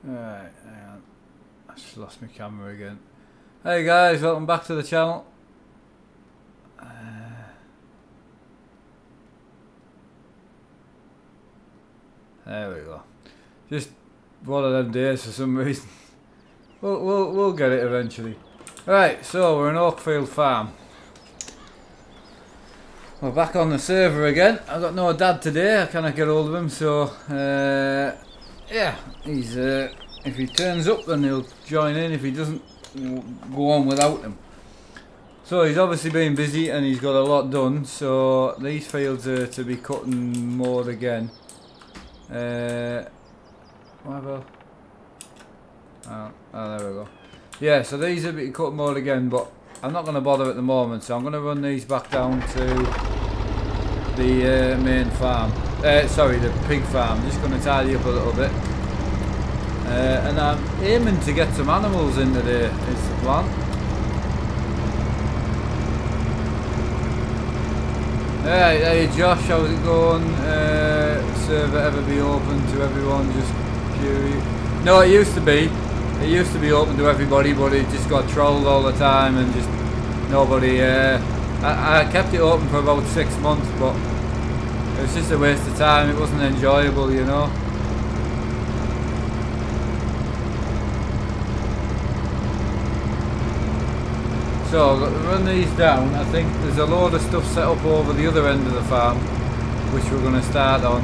Alright, hang on. I just lost my camera again. Hey guys, welcome back to the channel. There we go. Just one of them days for some reason. We'll get it eventually. Right, so we're in Oaklfield farm. We're back on the server again. I've got no dad today. I cannot get hold of him, so yeah, he's if he turns up then he'll join in. If he doesn't, we'll go on without him. So he's obviously been busy and he's got a lot done. So these fields are to be cutting mowed again. Whatever. Oh, there we go. Yeah, so these are to be cut mowed again, but I'm not going to bother at the moment, so I'm going to run these back down to the main farm. Sorry, the pig farm. I'm just going to tidy up a little bit. And I'm aiming to get some animals in today, is the plan. Hey Josh, how's it going? Server ever be open to everyone? Just curious. No, it used to be. It used to be open to everybody, but it just got trolled all the time and just nobody. I kept it open for about 6 months, but it was just a waste of time. It wasn't enjoyable, you know. So run these down. I think there's a load of stuff set up over the other end of the farm, which we're going to start on.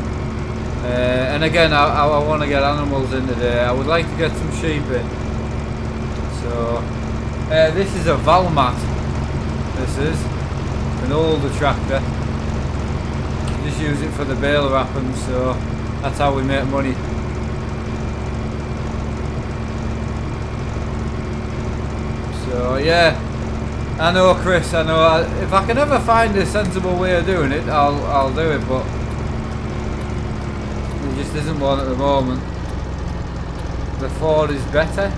And again, I want to get animals in today. I would like to get some sheep in. So this is a Valmat. This is an older tractor. Just use it for the bale wrapping, so that's how we make money. So yeah, I know Chris. I know if I can ever find a sensible way of doing it, I'll do it, but just isn't one at the moment. The Ford is better.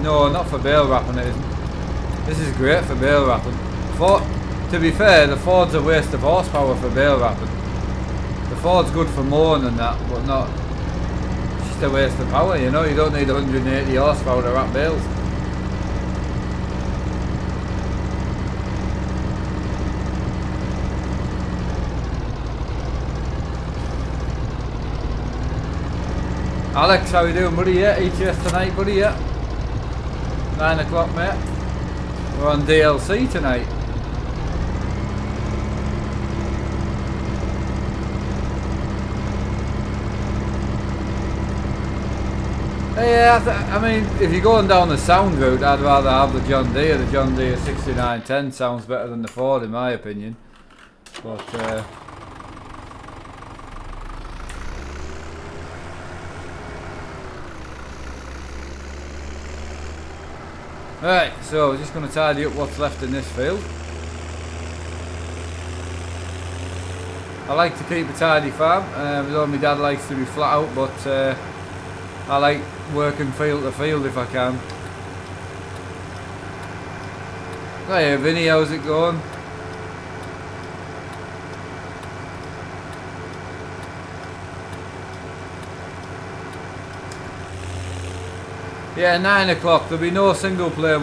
No, not for bale wrapping it isn't. This is great for bale wrapping. To be fair, the Ford's a waste of horsepower for bale wrapping. The Ford's good for mowing and that, but not. It's just a waste of power, you know. You don't need 180 horsepower to wrap bales. Alex, how you doing, buddy? Yeah, ETS tonight, buddy, yeah. 9 o'clock, mate. We're on DLC tonight. Yeah, I mean, if you're going down the sound route, I'd rather have the John Deere. The John Deere 6910 sounds better than the Ford, in my opinion. But, Right, so we're just going to tidy up what's left in this field. I like to keep a tidy farm, although my dad likes to be flat out, but I like working field to field if I can. Hey Vinny, how's it going? Yeah, 9 o'clock. There'll be no single player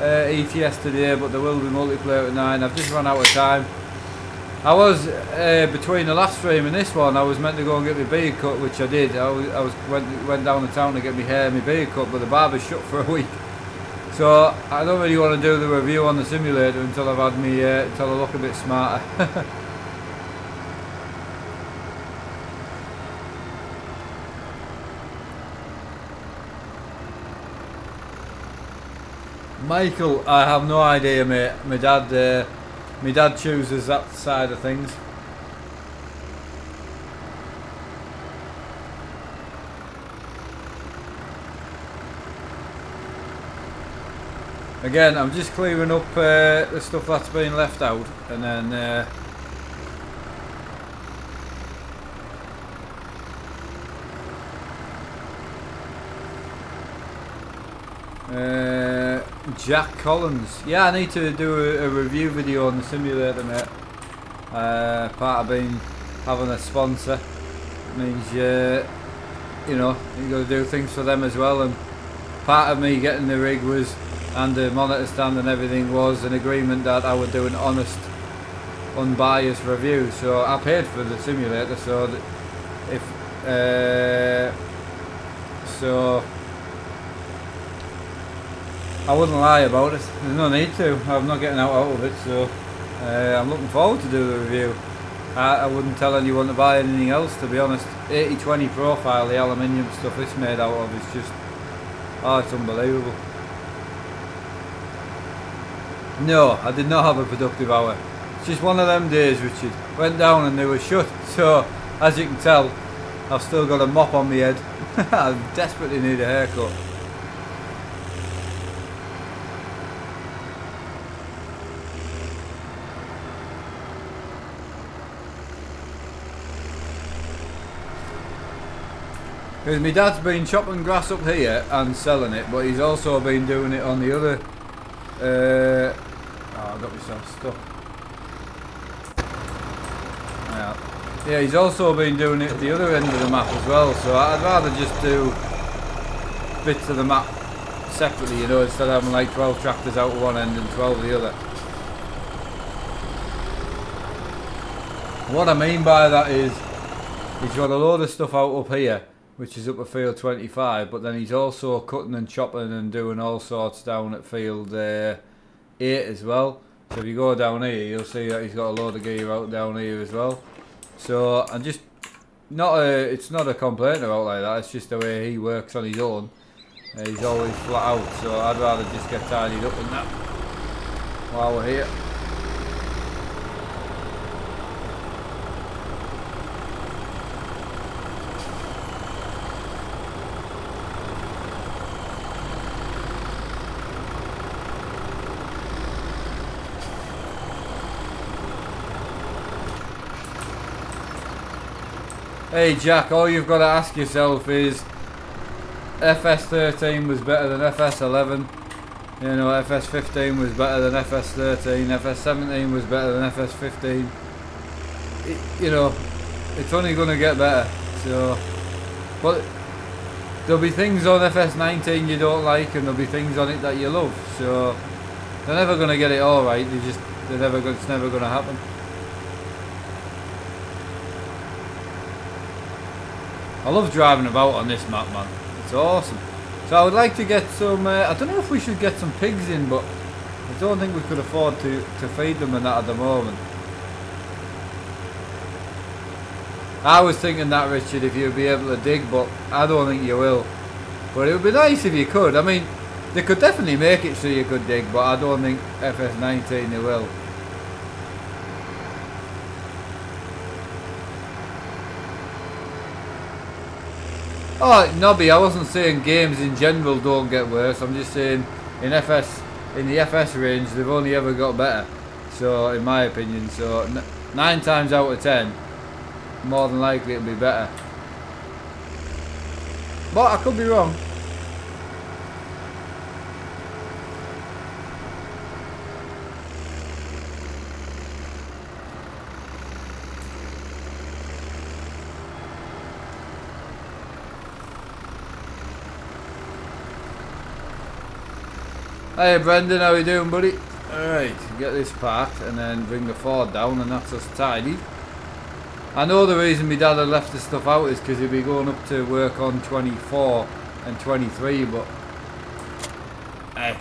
ETS today, but there will be multiplayer at 9. I've just run out of time. I was between the last stream and this one. I was meant to go and get my beard cut, which I did. I went down to town to get my hair and my beard cut, but the barber's shut for a week. So I don't really want to do the review on the simulator until I've had me until I look a bit smarter. Michael, I have no idea, mate. My dad chooses that side of things. Again, I'm just clearing up the stuff that's been left out, and then Jack Collins. Yeah, I need to do a review video on the simulator, mate. Part of being having a sponsor means you know, you got to do things for them as well. And part of me getting the rig was, and the monitor stand and everything, was an agreement that I would do an honest, unbiased review. So I paid for the simulator, so that if so I wouldn't lie about it. There's no need to. I'm not getting out of it, so I'm looking forward to do the review. I wouldn't tell anyone to buy anything else, to be honest. 80/20 profile, the aluminium stuff it's made out of, is just, oh, it's unbelievable. No, I did not have a productive hour. It's just one of them days, Richard. Went down and they were shut, so as you can tell, I've still got a mop on my head. I desperately need a haircut. Because my dad's been chopping grass up here and selling it, but he's also been doing it on the other. Oh, I got myself stuck. Yeah, he's also been doing it at the other end of the map as well. So I'd rather just do bits of the map separately, you know, instead of having like 12 tractors out of one end and 12 the other. What I mean by that is, he's got a load of stuff out up here, which is up at field 25, but then he's also cutting and chopping and doing all sorts down at field 8 as well. So if you go down here, you'll see that he's got a load of gear out down here as well. So I'm just not it's not a complaint about like that, it's just the way he works on his own. He's always flat out, so I'd rather just get tidied up than that while we're here. Hey Jack, all you've got to ask yourself is, FS13 was better than FS11, you know, FS15 was better than FS13, FS17 was better than FS15, you know, it's only going to get better. So, but there'll be things on FS19 you don't like, and there'll be things on it that you love, so they're never going to get it all right, it's never going to happen. I love driving about on this map, man. It's awesome. So I would like to get some, I don't know if we should get some pigs in, but I don't think we could afford to feed them and that at the moment. I was thinking that, Richard, if you'd be able to dig, but I don't think you will. But it would be nice if you could. I mean, they could definitely make it so you could dig, but I don't think FS19 they will. Oh, Nobby, I wasn't saying games in general don't get worse. I'm just saying in the FS range, they've only ever got better. So, in my opinion, so 9 times out of 10, more than likely it'll be better. But I could be wrong. Hey Brendan, how you doing, buddy? Alright, get this parked and then bring the Ford down, and that's us tidy. I know the reason my dad had left the stuff out is because he'd be going up to work on 24 and 23, but hey,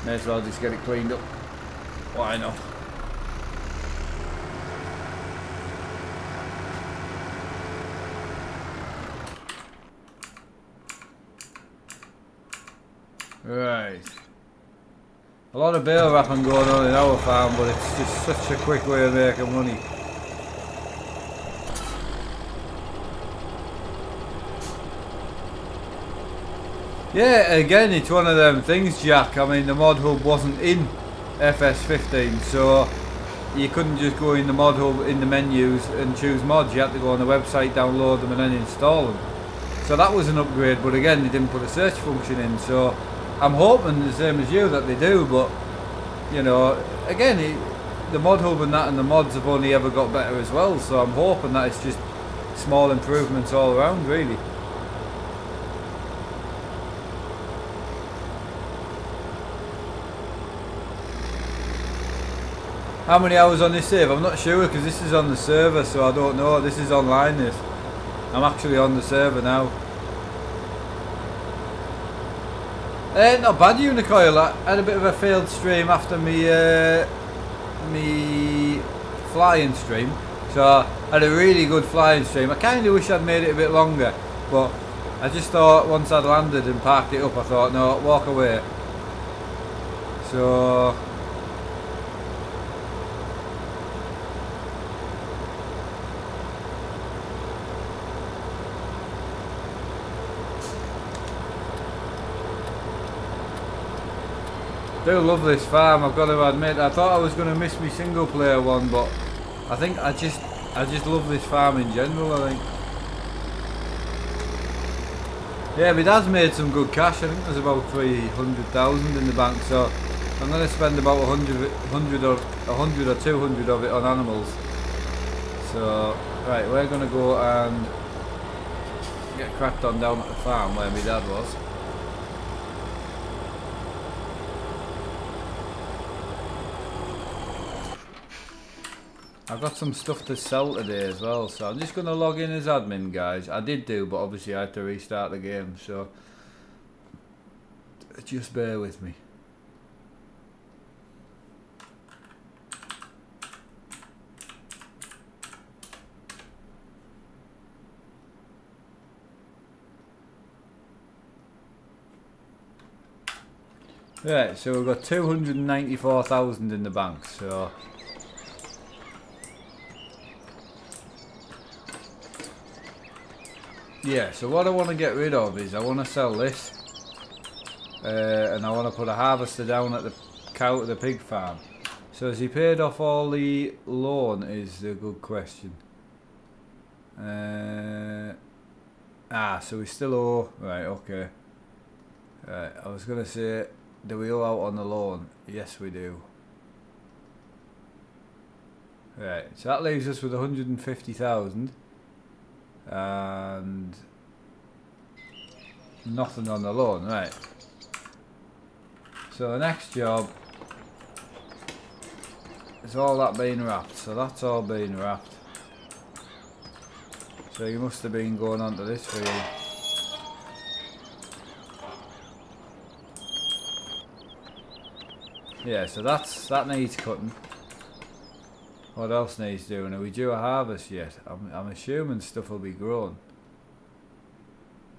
may as well just get it cleaned up. Why not? Right. A lot of bale wrapping going on in our farm, but it's just such a quick way of making money. Yeah, again, it's one of them things, Jack. I mean, the mod hub wasn't in FS15, so you couldn't just go in the mod hub in the menus and choose mods. You had to go on the website, download them and then install them. So that was an upgrade, but again, they didn't put a search function in, so I'm hoping the same as you that they do, but you know, again, the mod hub and that and the mods have only ever got better as well, so I'm hoping that it's just small improvements all around, really. How many hours on this save? I'm not sure because this is on the server, so I don't know. This is online, this. I'm actually on the server now. Not bad, Unicoil. I had a bit of a failed stream after me flying stream. So I had a really good flying stream. I kind of wish I'd made it a bit longer, but I just thought once I'd landed and parked it up, I thought, no, walk away. So I do love this farm, I've got to admit. I thought I was going to miss my single player one, but I think I just love this farm in general, I think. Yeah, my dad's made some good cash. I think there's about 300,000 in the bank, so I'm going to spend about 100 or 200 of it on animals. So, right, we're going to go and get cracked on down at the farm where my dad was. I've got some stuff to sell today as well, so I'm just going to log in as admin, guys. I did do, but obviously I had to restart the game, so just bear with me. Right, so we've got 294,000 in the bank, so yeah, so what I want to get rid of is I want to sell this, and I want to put a harvester down at the pig farm. So has he paid off all the loan is a good question. So we still owe, right, okay. Right, I was going to say, do we owe out on the loan? Yes we do. Right, so that leaves us with 150,000. And nothing on the loan, right. So the next job is all that being wrapped, so that's all being wrapped. So you must have been going on to this field. Yeah, so that needs cutting. What else needs doing? Are we due a harvest yet? I'm assuming stuff will be grown.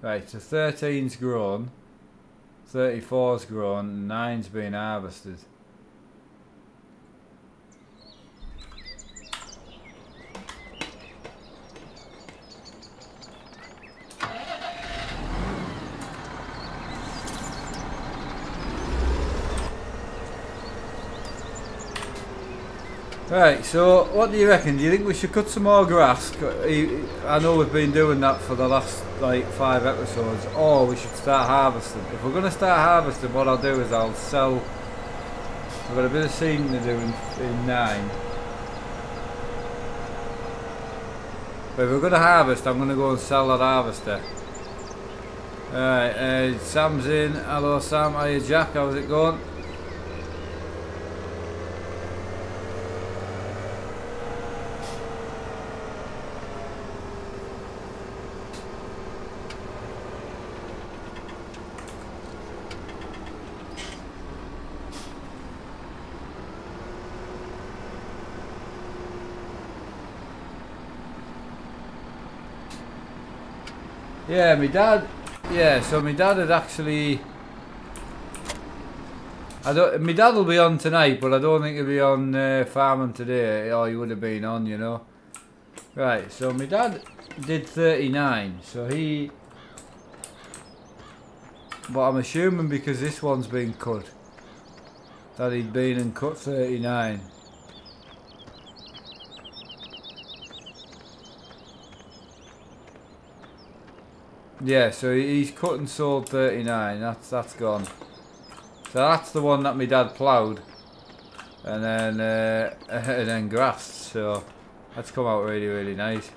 Right, so 13's grown, 34's grown, 9's been harvested. Right, so what do you reckon? Do you think we should cut some more grass? I know we've been doing that for the last like 5 episodes. Or we should start harvesting. If we're going to start harvesting, what I'll do is I'll sell. I've got a bit of seeding to do in 9. But if we're going to harvest, I'm going to go and sell that harvester. Alright, Sam's in. Hello Sam, hiya Jack, how's it going? Yeah, my dad. Yeah, so my dad had actually. My dad will be on tonight, but I don't think he'll be on farming today. Or he would have been on, you know. Right, so my dad did 39, so he. But I'm assuming because this one's been cut, that he'd been and cut 39. Yeah, so he's cut and sold 39. That's gone. So that's the one that my dad ploughed, and then grassed. So that's come out really, really nice.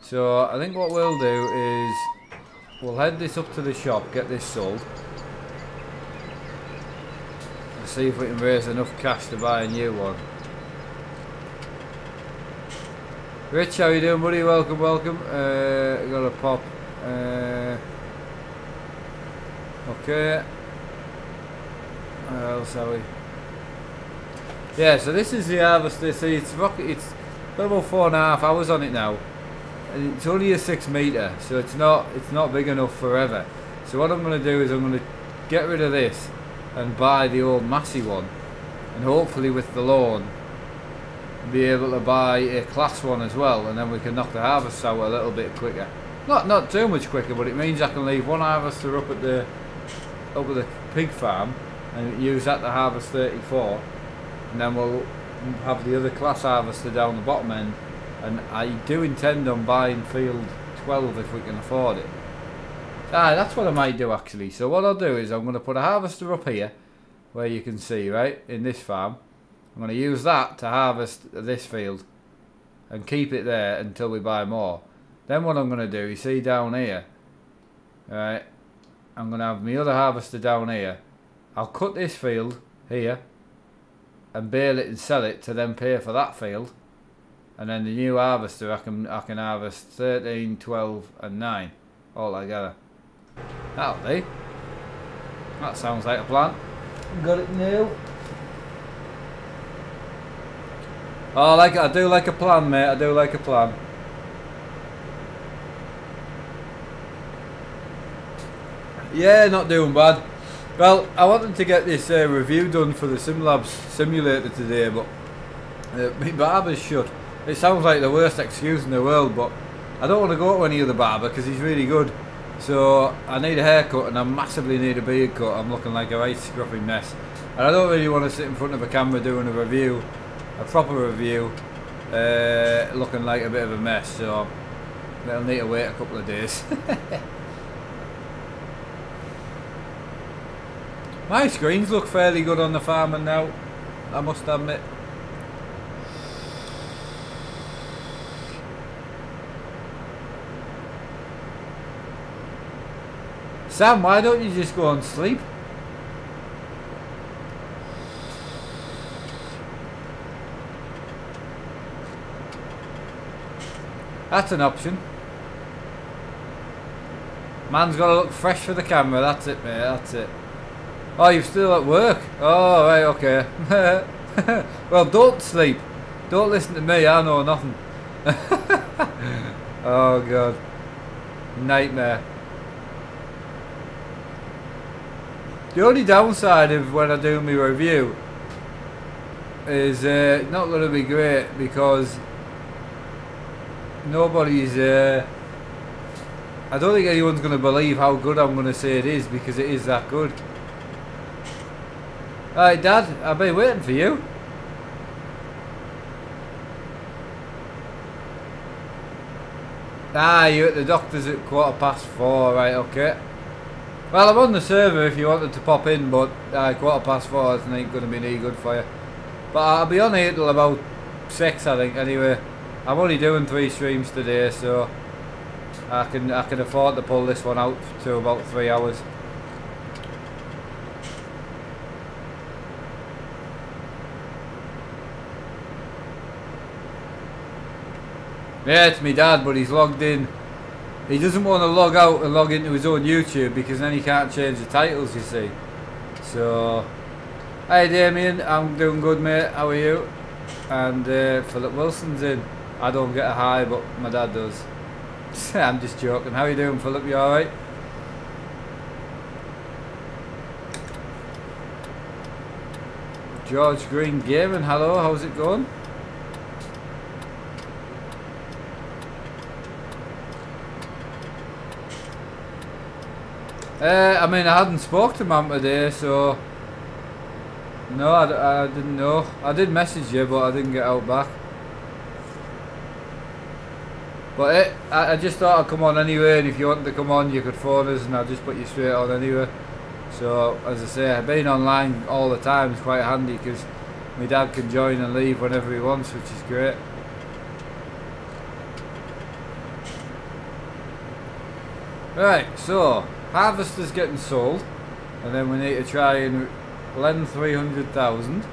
So I think what we'll do is we'll head this up to the shop, get this sold, and see if we can raise enough cash to buy a new one. Rich, how you doing, buddy? Welcome, welcome. Got a pop. Okay. Where else are we? Yeah, so this is the harvester. See, it's got about 4.5 hours on it now, and it's only a 6 metre, so it's not big enough forever. So what I'm going to do is I'm going to get rid of this and buy the old Massey one, and hopefully with the loan be able to buy a class one as well, and then we can knock the harvest out a little bit quicker. Not too much quicker, but it means I can leave one harvester up at the pig farm and use that to harvest 34, and then we'll have the other class harvester down the bottom end. And I do intend on buying field 12 if we can afford it. That's what I might do actually. So what I'll do is I'm going to put a harvester up here where you can see, right, in this farm. I'm going to use that to harvest this field and keep it there until we buy more. Then what I'm going to do, you see down here, right, I'm going to have my other harvester down here. I'll cut this field here and bale it and sell it to then pay for that field. And then the new harvester, I can harvest 13, 12 and 9 all together. That'll do. That sounds like a plan. Got it now. Oh, I do like a plan, mate. I do like a plan. Yeah, not doing bad. Well, I wanted to get this review done for the SimLabs simulator today, but my barber's shut. It sounds like the worst excuse in the world, but I don't want to go to any other barber because he's really good. So I need a haircut, and I massively need a beard cut. I'm looking like a right scruffy mess, and I don't really want to sit in front of a camera doing a review, a proper review, looking like a bit of a mess. So I'll need to wait a couple of days. My screens look fairly good on the farmer now, I must admit. Sam, why don't you just go and sleep? That's an option. Man's got to look fresh for the camera, that's it, mate, that's it. Oh, you're still at work? Oh, right, okay. Well, don't sleep. Don't listen to me, I know nothing. Oh, God. Nightmare. The only downside of when I do my review is not going to be great because nobody's... I don't think anyone's going to believe how good I'm going to say it is, because it is that good. Alright, Dad, I've been waiting for you. Ah, you're at the doctor's at 4:15, right, okay. Well, I'm on the server if you wanted to pop in, but 4:15 isn't going to be any good for you. But I'll be on here till about 6, I think, anyway. I'm only doing 3 streams today, so I can afford to pull this one out to about 3 hours. Yeah, it's my dad, but he's logged in. He doesn't want to log out and log into his own YouTube because then he can't change the titles, you see. So, hi Damien, I'm doing good, mate. How are you? And Philip Wilson's in. I don't get a hi, but my dad does. I'm just joking. How are you doing, Philip? You alright? George Green Gaming, hello, how's it going? I mean, I hadn't spoke to Mum today, so no, I didn't know. I did message you, but I didn't get out back. But I just thought I'd come on anyway, and if you wanted to come on, you could phone us, and I'll just put you straight on anyway. So, as I say, being online all the time is quite handy because my dad can join and leave whenever he wants, which is great. Right, so harvester's getting sold, and then we need to try and lend 300,000.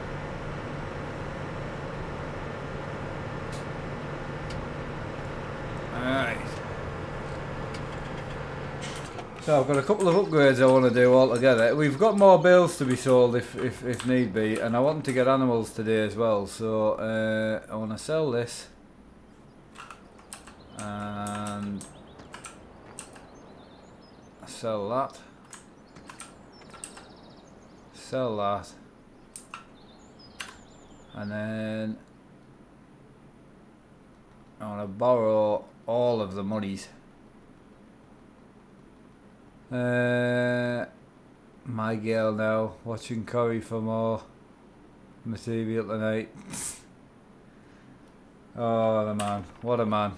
Alright. So I've got a couple of upgrades I want to do altogether. We've got more bales to be sold if need be, and I want to get animals today as well. So I want to sell this, and sell that, sell that, and then I want to borrow all of the monies. My girl now, watching Corrie for more material tonight. Oh, the man, what a man.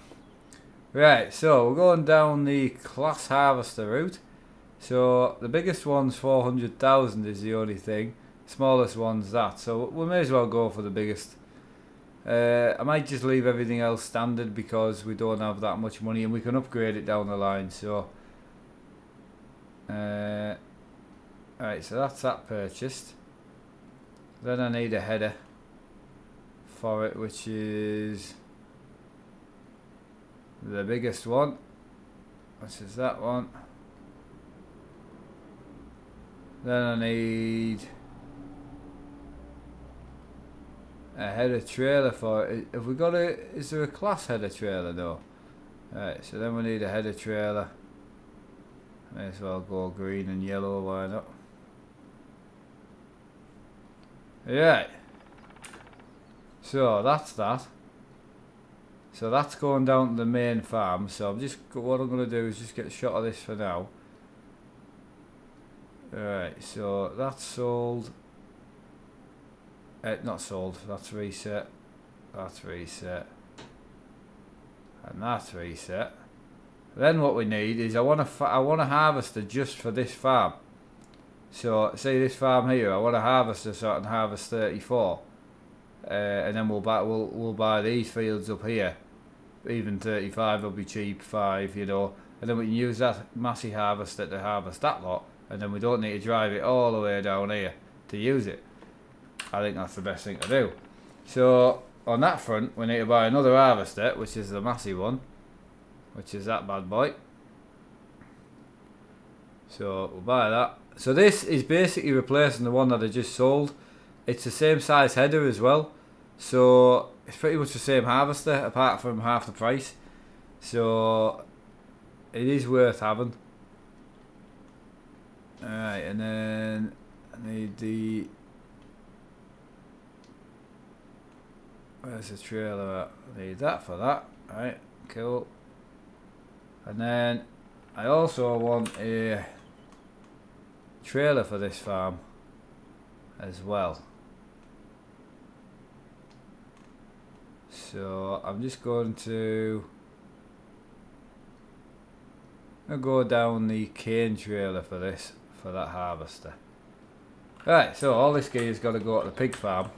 Right, so we're going down the class harvester route. So the biggest one's 400,000 is the only thing. Smallest one's that, so we may as well go for the biggest. I might just leave everything else standard because we don't have that much money and we can upgrade it down the line. So right, so that's that purchased. Then I need a header for it, which is the biggest one, which is that one. Then I need a header trailer for it. Have we got a, is there a class header trailer though? Right, so then we need a header trailer. May as well go green and yellow, why not? Right. So that's that. So that's going down to the main farm. So I'm just, what I'm going to do is just get a shot of this for now. Right, so that's sold. Not sold, that's reset. That's reset. And that's reset. Then what we need is I want a harvester just for this farm. So say this farm here, I want a harvester so I can harvest 34, and then we'll buy these fields up here. Even 35 will be cheap, 5, you know, and then we can use that massive harvester to harvest that lot, and then we don't need to drive it all the way down here to use it. I think that's the best thing to do. So on that front, we need to buy another harvester, which is the massive one, which is that bad boy. So we'll buy that. So this is basically replacing the one that I just sold. It's the same size header as well, so it's pretty much the same harvester apart from half the price. So it is worth having. Alright, and then I need the, where's the trailer at? I need that for that. Alright, cool. And then I also want a trailer for this farm as well. So I'm just going to go down the cane trailer for this, for that harvester. Right, so all this gear's got to go to the pig farm.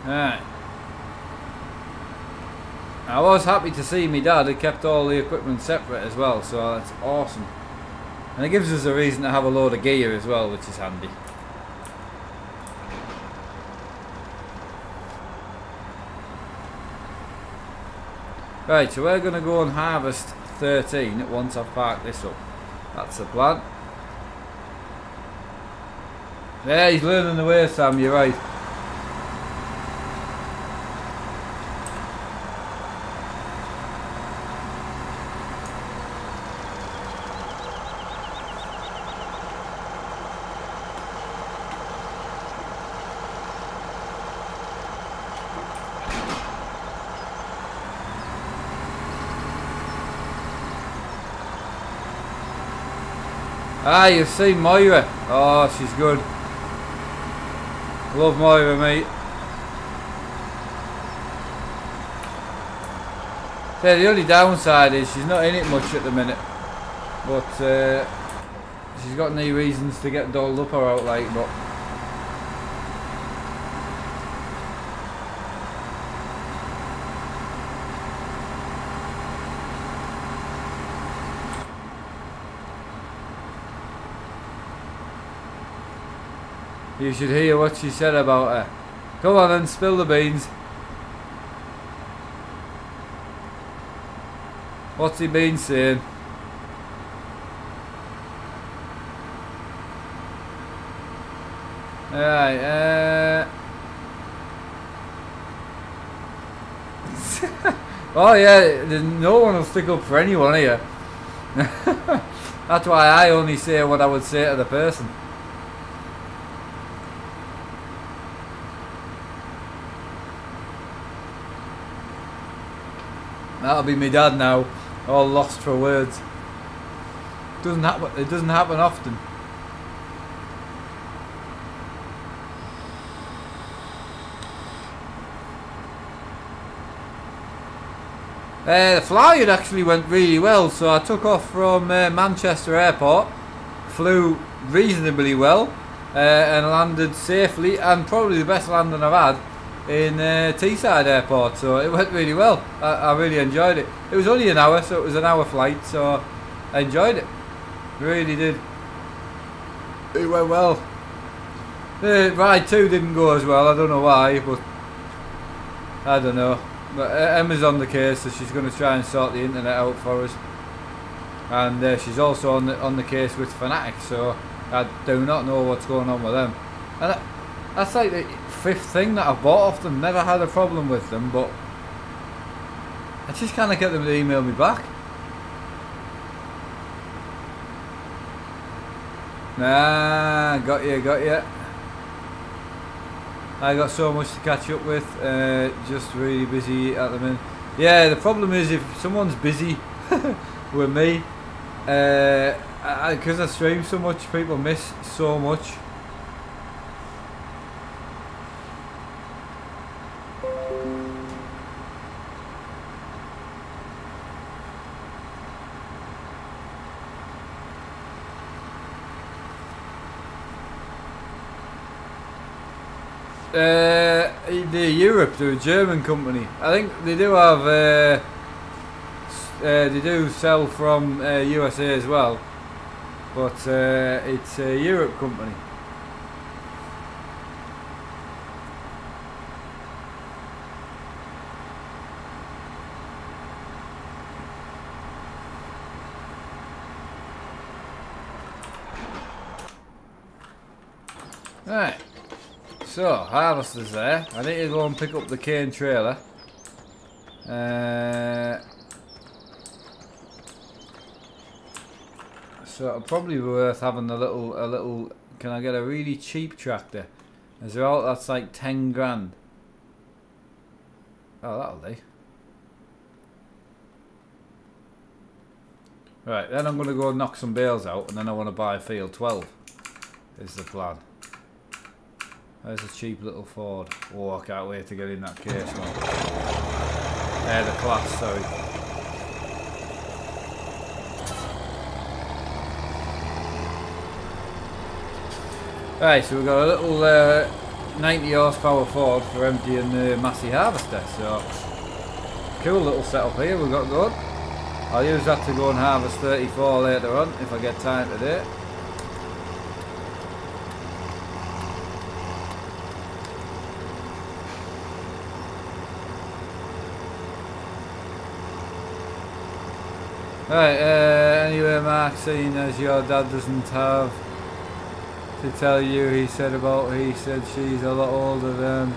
Right. I was happy to see my dad had kept all the equipment separate as well, so that's awesome. And it gives us a reason to have a load of gear as well, which is handy. Right, so we're going to go and harvest 13 once I've parked this up. That's the plan. Yeah, he's learning the way, Sam, you're right. Ah, you've seen Moira. Oh, she's good. Love Moira, mate. Yeah, the only downside is she's not in it much at the minute. But she's got any reasons to get dolled up or out like, but You should hear what she said about her. Come on then, spill the beans. What's he been saying? Alright, oh yeah, no one will stick up for anyone here. That's why I only say what I would say to the person. That'll be me dad now, all lost for words. Doesn't happen. It doesn't happen often. The flight actually went really well, so I took off from Manchester Airport, flew reasonably well, and landed safely, and probably the best landing I've had in Teesside Airport, so it went really well. I really enjoyed it. It was only an hour, so it was an hour flight, so I enjoyed it. Really did. It went well. The ride 2 didn't go as well, I don't know why, but I don't know. But Emma's on the case, so she's going to try and sort the internet out for us. And she's also on the case with Fanatics, so I do not know what's going on with them. And that's like the 5th thing that I've bought off them. Never had a problem with them, but I just can't get them to email me back. Nah, got you. I got so much to catch up with, just really busy at the minute. Yeah, the problem is if someone's busy with me, because I stream so much, people miss so much. The Europe, they're a German company. I think they do have, they do sell from USA as well, but it's a Europe company. Right. So, harvester's there. I need to go and pick up the cane trailer. So it'll probably be worth having a little. Can I get a really cheap tractor? Is there all that's like 10 grand? Oh, that'll do. Right, then I'm gonna go knock some bales out, and then I want to buy a field 12. Is the plan. There's a cheap little Ford. Oh, I can't wait to get in that case one. The class, sorry. Right, so we've got a little 90 horsepower Ford for emptying the Massey harvester. So, cool little setup here we've got going. I'll use that to go and harvest 34 later on if I get time today. Right, anyway Mark, seeing as your dad doesn't have to tell you, he said she's a lot older than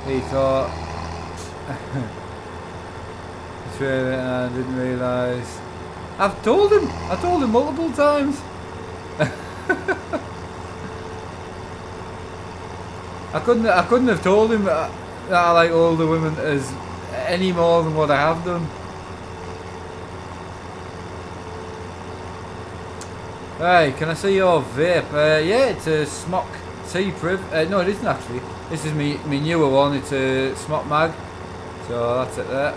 he thought. I didn't realise. I told him multiple times. I couldn't have told him that I like older women as any more than what I have done. Hey, can I see your vape? Yeah, it's a Smock T-Priv. No, it isn't actually. This is me newer one. It's a Smock Mag. So that's it there.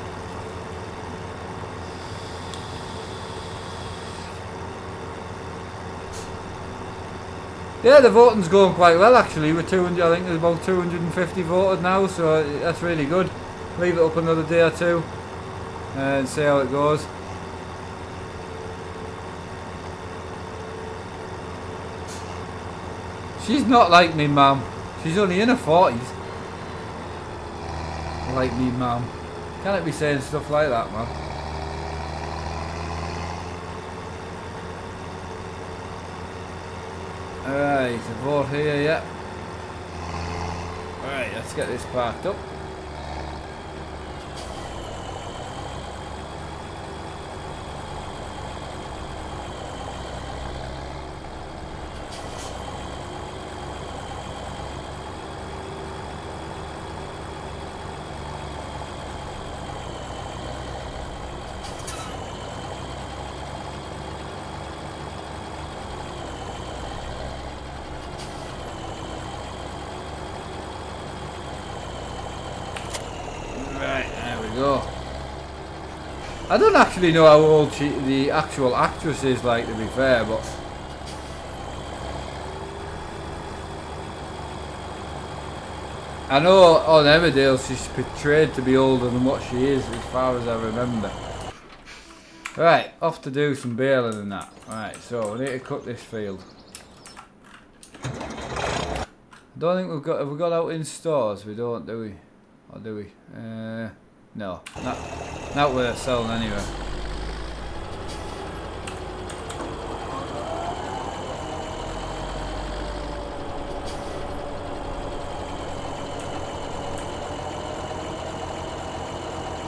Yeah, the voting's going quite well actually. With 200, I think there's about 250 voted now, so that's really good. Leave it up another day or two and see how it goes. She's not like me mum. She's only in her 40s. Like me mum. Can't be saying stuff like that, man. Alright, a vote here, yeah. Alright, let's get this parked up. Go. I don't actually know how old the actual actress is, like, to be fair, but I know on Emmerdale she's portrayed to be older than what she is, as far as I remember. Right, off to do some baling and that. Right, so we need to cut this field. I don't think have we got out in stores? We don't, do we? Or do we? No, not worth selling anyway.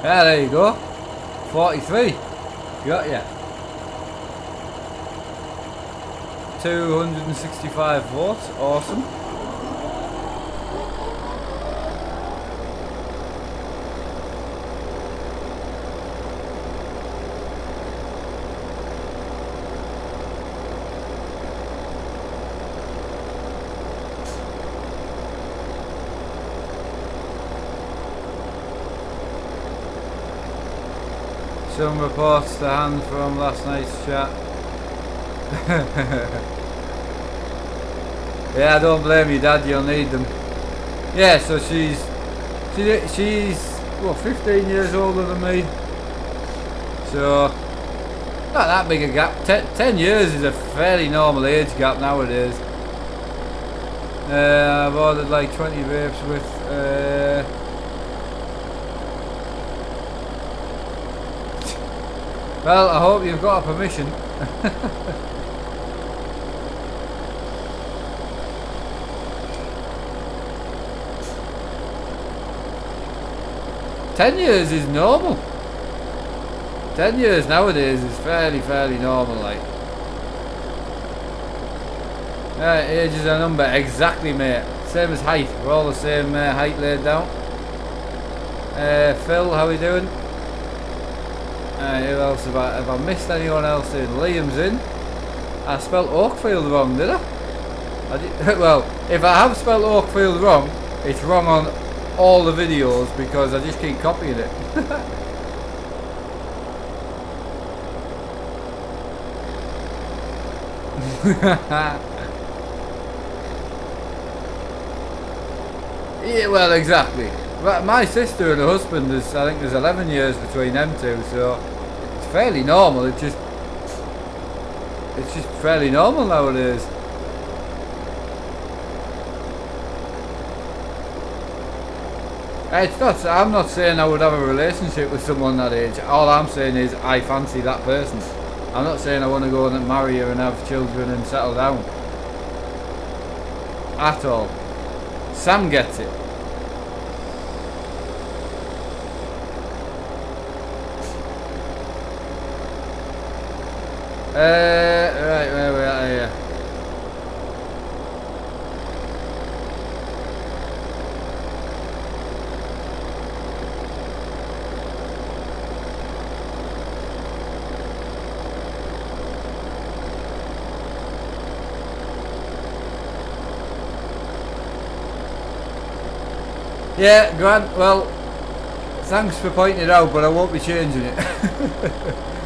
Yeah, there you go. 43. Got ya. 265 votes. Awesome. Some reports to hand from last night's chat. Yeah, I don't blame you, Dad. You'll need them. Yeah, so she's what, 15 years older than me. So not that big a gap. 10 years is a fairly normal age gap nowadays. I've ordered like 20 vapes with. Well, I hope you've got a permission. Ten years is normal. 10 years nowadays is fairly normal, like. Age is a number, exactly, mate. Same as height. We're all the same height laid down. Phil, how we doing? Who else have I missed anyone else in? Liam's in. I spelled Oakfield wrong, did I? Well, if I have spelled Oakfield wrong, it's wrong on all the videos because I just keep copying it. Yeah, well, exactly. My sister and her husband is, I think there's 11 years between them two, so it's fairly normal. It's just fairly normal nowadays. It's not. I'm not saying I would have a relationship with someone that age. All I'm saying is I fancy that person. I'm not saying I want to go and marry her and have children and settle down. At all. Sam gets it. Right, where we are here. Yeah, Grant, well, thanks for pointing it out, but I won't be changing it.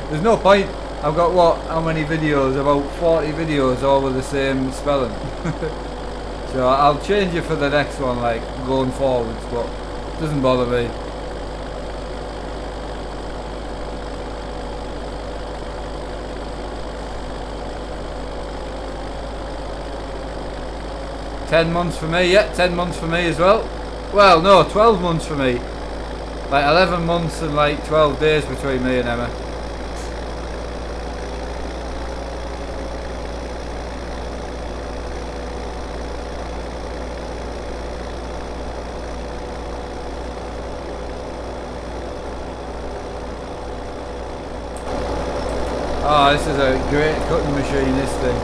There's no point. I've got what? How many videos? About 40 videos all with the same spelling. So I'll change it for the next one, like going forwards, but it doesn't bother me. 10 months for me, yeah, 10 months for me as well. Well, no, 12 months for me. Like 11 months and like 12 days between me and Emma. Oh, this is a great cutting machine, this thing.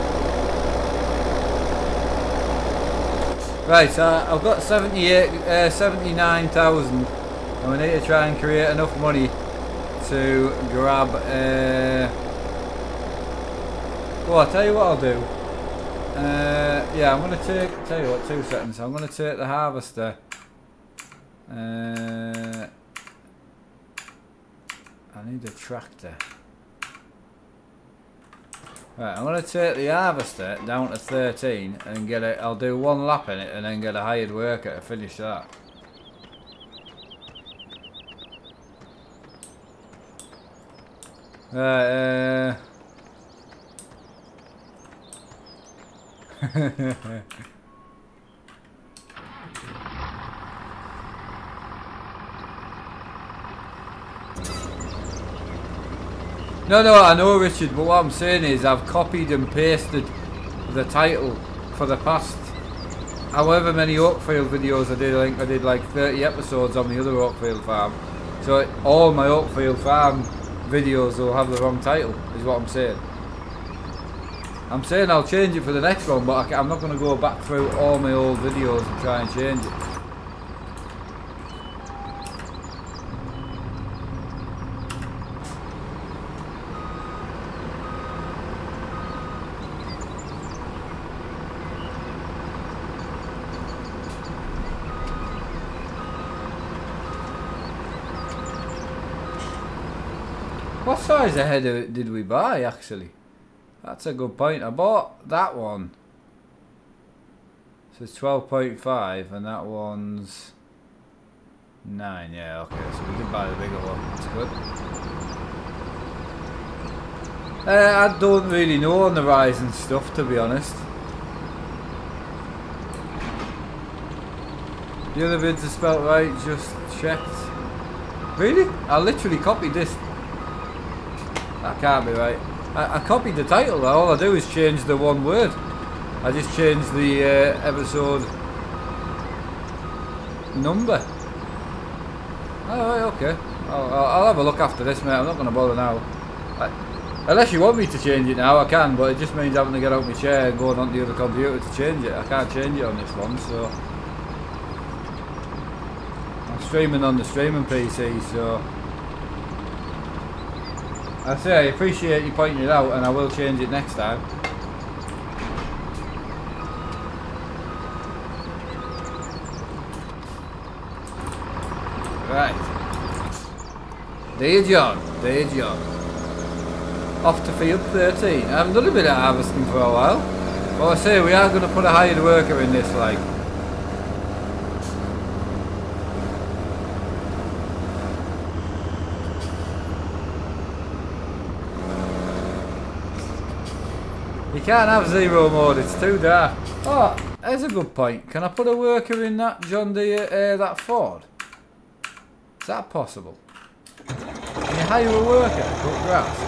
Right, so I've got 79,000 and we need to try and create enough money to grab well, I'll tell you what I'll do. Yeah, I'm going to tell you what, 2 seconds. I'm going to take the harvester. I need a tractor. Right, I'm going to take the harvester down to 13 and get it. I'll do 1 lap in it and then get a hired worker to finish that. Right, No, I know, Richard, but what I'm saying is I've copied and pasted the title for the past however many Oakfield videos I did. I think I did like 30 episodes on the other Oakfield farm. So all my Oakfield farm videos will have the wrong title, is what I'm saying. I'm saying I'll change it for the next one, but I'm not going to go back through all my old videos and try and change it. What size of header did we buy, actually? That's a good point. I bought that one. So it's 12.5 and that one's 9. Yeah, okay. So we did buy the bigger one. That's good. I don't really know on the Ryzen stuff, to be honest. The other vids are spelt right, just checked. Really? I literally copied this. That can't be right. I copied the title, all I do is change the one word. I just changed the episode number. Alright, okay. I'll have a look after this, mate. I'm not going to bother now. Unless you want me to change it now, I can, but it just means having to get out of my chair and going on the other computer to change it. I can't change it on this one, so... I'm streaming on the streaming PC, so... I say I appreciate you pointing it out, and I will change it next time. Right. There, John. There, John. Off to field 13. I haven't done a bit of harvesting for a while. Well, I say we are going to put a hired worker in this, like. You can't have zero mode, it's too dark. Oh, there's a good point. Can I put a worker in that John Deere, that Ford? Is that possible? Can you hire a worker to cut grass?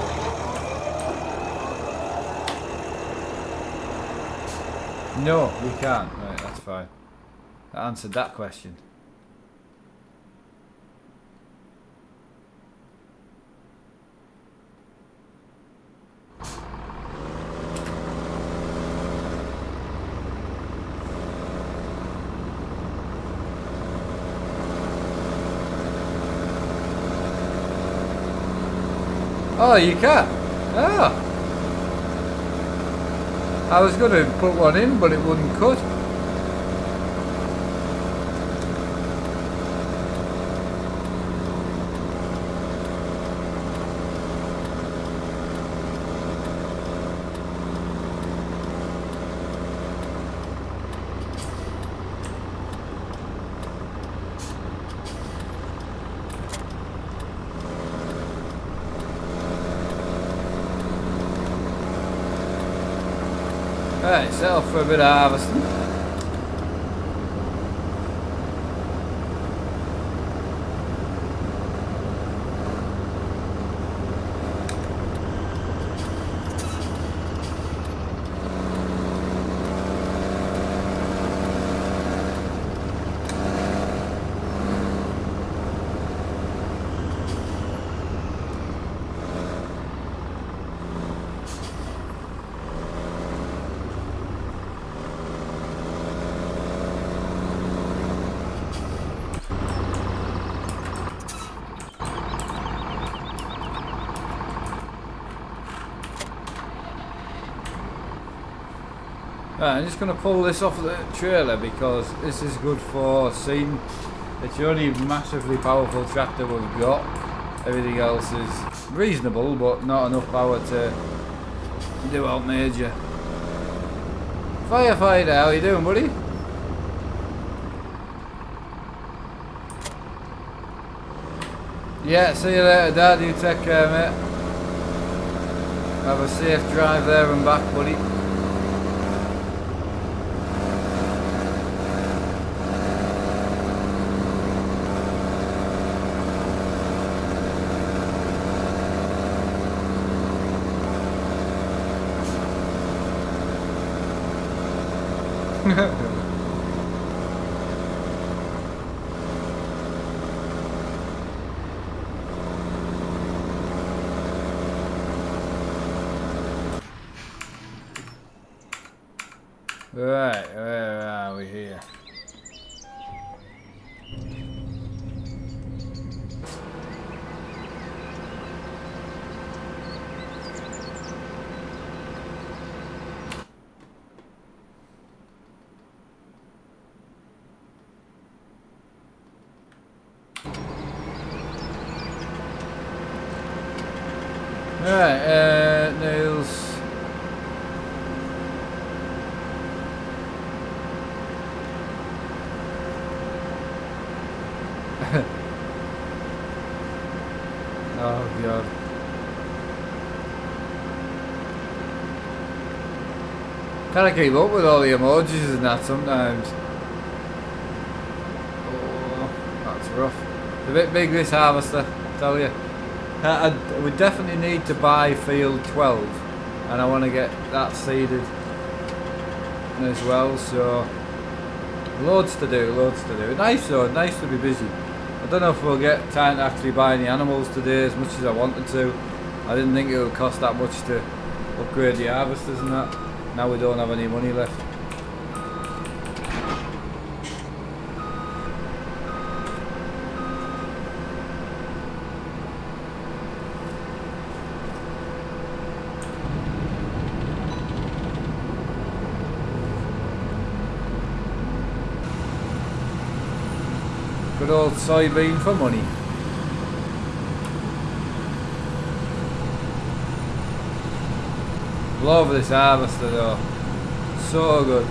No, we can't. Right, that's fine. That answered that question. Oh, you can? Oh. I was going to put one in, but it wouldn't cut. Right, set off for a bit of harvesting. Right, I'm just going to pull this off the trailer because this is good for seeing. It's the only massively powerful tractor we've got. Everything else is reasonable, but not enough power to do out major. Firefighter, how you doing, buddy? Yeah, see you later, Dad. You take care, mate. Have a safe drive there and back, buddy. Right, where are we here? Right, nails. Oh god. Can't keep up with all the emojis and that sometimes. Oh, that's rough. It's a bit big, this harvester, I tell you. We definitely need to buy field 12 and I want to get that seeded as well, so loads to do, loads to do. Nice though, nice to be busy. I don't know if we'll get time to actually buy any animals today as much as I wanted to. I didn't think it would cost that much to upgrade the harvesters and that. Now we don't have any money left. Good old soybean for money. Love this harvester though. So good.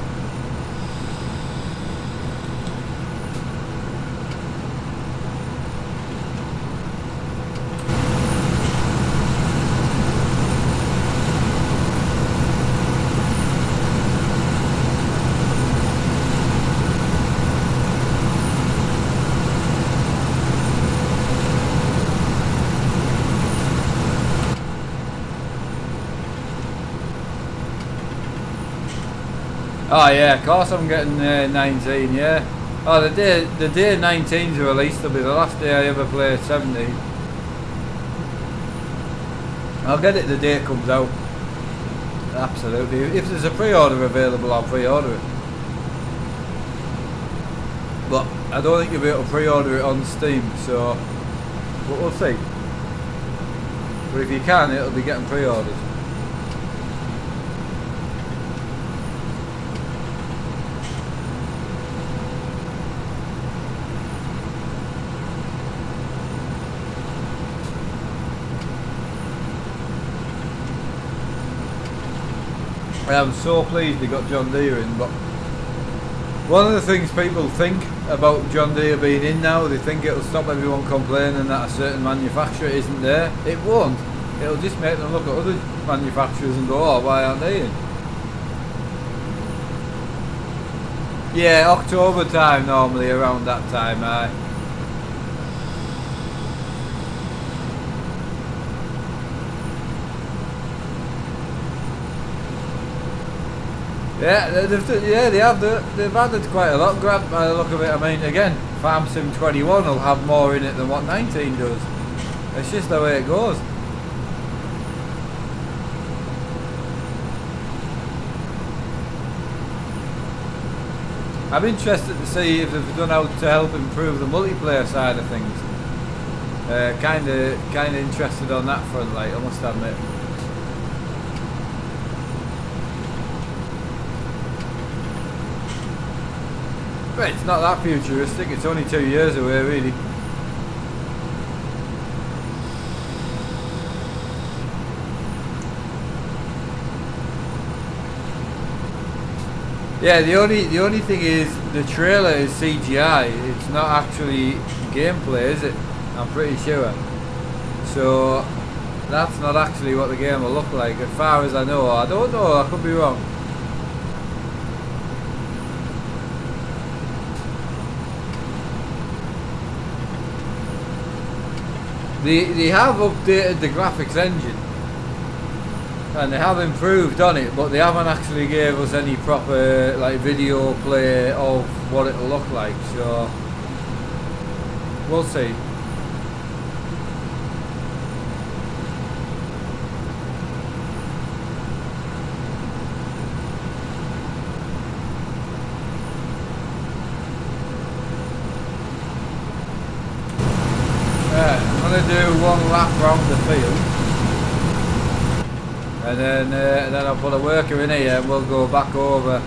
Oh yeah, of course I'm getting 19, yeah. Oh, the day 19's released will be the last day I ever play 17. I'll get it the day it comes out. Absolutely. If there's a pre-order available, I'll pre-order it. But I don't think you'll be able to pre-order it on Steam, so we'll see. But if you can, it'll be getting pre-orders. I'm so pleased we got John Deere in, but one of the things people think about John Deere being in now, they think it'll stop everyone complaining that a certain manufacturer isn't there. It won't. It'll just make them look at other manufacturers and go, oh, why aren't they in? Yeah, October time normally, around that time, aye. Yeah, they've added quite a lot, Grant, by the look of it. I mean, again, Farm Sim 21 will have more in it than what 19 does. It's just the way it goes. I'm interested to see if they've done how to help improve the multiplayer side of things. Kind of interested on that front, like, I must admit. It's not that futuristic, it's only 2 years away really. Yeah, the only thing is the trailer is CGI. It's not actually gameplay, is it? I'm pretty sure. So that's not actually what the game will look like, as far as I know. I don't know, I could be wrong. They have updated the graphics engine. And they have improved on it, but they haven't actually gave us any proper like video play of what it'll look like, so we'll see. I'm gonna do one lap round the field. And then I'll put a worker in here and we'll go back over.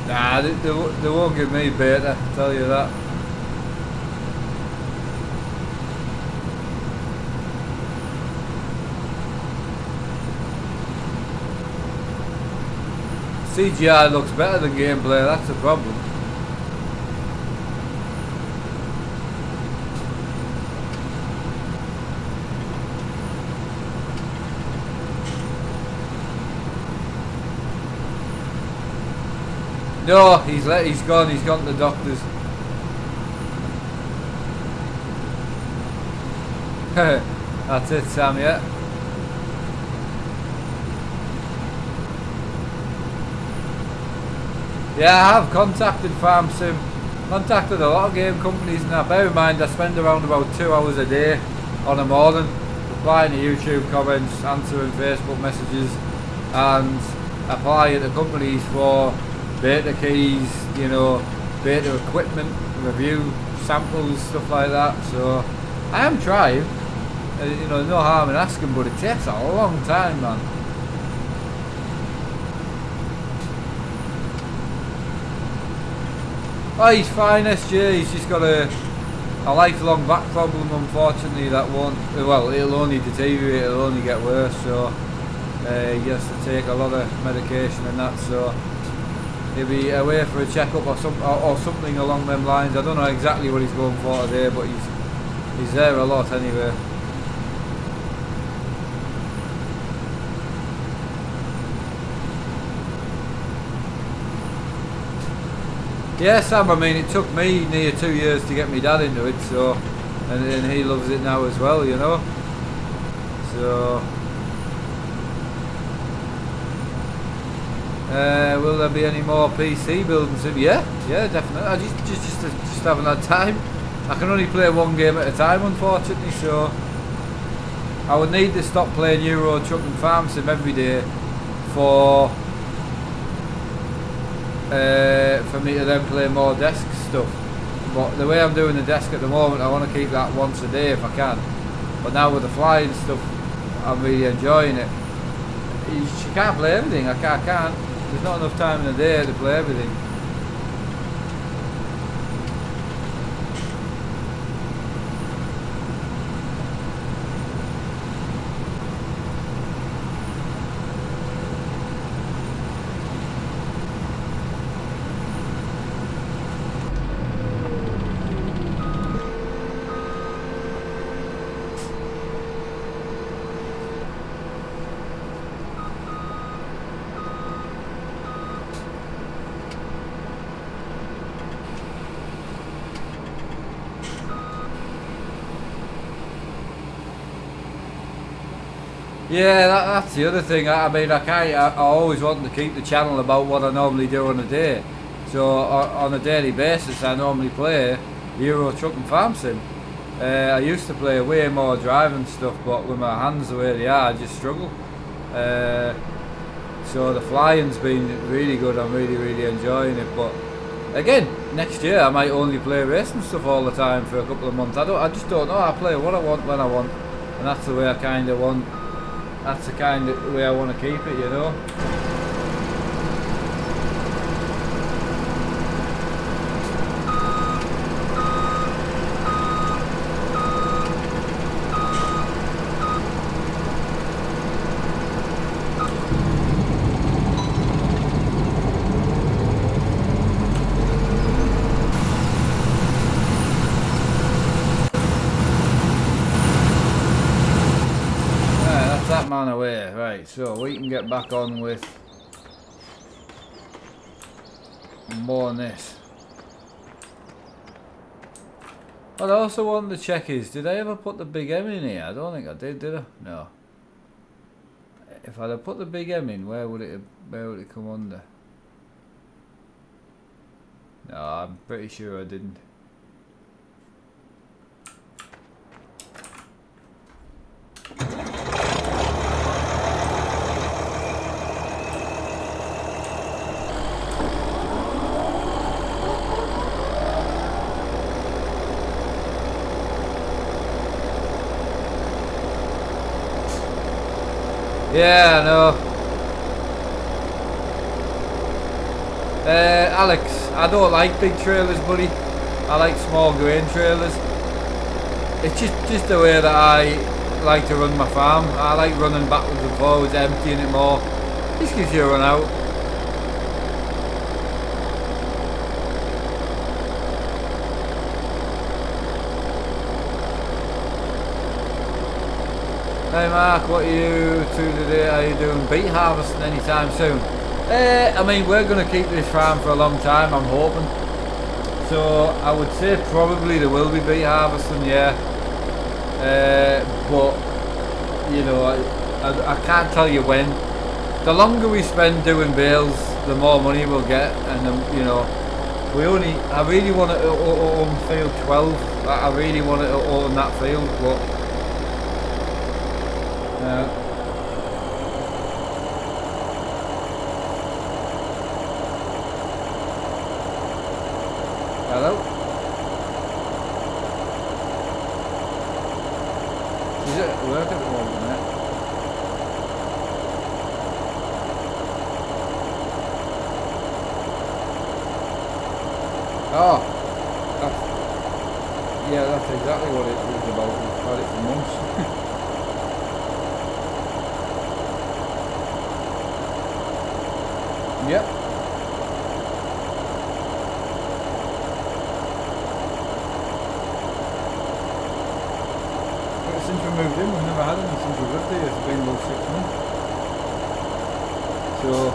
Nah, they won't give me beta, I'll tell you that. CGI looks better than gameplay, that's the problem. No, he's gone to the doctors. That's it, Sam, yeah. Yeah, I have contacted Farm Sim. Contacted a lot of game companies now. Bear in mind I spend around about 2 hours a day on a morning replying to YouTube comments, answering Facebook messages and applying to companies for beta keys, you know, beta equipment, review samples, stuff like that. So I am trying, you know, no harm in asking, but it takes a long time, man. Oh, he's fine, SJ. He's just got a lifelong back problem, unfortunately. That won't, well, it'll only deteriorate, it'll only get worse. So he has to take a lot of medication and that. So he'll be away for a checkup or something along them lines. I don't know exactly what he's going for today, but he's there a lot anyway. Yeah, Sam, I mean, it took me near 2 years to get my dad into it, so, and he loves it now as well, you know. So will there be any more PC buildings? Yeah, definitely. I just haven't had time. I can only play one game at a time, unfortunately. So I would need to stop playing Euro Truck and Farm Sim every day for me to then play more desk stuff. But the way I'm doing the desk at the moment, I want to keep that once a day if I can. But now with the flying stuff, I'm really enjoying it. You can't play everything. I can't. There's not enough time in the day to play everything. Yeah, that's the other thing. I mean, I always want to keep the channel about what I normally do on a day. So on a daily basis, I normally play Euro Truck and Farm Sim. I used to play way more driving stuff, but with my hands the way they are, I just struggle. So the flying's been really good. I'm really enjoying it. But again, next year I might only play racing stuff all the time for a couple of months. I just don't know. I play what I want when I want, and that's the way I kind of want. That's the kind of way I want to keep it, you know. on away. Right, so we can get back on with more on this. What I also wanted to check is, did I ever put the big M in here? I don't think I did I? No. If I'd have put the big M in, where would it come under? No, I'm pretty sure I didn't. Yeah, I know. Alex, I don't like big trailers, buddy. I like small grain trailers. It's just the way that I like to run my farm. I like running backwards and forwards, emptying it more. This gives you a run out. Hey Mark, what are you two today? Are you doing beet harvesting anytime soon? I mean, we're going to keep this farm for a long time, I'm hoping. So I would say probably there will be beet harvesting, yeah. But, you know, I can't tell you when. The longer we spend doing bales, the more money we'll get. And, you know, I really want to own field 12. I really want to own that field, but... Hello? Is it at work at the moment, mate? Oh! Yeah, that's exactly what it was about. We've had it for months. Yep. But since we moved in, we've never had any since we lived here. It's been about 6 months. So,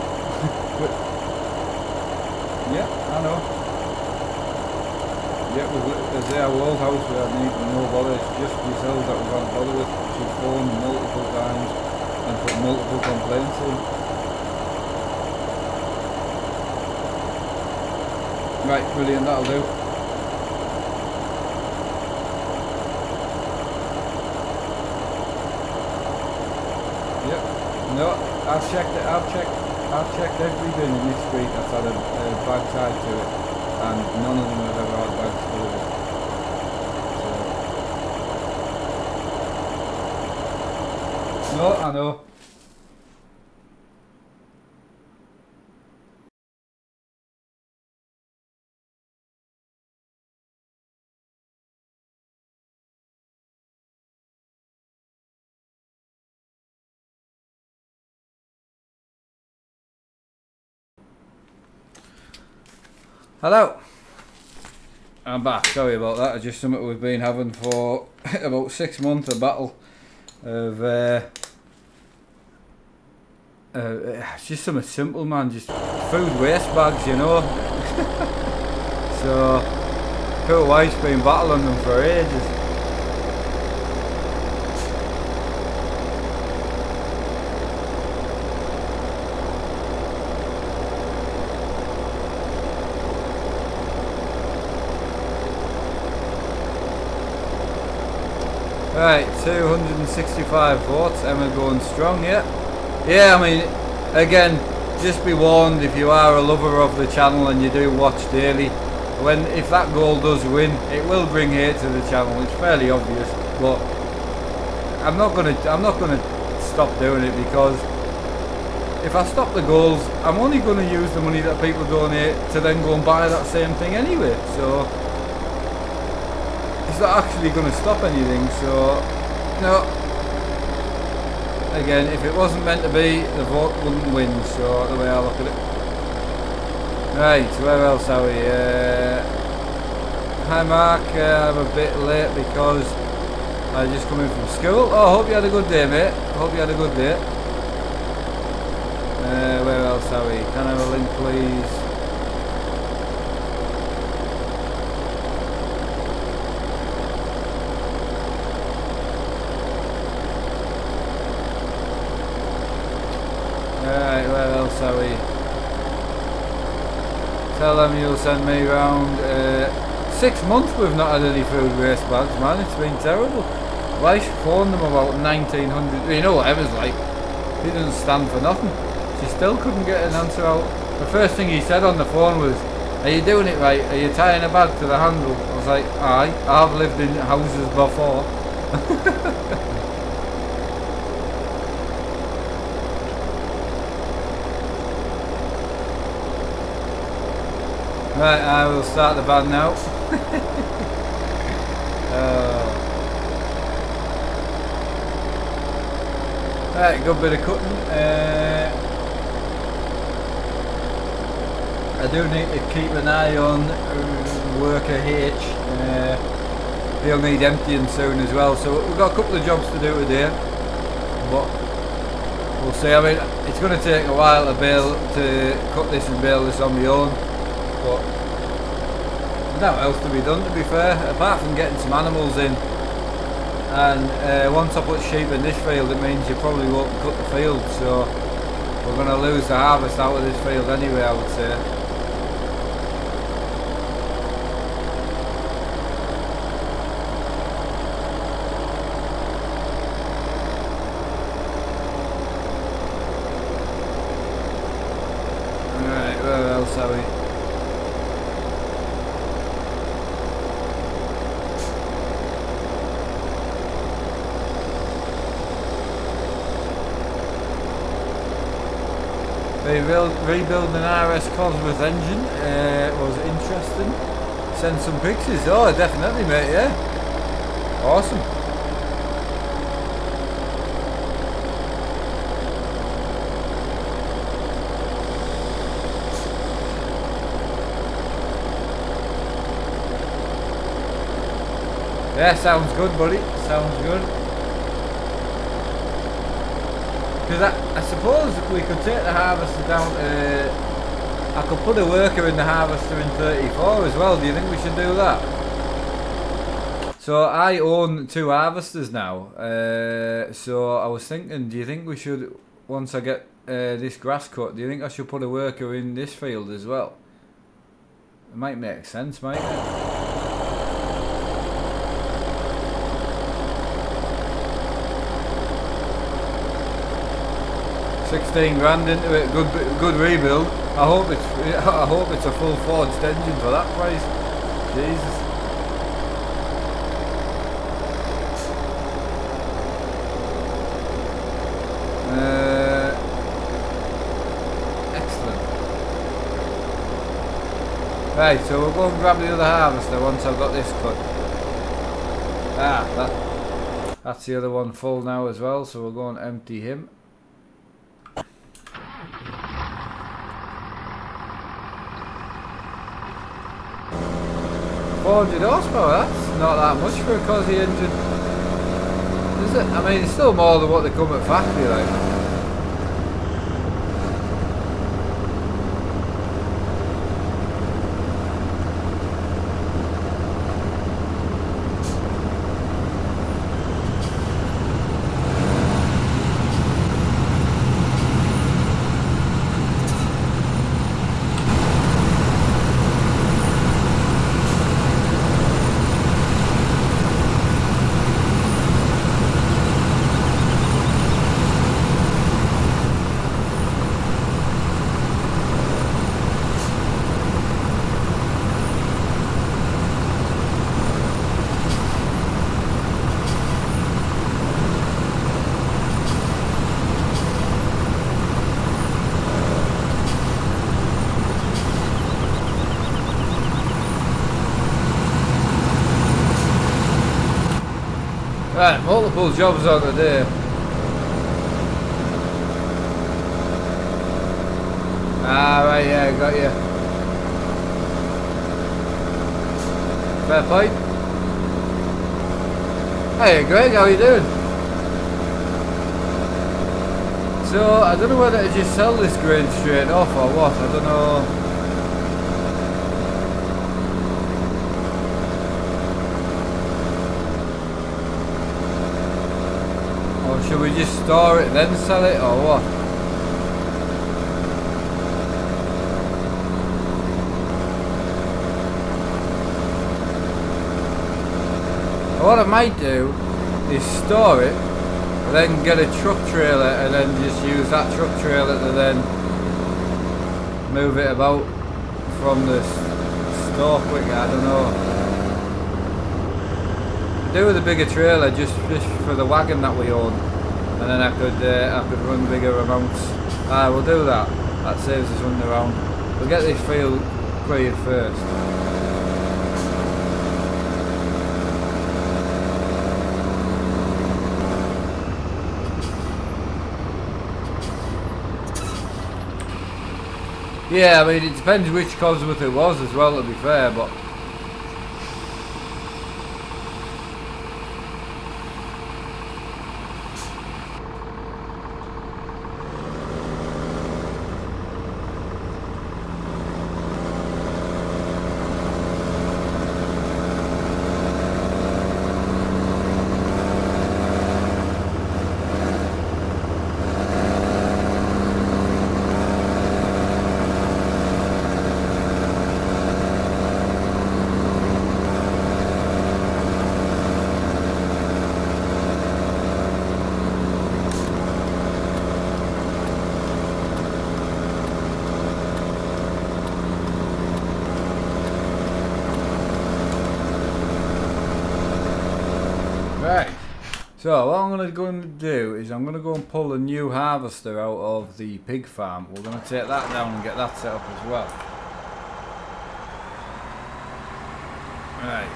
but, yeah, I know. Yeah, there's our old house where I need no bother. It's just yourselves that we've had to bother with. She's phoned multiple times and put multiple complaints in. Right, brilliant, that'll do. Yep. No, I've checked every bin in this street that's had a bad side to it, and none of them have ever had bags delivered. So. No, I know. Hello, I'm back. Sorry about that. It's just something we've been having for about 6 months. A battle of it's just something simple, man. Just food waste bags, you know. So poor wife's been battling them for ages. Right, 265 votes, Emma going strong, yeah. Yeah, I mean, again, just be warned, if you are a lover of the channel and you do watch daily, if that goal does win, it will bring hate to the channel. It's fairly obvious, but I'm not gonna stop doing it, because if I stop the goals, I'm only gonna use the money that people donate to then go and buy that same thing anyway, so it's not actually going to stop anything. So no, again, if it wasn't meant to be, the vote wouldn't win, so the way I look at it. Right, where else are we? Hi Mark, I'm a bit late because I just come in from school. Oh, hope you had a good day, mate. Hope you had a good day. Where else are we? Can I have a link, please? Alright, where else are we? Tell them you'll send me round. 6 months we've not had any food waste bags, man. It's been terrible. I phoned them about 1900. You know what Emma's like. He doesn't stand for nothing. She still couldn't get an answer out. The first thing he said on the phone was, "Are you doing it right? Are you tying a bag to the handle?" I was like, "Aye, I've lived in houses before." Right, I will start the van now. Right, good bit of cutting. I do need to keep an eye on worker H. They'll need emptying soon as well, so we've got a couple of jobs to do today, but we'll see. I mean, it's going to take a while to cut this and bale this on my own, but there's nothing else to be done, to be fair, apart from getting some animals in. And once I put sheep in this field, it means you probably won't cut the field, so we're going to lose the harvest out of this field anyway, I would say. Alright, where else are we? Rebuilding an RS Cosworth engine was interesting. Send some pictures. Oh, definitely, mate. Yeah, awesome. Yeah, sounds good, buddy. Sounds good. Because I suppose we could take the harvester down to... I could put a worker in the harvester in 34 as well. Do you think we should do that? So I own 2 harvesters now. So I was thinking, do you think we should, once I get this grass cut, do you think I should put a worker in this field as well? It might make sense, mightn't it? 16 grand into it, good rebuild. I hope it's a full forged engine for that price. Jesus. Excellent. Right, so we'll go and grab the other harvester once I've got this cut. That's the other one full now as well, so we'll go and empty him. 400 horsepower, that's not that much for a Cosy engine, is it? I mean, it's still more than what they come at factory like. Right, multiple jobs on today. Ah, right, yeah, got you. Fair play. Hey Greg, how you doing? So, I don't know whether to just sell this grain straight off or what, I don't know. Or should we just store it then sell it or what? What I might do is store it, then get a truck trailer and then just use that truck trailer to then move it about from the store quicker, I don't know. Do with a bigger trailer just for the wagon that we own, and then I could run bigger amounts. We'll do that. That saves us running around. We'll get this field cleared first. Yeah, I mean, it depends which Cosworth it was as well, to be fair, but... Right, so what I'm going to do is I'm going to go and pull the new harvester out of the pig farm. We're going to take that down and get that set up as well. Right.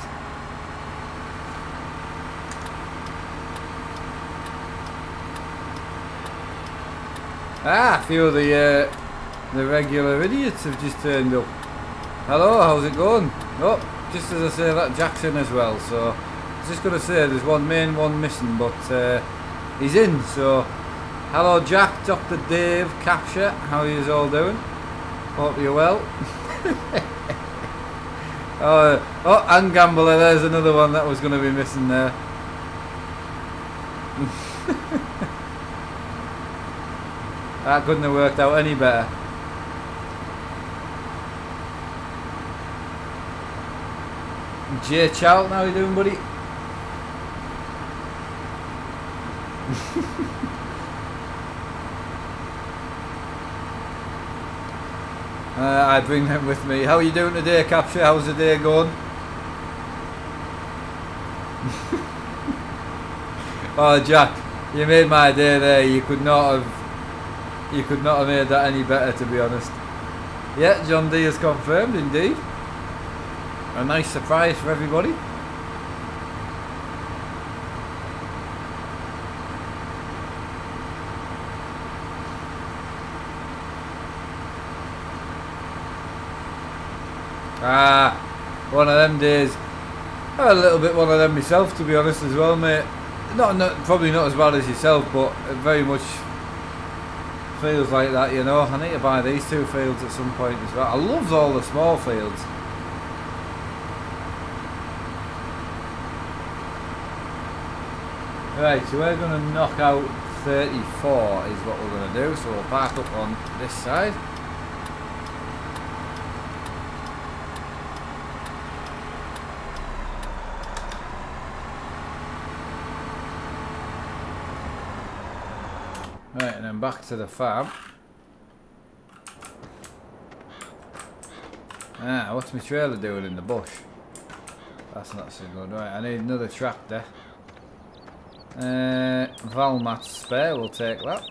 A few of the regular idiots have just turned up. Hello, how's it going? Oh, just as I say that, Jack's in as well, so... Just gonna say there's one main, one missing, but he's in. So, hello Jack, Dr. Dave, Capture, how are you all doing? Hope you're well. Oh, and Gambler, there's another one that was gonna be missing there. That couldn't have worked out any better. Jay Charlton, how you doing, buddy? I bring them with me. How are you doing today, Capture? How's the day going? Oh, Jack, you made my day there. You could not have made that any better, to be honest. Yeah, John D is confirmed, indeed. A nice surprise for everybody. One of them days. I had a little bit one of them myself, to be honest, as well, mate. Probably not as bad as yourself, but it very much feels like that, you know. I need to buy these two fields at some point as well. I love all the small fields. Right, so we're going to knock out 34 is what we're going to do. So we'll park up on this side. Right, and then back to the farm. What's my trailer doing in the bush? That's not so good. Right, I need another tractor. Valmat spare, we'll take that.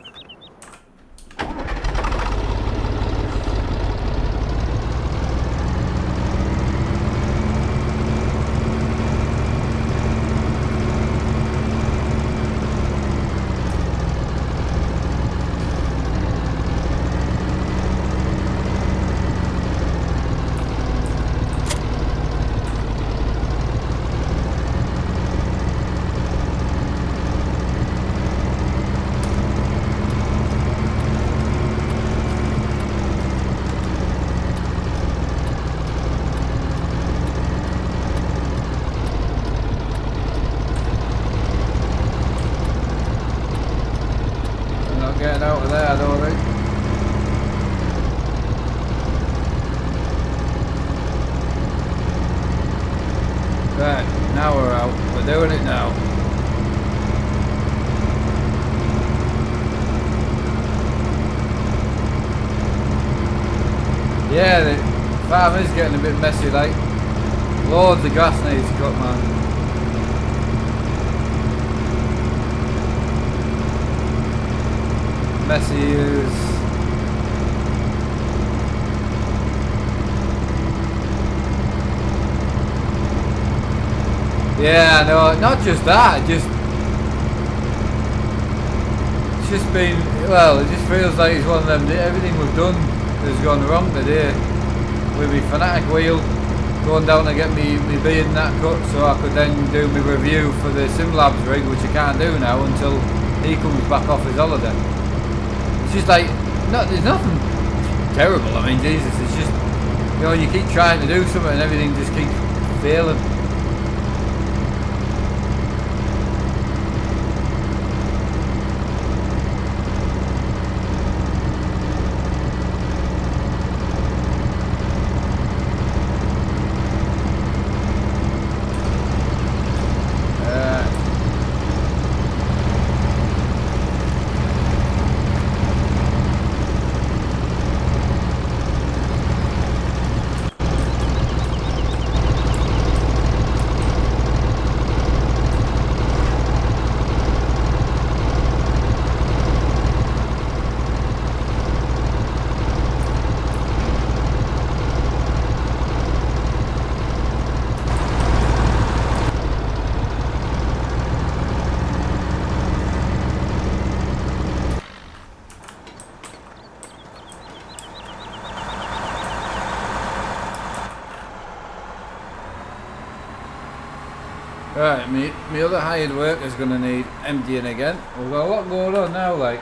Right, now we're out. We're doing it now. Yeah, the farm is getting a bit messy, like. Loads of grass needs cut, man. Messy as... Yeah, no, not just that, it's just been, well, it just feels like it's one of them, everything we've done has gone wrong today. With my Fanatic wheel, going down to get me B and that cut so I could then do my review for the SimLabs rig, which I can't do now until he comes back off his holiday. It's just like, there's nothing terrible, I mean, Jesus, it's just, you know, you keep trying to do something and everything just keeps failing. Right, my other hired worker's going to need emptying again. We've got a lot going on now, like.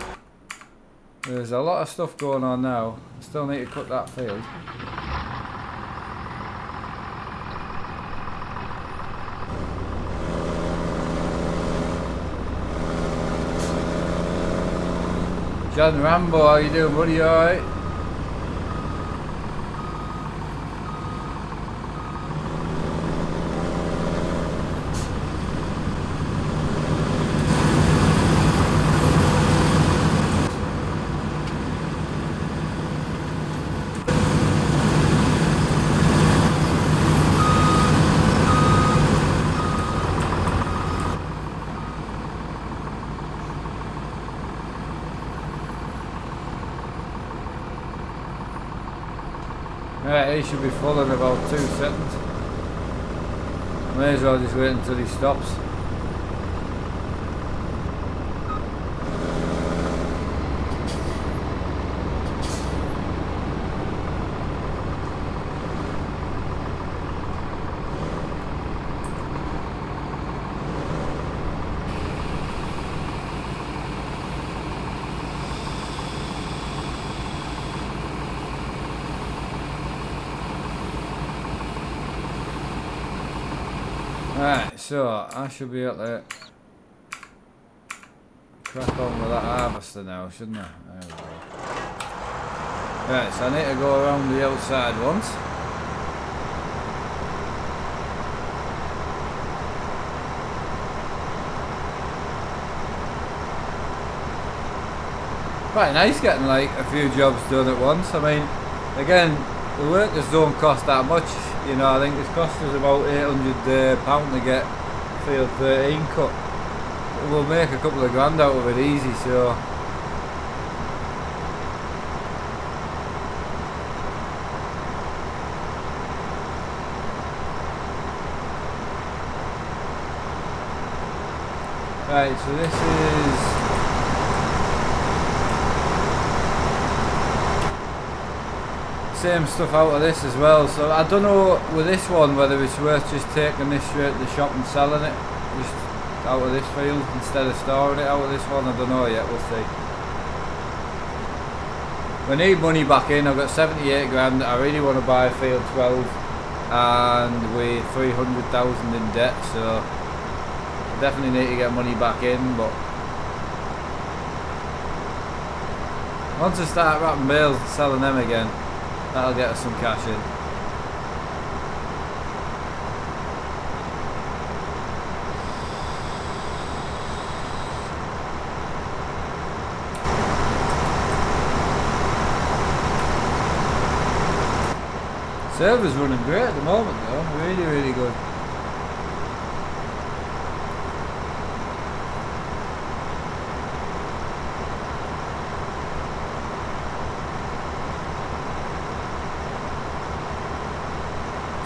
There's a lot of stuff going on now. I still need to cut that field. John Rambo, how you doing, buddy? You alright? Right, he should be full in about 2 seconds. May as well just wait until he stops. Right, so I should be able to crack on with that harvester now, shouldn't I? There we go. Right, so I need to go around the outside once. Quite nice getting like a few jobs done at once. I mean, again, the workers don't cost that much. You know, I think it's cost us about £800 to get field 13 cut. We'll make a couple of grand out of it easy, so. Right, so this is same stuff out of this as well, so I don't know with this one whether it's worth just taking this straight to the shop and selling it just out of this field instead of storing it out of this one. I don't know yet, we'll see. We need money back in. I've got 78 grand. I really want to buy field 12 and we're 300,000 in debt, so I definitely need to get money back in. But once I start wrapping bales and selling them again, that'll get us some cash in. Server's running great at the moment though, really, really good.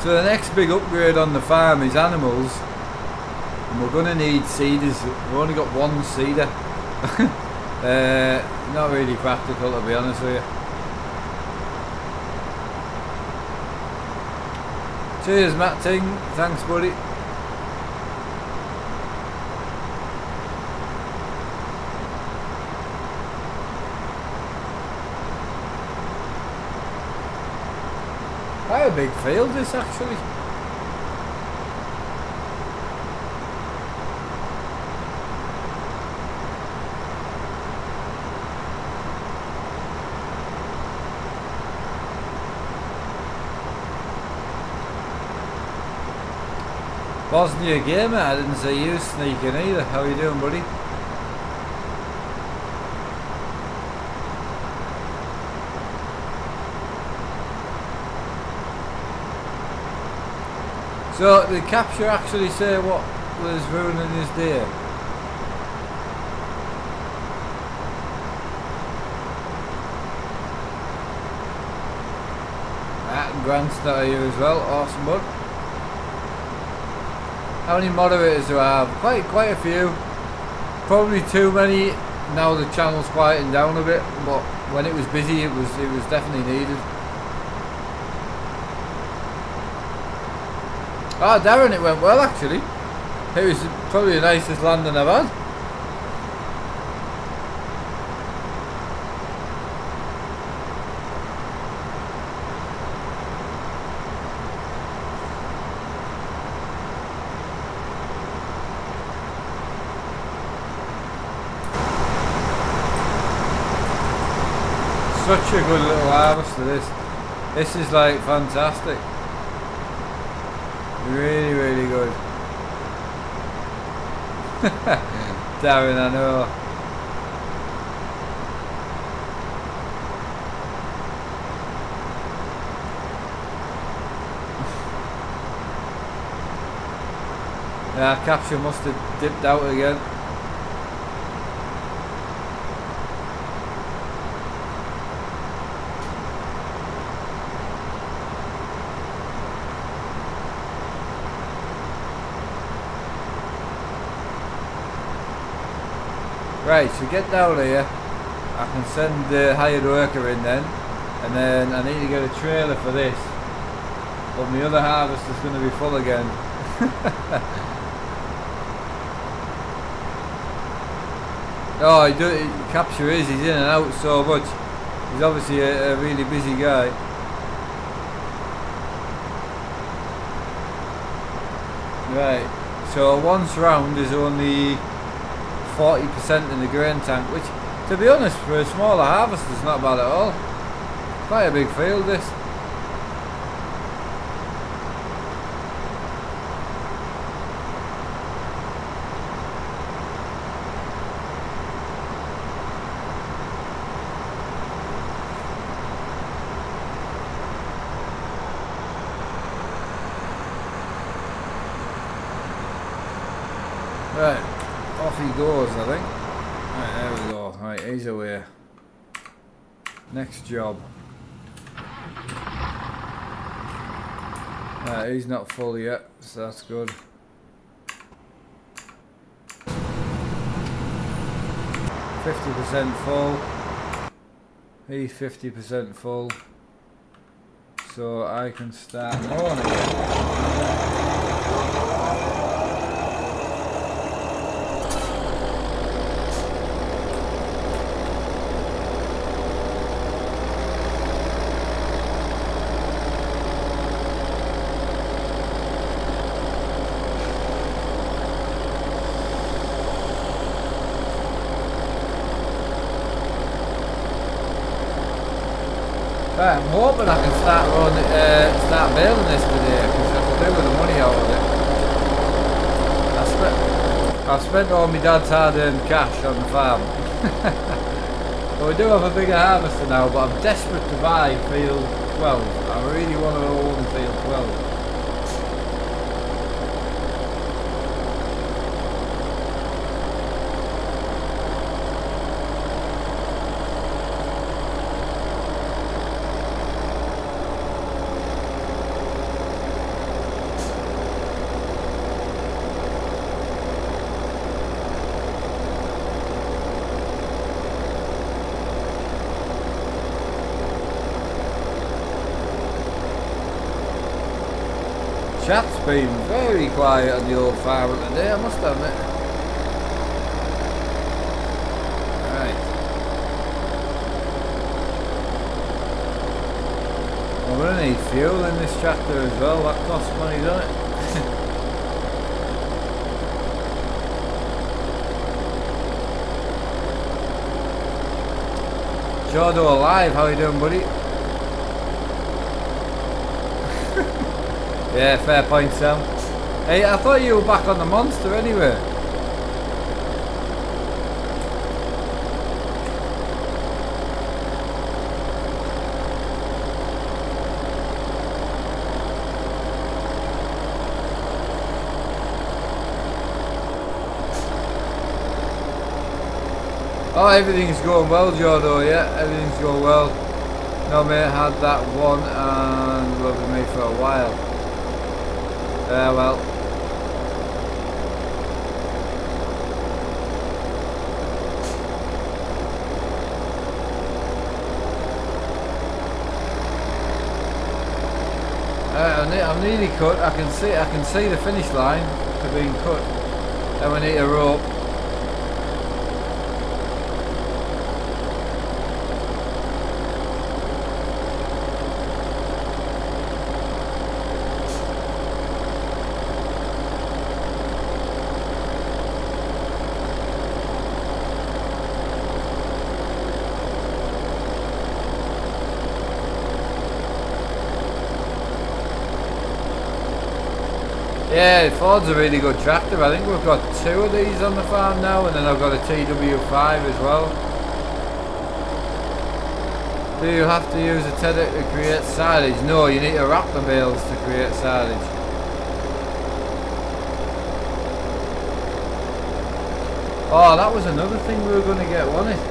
So the next big upgrade on the farm is animals, and we're going to need seeders. We've only got one seeder. Not really practical, to be honest with you. Cheers Matt Ting, thanks buddy. Quite a big field this actually. Bosnia Gamer, I didn't see you sneaking either. How you doing buddy? So, did Capture actually say what was ruining his day? And Grant's not here as well, awesome bud. How many moderators do I have? Quite a few. Probably too many. Now the channel's quieting down a bit, but when it was busy it was definitely needed. Ah, Darren, it went well actually. It was probably the nicest landing I've had. Such a good little harvest of this. This is like fantastic. Really, really good. Darren, I know. Yeah, Capture must have dipped out again. Right, so get down here. I can send the hired worker in then, and then I need to get a trailer for this. But my other harvest is going to be full again. Oh, Capture he's in and out so much. He's obviously a really busy guy. Right, so once round is only 40% in the grain tank, which to be honest for a smaller harvest is not bad at all. Quite a big field this. Right, off he goes I think. Right, there we go. Right, he's away. Next job. Right, he's not full yet, so that's good. %50 full. He's 50% full. So I can start mowing again. Right, I'm hoping I can start baling this today because I can do with the money out of it. I've spent all my dad's hard-earned cash on the farm. But we do have a bigger harvester now, but I'm desperate to buy field 12. I really want to own Chat's been very quiet on the old farm today, I must admit. Right. Well, we're gonna need fuel in this tractor as well, that costs money, doesn't it? Jordo alive, how you doing, buddy? Yeah, fair point, Sam. Hey, I thought you were back on the monster anyway. Oh, everything's going well, Jordo, yeah, everything's going well. No, mate, had that one and will be made for a while. Well. I'm nearly cut. I can see the finish line to being cut. Then we need a rope. Yeah, Ford's a really good tractor. I think we've got 2 of these on the farm now, and then I've got a TW5 as well. Do you have to use a tedder to create silage? No, you need to wrap the bales to create silage. Oh, that was another thing we were going to get, wasn't it?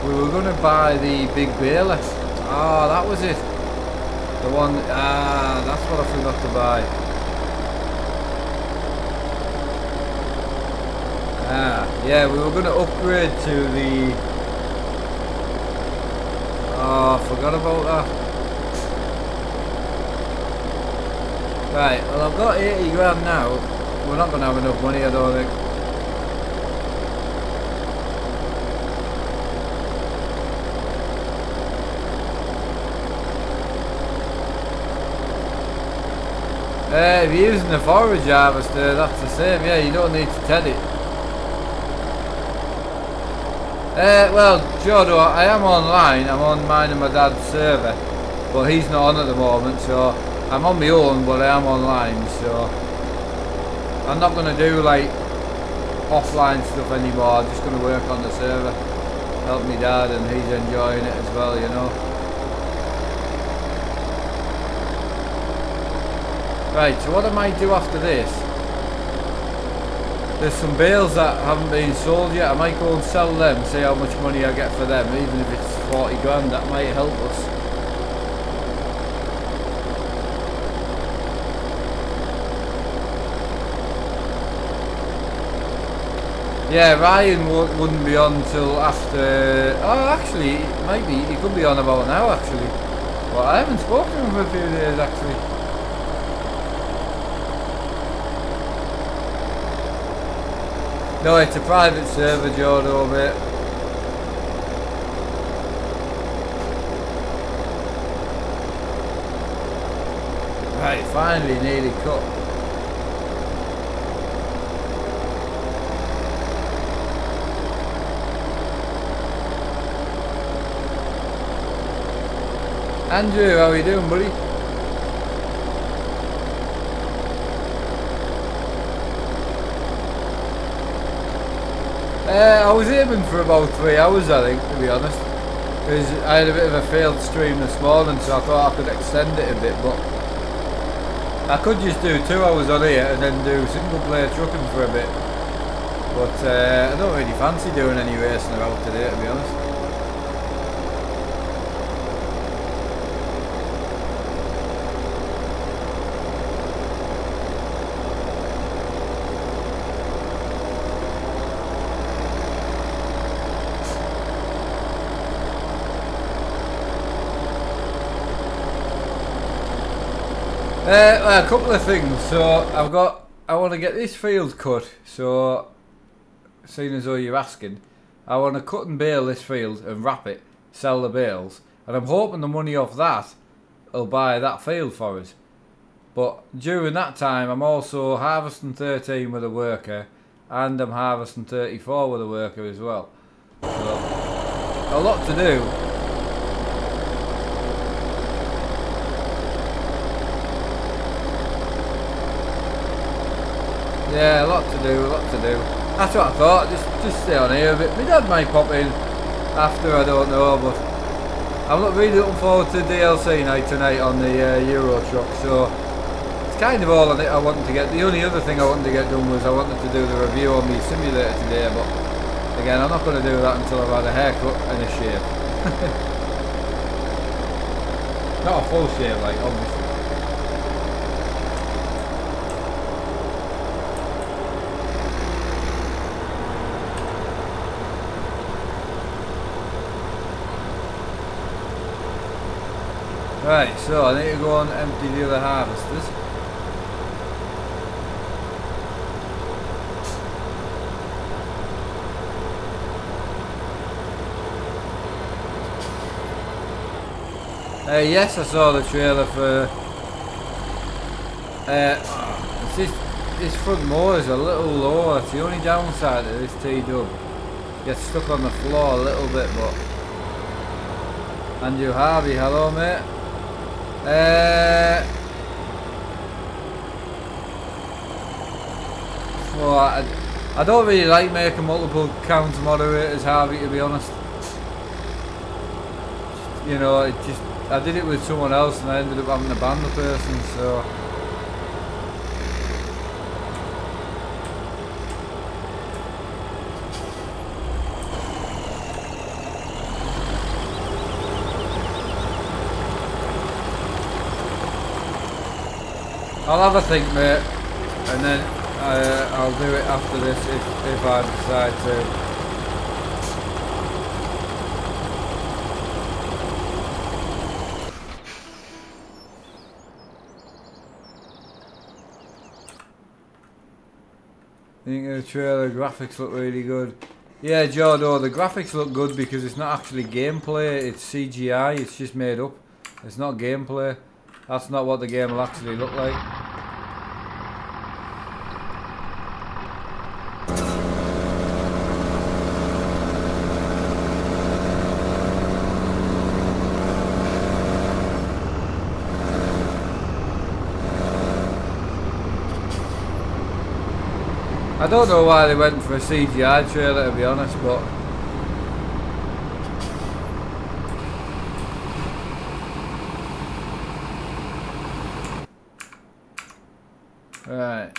We were going to buy the big baler. Oh, that was it. The one, that's what I forgot to buy. Yeah, we were going to upgrade to the... Oh, I forgot about that. Right, well I've got 80 grand now. We're not going to have enough money, I don't think. If you're using the forage harvester, that's the same, yeah, you don't need to tell it. Well, Jodo, I am online, I'm on mine and my dad's server, but he's not on at the moment, so I'm on my own, but I am online, so I'm not going to do like offline stuff anymore. I'm just going to work on the server, help me dad, and he's enjoying it as well, you know. Right, so what I might do after this, there's some bales that haven't been sold yet. I might go and sell them, see how much money I get for them, even if it's 40 grand, that might help us. Yeah, Ryan wouldn't be on till after... Oh, actually, it might be. He could be on about now, actually. Well, I haven't spoken to him for a few days, actually. No, it's a private server, Jodo, mate. Right, finally nearly cut. Andrew, how are you doing, buddy? I was aiming for about 3 hours, I think, to be honest, because I had a bit of a failed stream this morning, so I thought I could extend it a bit, but I could just do 2 hours on here and then do single player trucking for a bit, but I don't really fancy doing any racing about today, to be honest. Well, a couple of things. So I want to get this field cut. So, seeing as though you're asking, I want to cut and bale this field and wrap it, sell the bales, and I'm hoping the money off that will buy that field for us. But during that time, I'm also harvesting 13 with a worker, and I'm harvesting 34 with a worker as well. So, a lot to do. Yeah, a lot to do, a lot to do. That's what I thought, just stay on here a bit. My dad might pop in after, I don't know, but I'm really looking forward to DLC night tonight on the Euro truck, so it's kind of all on it I wanted to get. The only other thing I wanted to get done was I wanted to do the review on the simulator today, but again, I'm not going to do that until I've had a haircut and a shave. Not a full shave, like, obviously. Right, so I need to go and empty the other harvesters. Yes, I saw the trailer for... this front mower is a little lower. It's the only downside of this T-dub. Gets stuck on the floor a little bit, but... Andrew Harvey, hello mate. Well, I don't really like making multiple counter moderators, Harvey, to be honest. You know, it just, I did it with someone else and I ended up having to ban the person, so... I'll have a think, mate, and then I'll do it after this if I decide to. I think the trailer graphics look really good. Yeah, Jordo, the graphics look good because it's not actually gameplay, it's CGI, it's just made up. It's not gameplay. That's not what the game will actually look like. I don't know why they went for a CGI trailer, to be honest, but... Right.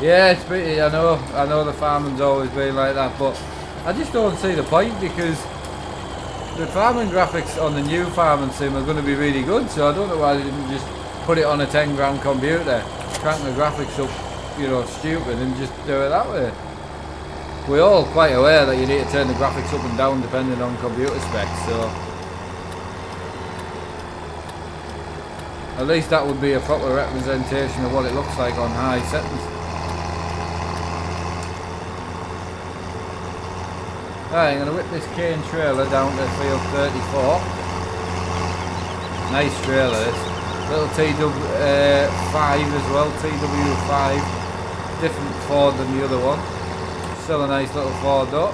Yeah, it's pretty, I know the farming's always been like that, but I just don't see the point because the farming graphics on the new farming sim are going to be really good, so I don't know why they didn't just put it on a 10 grand computer, crank the graphics up, you know, stupid, and just do it that way. We're all quite aware that you need to turn the graphics up and down depending on computer specs, so at least that would be a proper representation of what it looks like on high settings. Right, I'm going to whip this cane trailer down to field 34. Nice trailer this. Little TW5 as well, TW5. Different Ford than the other one. Still a nice little Ford though.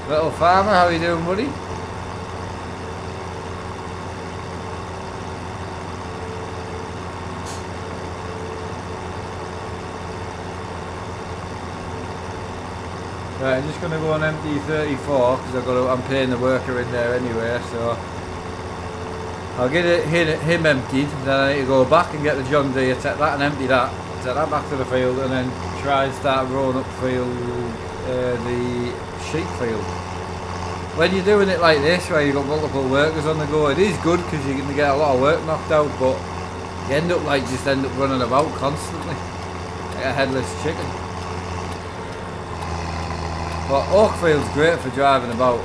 Little farmer, how you doing, buddy? Right, I'm just going to go on empty 34 because I'm paying the worker in there anyway, so I'll get him emptied, then I need to go back and get the John Deere, take that and empty that, take that back to the field, and then try and start rolling up field the sheep field. When you're doing it like this, where you've got multiple workers on the go, it is good because you're going to get a lot of work knocked out, but you end up running about constantly, like a headless chicken. But Oakfield's great for driving about,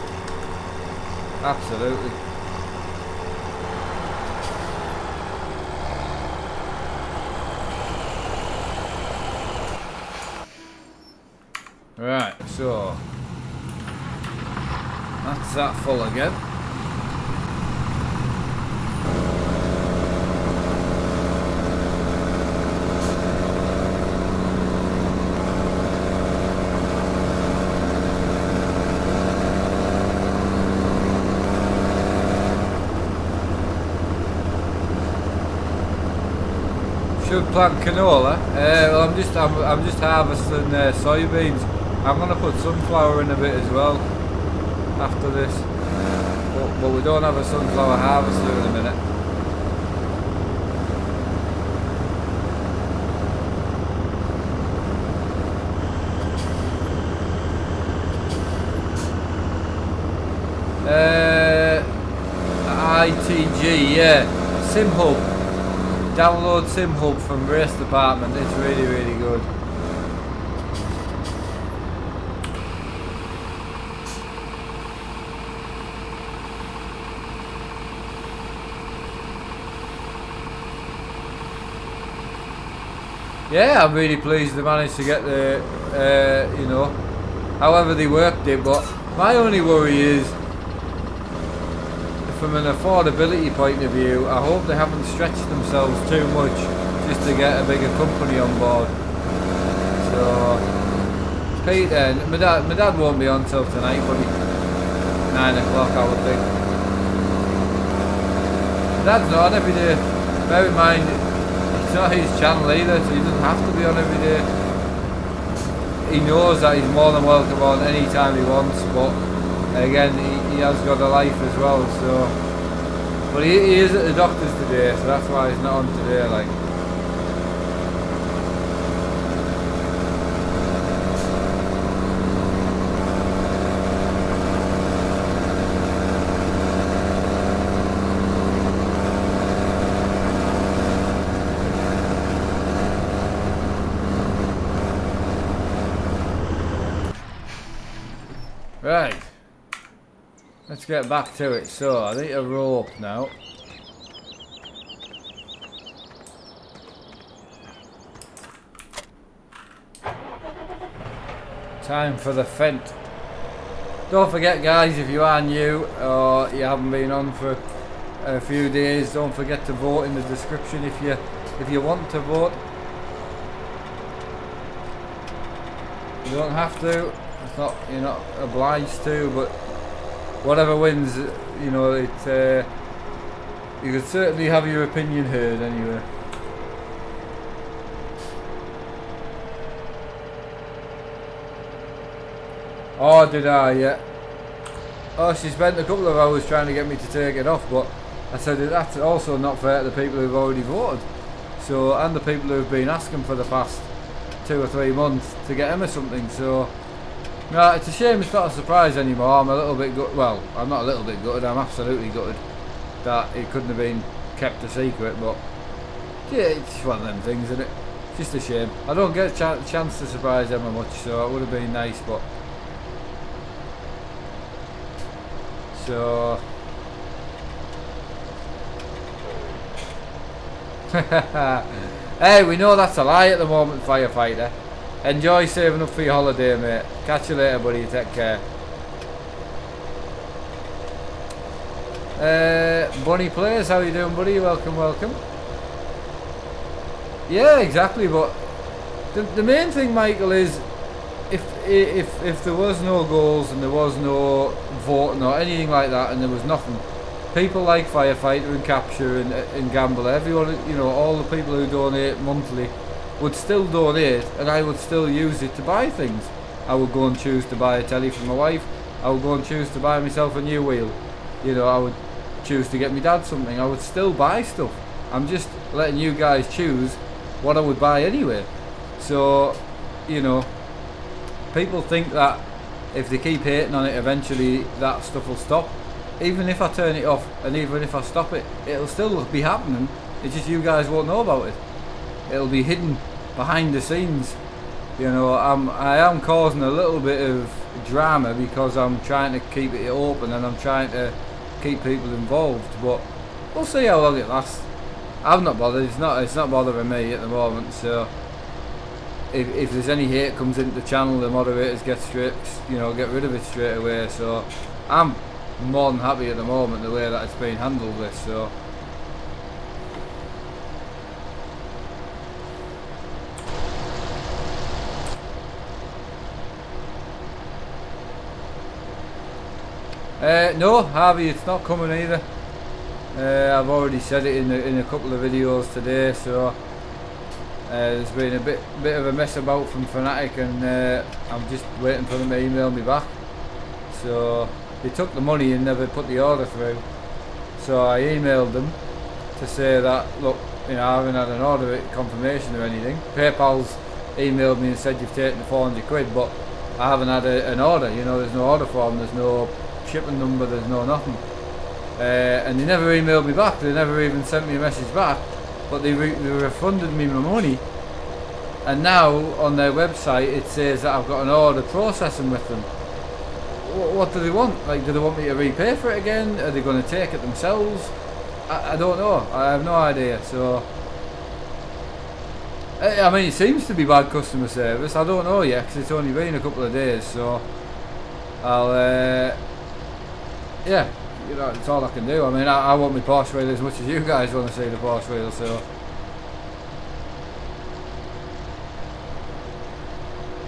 absolutely. Right, so that's that full again. Should plant canola. Well, I'm just harvesting soybeans. I'm gonna put sunflower in a bit as well after this, but we don't have a sunflower harvester in a minute. ITG, yeah, SimHub. Download SimHub from Race Department. It's really, really good. Yeah, I'm really pleased they managed to get the, you know, however they worked it, but my only worry is, from an affordability point of view, I hope they haven't stretched themselves too much just to get a bigger company on board. So, Peter, my dad won't be on till tonight, probably 9 o'clock I would think. Dad's not on every day, bear in mind, it's not his channel either, so he doesn't have to be on every day. He knows that he's more than welcome on any time he wants, but again, he has got a life as well, so. But he is at the doctor's today, so that's why he's not on today, like. Right, let's get back to it. So I need a rope now. Time for the fent. Don't forget, guys, if you are new or you haven't been on for a few days, don't forget to vote in the description if you want to vote. You don't have to. It's not, you're not obliged to, but whatever wins, you know, it you could certainly have your opinion heard anyway. Oh, did I? Yeah. Oh, she spent a couple of hours trying to get me to take it off, but I said that's also not fair to the people who've already voted. So, and the people who've been asking for the past 2 or 3 months to get him or something. So. No, it's a shame it's not a surprise anymore. I'm a little bit gutted. Well, I'm not a little bit gutted, I'm absolutely gutted that it couldn't have been kept a secret, but yeah, it's one of them things, isn't it? Just a shame. I don't get a chance to surprise Emma much, so it would have been nice, but so hey, we know that's a lie at the moment, firefighter. Enjoy saving up for your holiday, mate. Catch you later, buddy. Take care. Bunny Players, how you doing, buddy? Welcome, welcome. Yeah, exactly. But the main thing, Michael, is if there was no goals and there was no voting or anything like that, and there was nothing, people like Firefighter and Capture and Gambler, everyone, you know, all the people who donate monthly would still donate, and I would still use it to buy things. I would go and choose to buy a telly for my wife. I would go and choose to buy myself a new wheel. You know, I would choose to get my dad something. I would still buy stuff. I'm just letting you guys choose what I would buy anyway. So, you know, people think that if they keep hating on it, eventually that stuff will stop. Even if I turn it off and even if I stop it, it'll still be happening. It's just you guys won't know about it. It'll be hidden behind the scenes. You know, I am causing a little bit of drama because I'm trying to keep it open and I'm trying to keep people involved. But we'll see how long it lasts. I'm not bothered. It's not bothering me at the moment. So if there's any hate comes into the channel, the moderators get rid of it straight away. So I'm more than happy at the moment the way that it's been handled with. So. No, Harvey, it's not coming either. I've already said it in a couple of videos today, so there's been a bit of a mess about from Fnatic, and I'm just waiting for them to email me back. So they took the money and never put the order through. So I emailed them to say that, look, you know, I haven't had an order confirmation or anything. PayPal's emailed me and said you've taken the 400 quid, but I haven't had an order. You know, there's no order form, there's no shipping number, there's no nothing. And they never emailed me back, they never even sent me a message back, but they refunded me my money, and now on their website it says that I've got an order processing with them. What do they want? Like, do they want me to repay for it again? Are they going to take it themselves? I don't know, I have no idea. So I mean, it seems to be bad customer service. I don't know yet because it's only been a couple of days, so I'll yeah, you know, it's all I can do. I mean, I want my Porsche wheel as much as you guys want to see the Porsche wheel, so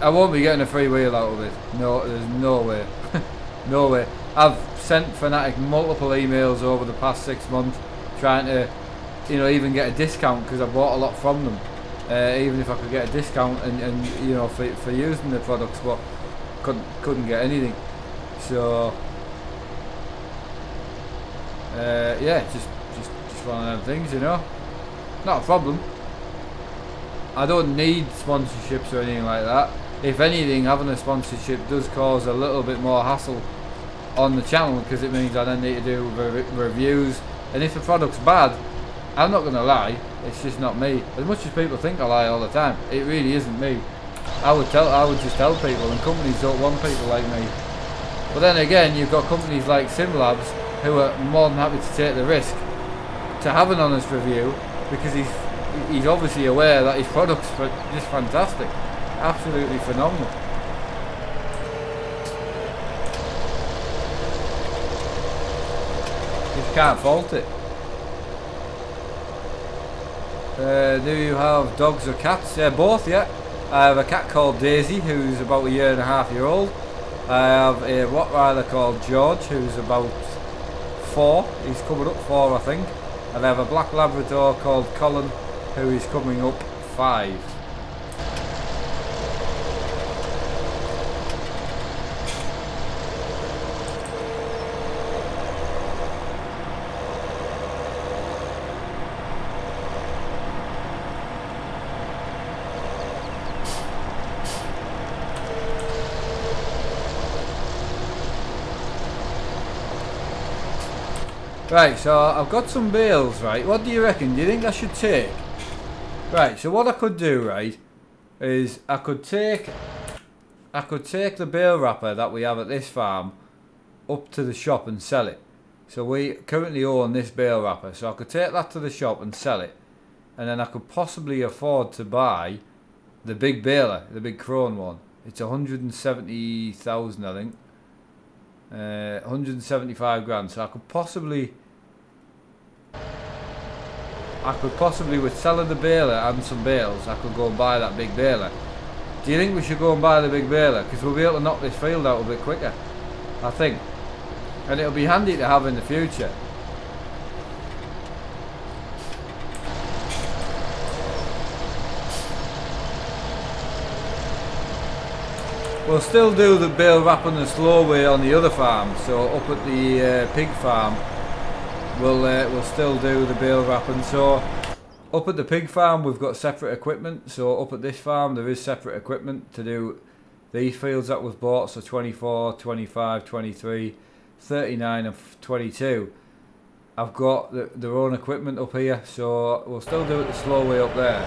I won't be getting a free wheel out of it. No, there's no way. No way. I've sent Fnatic multiple emails over the past 6 months trying to, you know, even get a discount because I bought a lot from them. Even if I could get a discount and you know, for using the products, but couldn't get anything. So yeah, just one of them things, you know. Not a problem. I don't need sponsorships or anything like that. If anything, having a sponsorship does cause a little bit more hassle on the channel because it means I then need to do reviews. And if the product's bad, I'm not going to lie, it's just not me. As much as people think I lie all the time, it really isn't me. I would just tell people, and companies don't want people like me. But then again, you've got companies like SimLabs who are more than happy to take the risk to have an honest review because he's obviously aware that his product's just fantastic, absolutely phenomenal. Just can't fault it. Do you have dogs or cats? Yeah, both, yeah. I have a cat called Daisy who's about 1.5 years old. I have a Rottweiler called George who's about 4. He's coming up 4, I think. And I have a black Labrador called Colin who is coming up 5. Right, so I've got some bales, right? What do you reckon? Do you think I should take? Right, so what I could do, right, is I could take the bale wrapper that we have at this farm up to the shop and sell it. So we currently own this bale wrapper, so I could take that to the shop and sell it, and then I could possibly afford to buy the big baler, the big Crone one. It's 170,000, I think. 175 grand. So I could possibly with selling the baler and some bales, I could go and buy that big baler. Do you think we should go and buy the big baler? Because we'll be able to knock this field out a bit quicker, I think. And it'll be handy to have in the future. We'll still do the bale wrapping the slow way on the other farm. So up at the pig farm, we'll still do the bale wrapping. So up at the pig farm, we've got separate equipment. So up at this farm, there is separate equipment to do these fields that was bought, so 24, 25, 23, 39 and 22, I've got their own equipment up here, so we'll still do it the slow way up there.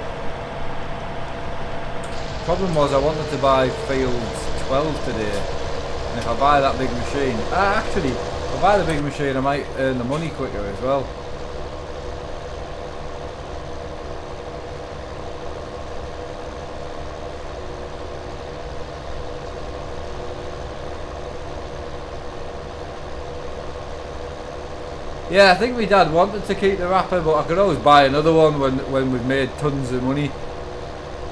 Problem was I wanted to buy fields 12 today, and if I buy that big machine, actually if I buy the big machine I might earn the money quicker as well. Yeah, I think my dad wanted to keep the wrapper, but I could always buy another one when we've made tons of money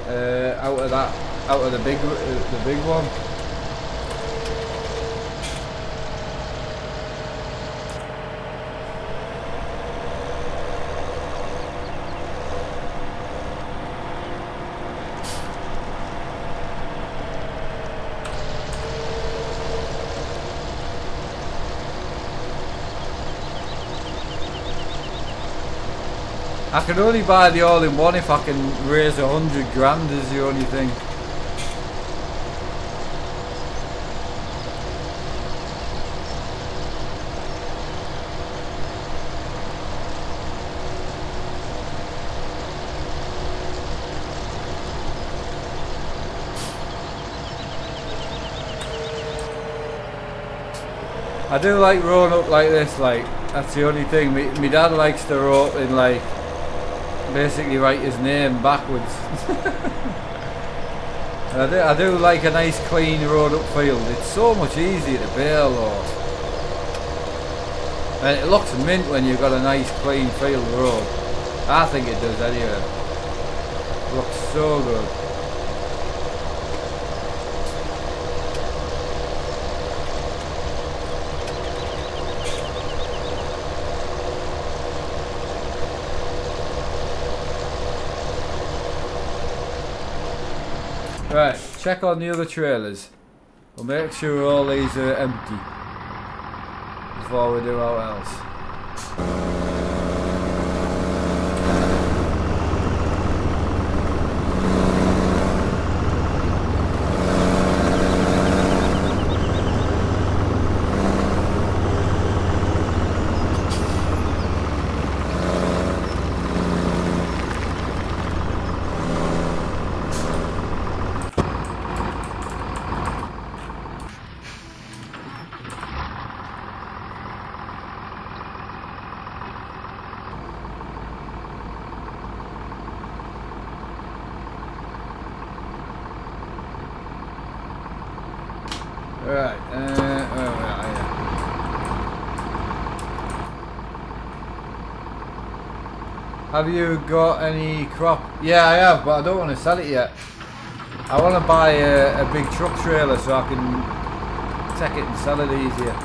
out of the big one. I can only buy the all-in-one if I can raise 100 grand is the only thing. I do like rowing up like this, like, that's the only thing. My dad likes to row up in, like, basically write his name backwards. And I do like a nice clean road up field. It's so much easier to bail though. And it looks mint when you've got a nice clean field road. I think it does anyway. It looks so good. Right, check on the other trailers. We'll make sure all these are empty before we do out else. Right, where are you? Have you got any crop? Yeah, I have, but I don't want to sell it yet. I want to buy a big truck trailer so I can take it and sell it easier.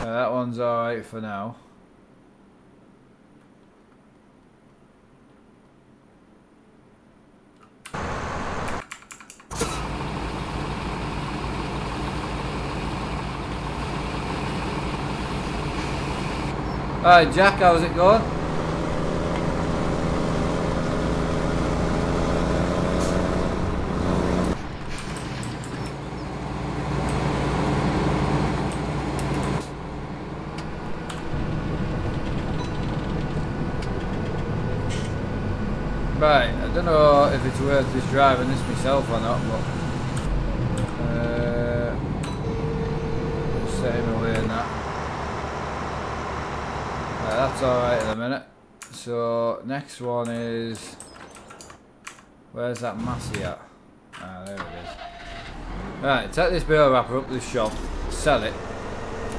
That one's alright for now. Alright Jack, how's it going? Right, I don't know if it's worth just driving this myself or not, but just setting away in that. Right, that's alright in a minute. So next one is, where's that Massey at? Ah, there it is. Right, take this bale wrapper up to the shop, sell it,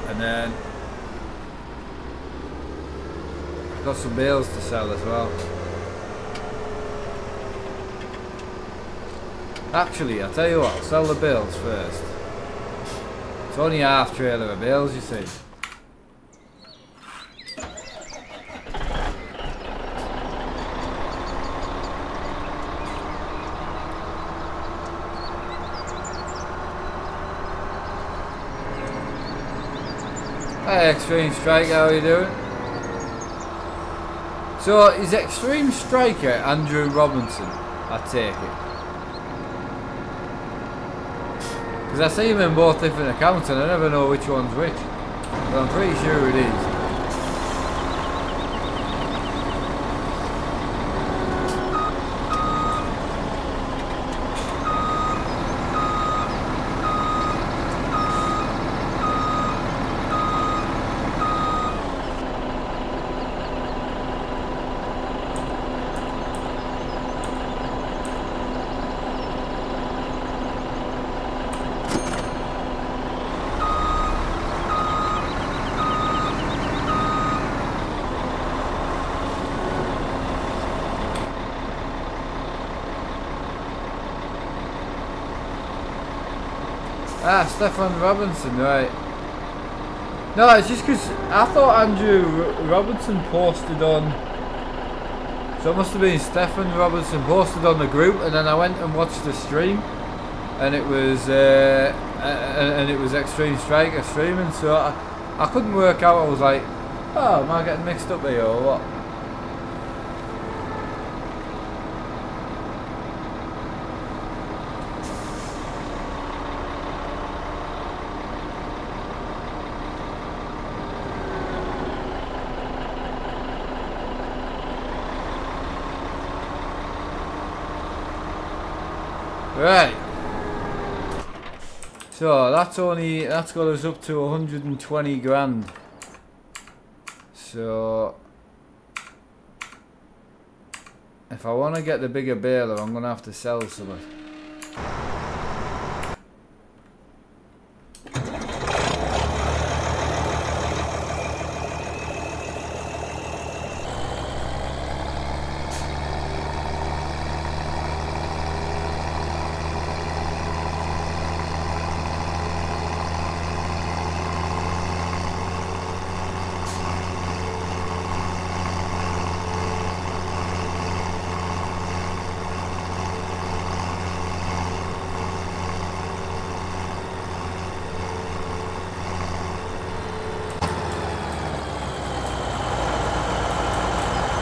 and then got some bales to sell as well. Actually, I'll tell you what, I'll sell the bales first. It's only a half trailer of bales, you see. Hey Extreme Striker, how are you doing? So, is Extreme Striker Andrew Robinson? I take it. Because I see him in both different accounts and I never know which one's which. But I'm pretty sure it is. Ah, Stefan Robinson, right. No, it's just because I thought Andrew Robinson posted on... So it must have been Stefan Robinson posted on the group, and then I went and watched the stream, and it was Extreme Striker streaming, so I couldn't work out. I was like, oh, am I getting mixed up here or what? Right, so that's got us up to 120 grand. So if I want to get the bigger baler, I'm gonna have to sell some.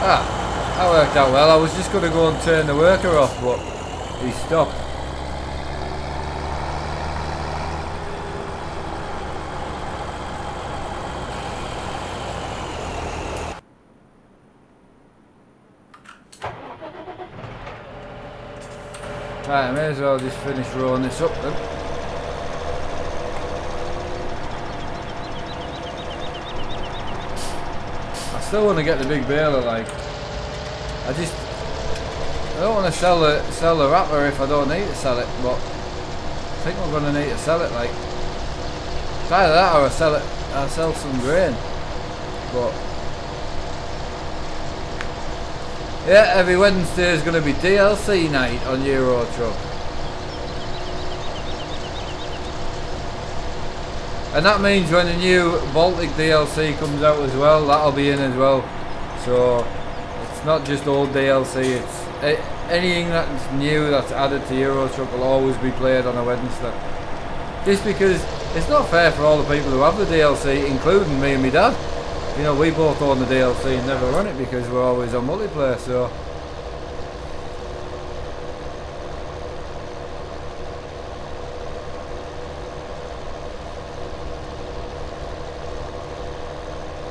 Ah, that worked out well. I was just going to go and turn the worker off, but he stopped. Right, I may as well just finish rolling this up then. I still want to get the big baler, like. I don't want to sell the wrapper if I don't need to sell it, but I think we're going to need to sell it, like. It's either that or I sell some grain. But yeah, every Wednesday is going to be DLC night on Euro Truck. And that means when the new Baltic DLC comes out as well, that'll be in as well. So it's not just old DLC, it's anything that's new that's added to Euro Truck will always be played on a Wednesday. Just because it's not fair for all the people who have the DLC, including me and my dad. You know, we both own the DLC and never run it because we're always on multiplayer, so.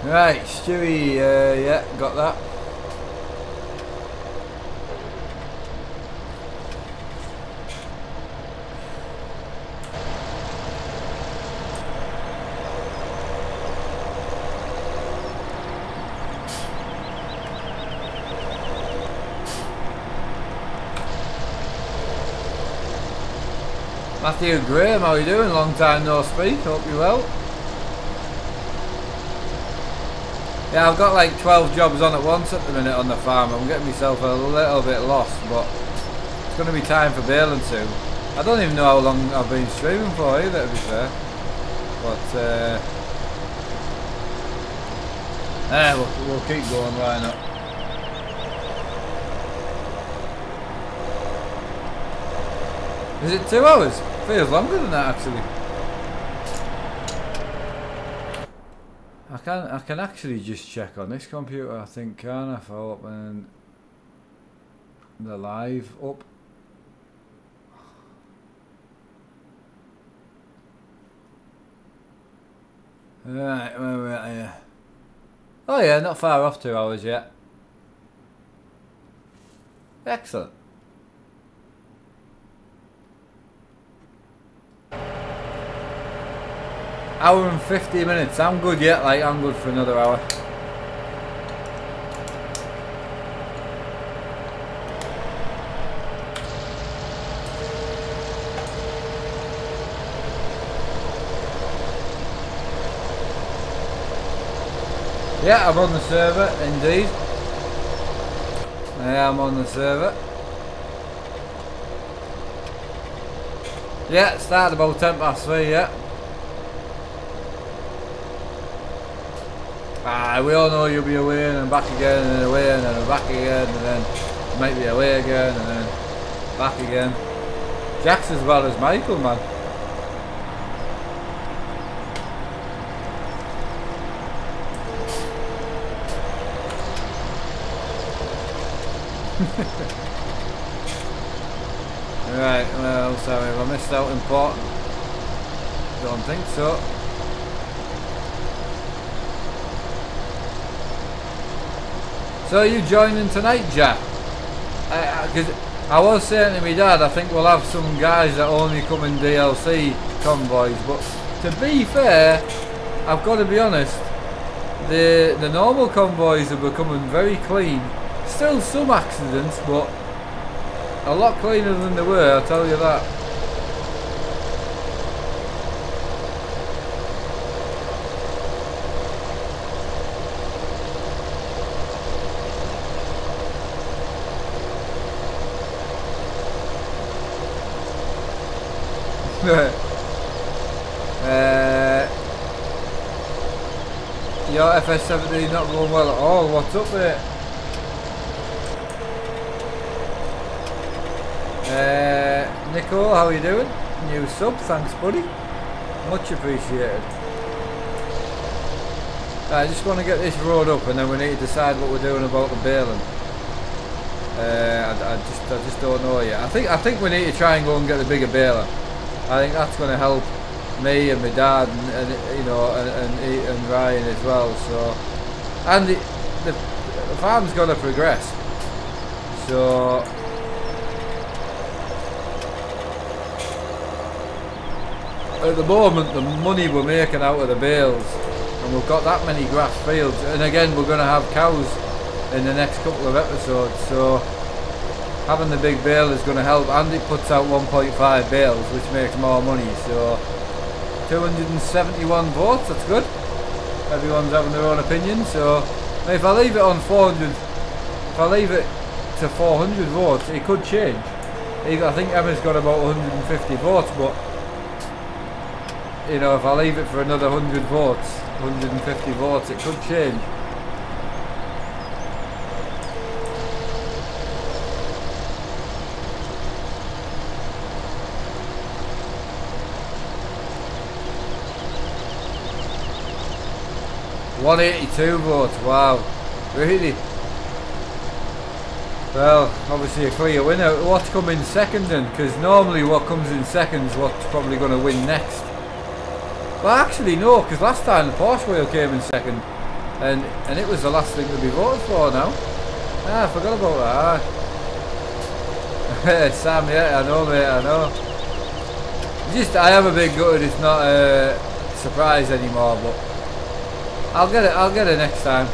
Right, Stewie, yeah, got that. Matthew Graham, how are you doing? Long time no speak, hope you're well. Yeah, I've got like 12 jobs on at once at the minute on the farm. I'm getting myself a little bit lost, but it's going to be time for baling soon. I don't even know how long I've been streaming for either, to be fair. But we'll keep going, why not? Is it 2 hours? Feels longer than that actually. I can actually just check on this computer, I think, can I, if I open the live up. Right, where we're at here. Oh yeah, not far off 2 hours yet. Excellent. Hour and 50 minutes. I'm good yet, like I'm good for another hour. Yeah, I'm on the server, indeed. I am on the server. Yeah, started about 3:10, yeah. We all know you'll be away and then back again and then away and then back again and then might be away again and then back again. Jack's as well as Michael, man. Right, well, sorry, have I missed out important? Don't think so. So are you joining tonight, Jack? Because I was saying to my dad, I think we'll have some guys that only come in DLC convoys, but to be fair, I've got to be honest, the normal convoys are becoming very clean. Still some accidents, but a lot cleaner than they were, I'll tell you that. Your FS17 not going well at all. What's up there? Nico, how are you doing? New sub, thanks buddy. Much appreciated. I just want to get this road up and then we need to decide what we're doing about the baling. I just don't know yet. I think we need to try and go and get the bigger baler. I think that's going to help me and my dad and you know and Ryan as well. So, and the farm's got to progress. So at the moment, the money we're making out of the bales, and we've got that many grass fields, and again we're going to have cows in the next couple of episodes. So having the big bale is going to help, and it puts out 1.5 bales, which makes more money. So 271 votes, that's good. Everyone's having their own opinion. So if I leave it on 400, if I leave it to 400 votes, it could change. I think Emma's got about 150 votes, but you know, if I leave it for another 100 votes, 150 votes, it could change. $182 votes, wow, really? Well, obviously a clear winner. What's coming second then? Because normally what comes in second is what's probably going to win next. Well, actually no, because last time the Porsche wheel came in second, and it was the last thing to be voted for now. I forgot about that. Sam, yeah, I know mate, I know. I am a bit gutted it's not a surprise anymore, but I'll get it next time.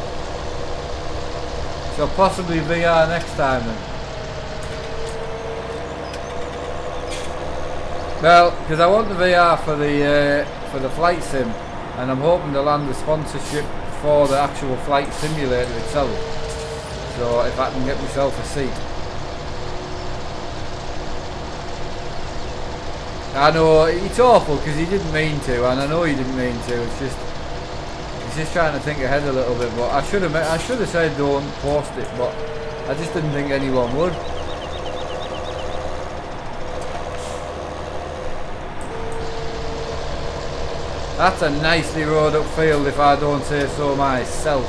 So possibly VR next time then. Well, because I want the VR for the flight sim, and I'm hoping to land the sponsorship for the actual flight simulator itself. So if I can get myself a seat. I know it's awful because he didn't mean to, and I know he didn't mean to. He's just trying to think ahead a little bit. But I should have said don't post it, but I just didn't think anyone would. That's a nicely rowed up field if I don't say so myself.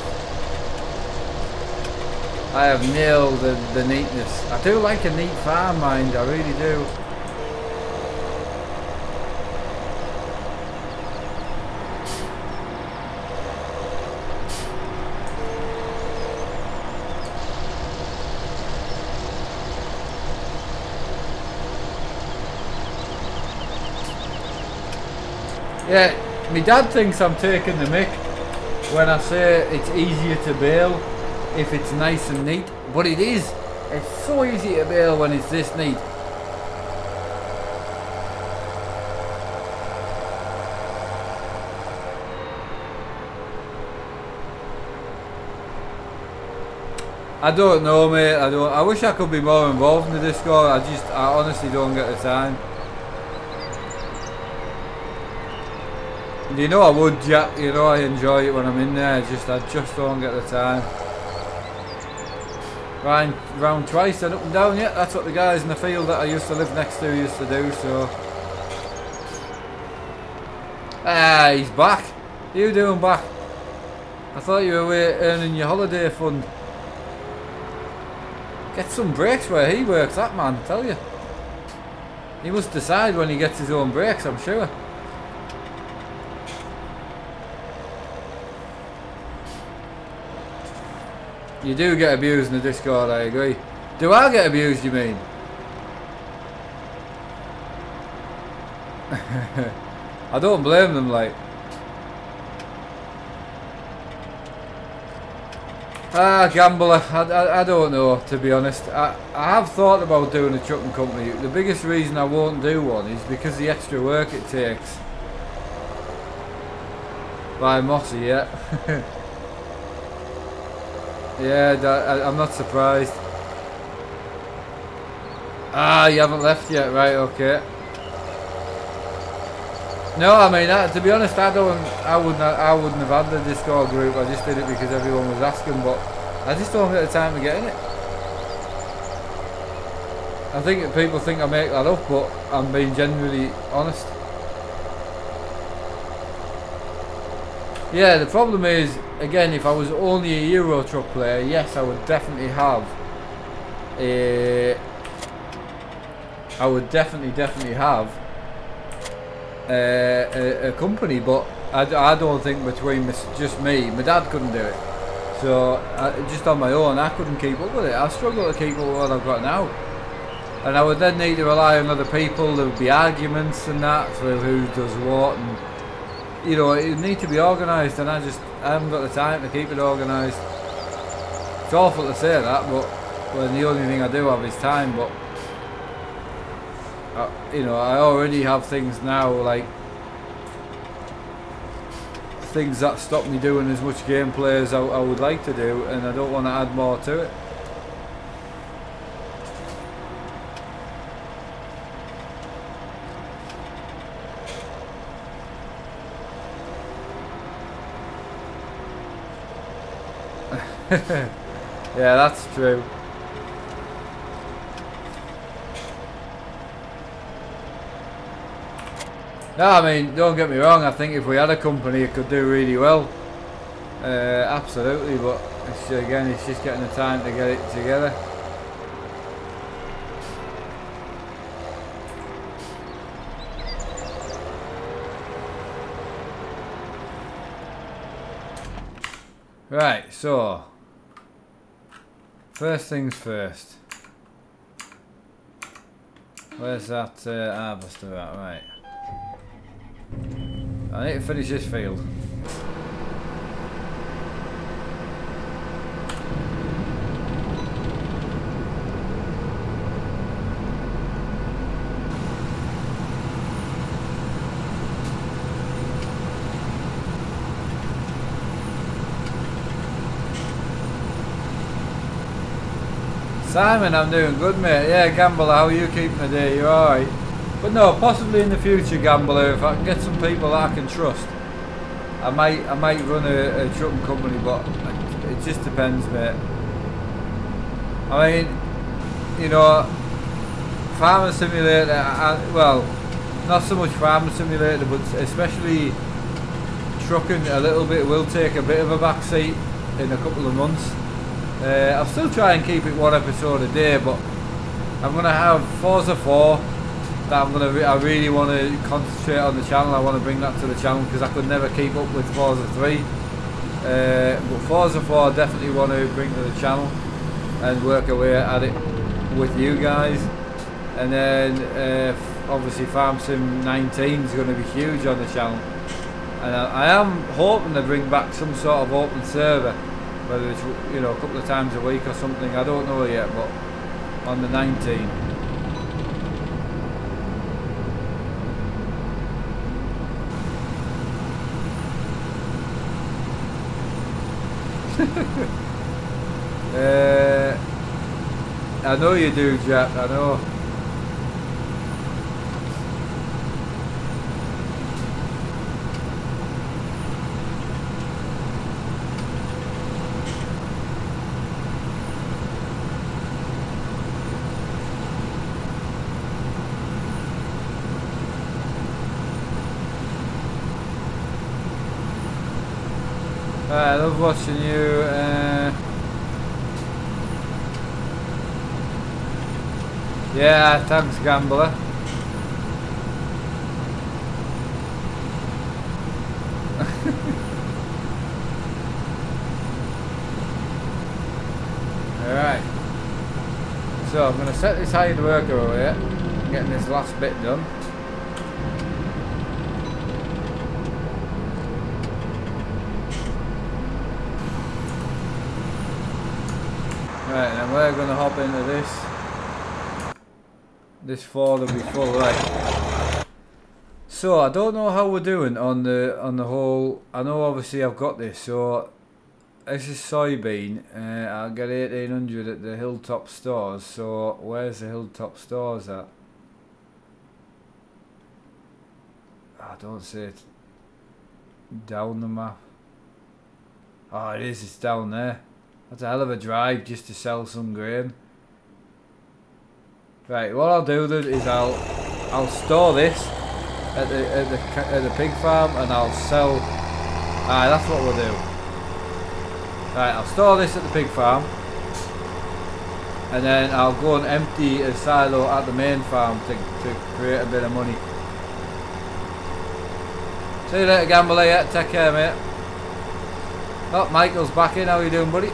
I have nailed the neatness. I do like a neat farm, mind, I really do. Yeah, my dad thinks I'm taking the mick when I say it's easier to bail if it's nice and neat, but it is. It's so easy to bail when it's this neat. I don't know, mate. I wish I could be more involved in the Discord. I honestly don't get the time. You know I would, Jack. You know I enjoy it when I'm in there. I just don't get the time. Round twice and up and down. Yeah, that's what the guys in the field that I used to live next to used to do. So, he's back. What are you doing back? I thought you were away earning your holiday fund. Get some breaks where he works, that man. I tell you, he must decide when he gets his own breaks. I'm sure. You do get abused in the Discord, I agree. Do I get abused, you mean? I don't blame them, like. Gambler, I don't know, to be honest. I have thought about doing a trucking company. The biggest reason I won't do one is because the extra work it takes. By Mossy, yeah. Yeah, I'm not surprised. You haven't left yet, right? Okay. No, I mean, to be honest, I wouldn't have had the Discord group. I just did it because everyone was asking, but I just don't get the time to get in it. I think that people think I make that up, but I'm being genuinely honest. Yeah, the problem is, again, if I was only a Euro Truck player, yes, I would definitely have a company, but I don't think between just me, my dad couldn't do it. So just on my own, I couldn't keep up with it. I struggle to keep up with what I've got now, and I would then need to rely on other people. There would be arguments and that for who does what, and you know, it would need to be organised, and I haven't got the time to keep it organised. It's awful to say that, but when the only thing I do have is time. But you know, I already have things now, like things that stop me doing as much gameplay as I would like to do, and I don't want to add more to it. Yeah, that's true. No, I mean, don't get me wrong, I think if we had a company it could do really well. Absolutely, but again, it's just getting the time to get it together. Right, so first things first. Where's that harvester at? Right. I need to finish this field. Simon, I'm doing good, mate. Yeah, Gambler, how are you keeping the day? You alright? But no, possibly in the future, Gambler, if I can get some people that I can trust, I might run a trucking company, but it just depends, mate. I mean, you know, Farming Simulator, well, not so much Farming Simulator, but especially trucking a little bit will take a bit of a backseat in a couple of months. I'll still try and keep it one episode a day, but I'm gonna have Forza 4 that I really want to concentrate on the channel. I want to bring that to the channel because I could never keep up with Forza 3. But Forza 4 I definitely want to bring to the channel and work away at it with you guys. And then obviously Farm Sim 19 is going to be huge on the channel. And I am hoping to bring back some sort of open server, whether it's, you know, a couple of times a week or something. I don't know yet, but on the 19. I know you do, Jack, I know. I love watching you. Yeah, thanks, Gambler. Alright. So I'm going to set this hired worker over here. Getting this last bit done. Right, and we're going to hop into this. This Ford will be full, right. So I don't know how we're doing on the whole. I know obviously I've got this. So this is soybean. I'll get 1800 at the Hilltop stores. So where's the Hilltop stores at? I don't see it down the map. Oh, it is. It's down there. That's a hell of a drive just to sell some grain. Right, what I'll do then is I'll store this at the pig farm and I'll sell. That's what we'll do. Right, I'll store this at the pig farm and then I'll go and empty a silo at the main farm to create a bit of money. See you later, Gambler. Yeah, take care, mate. Oh, Michael's back in. How you doing, buddy?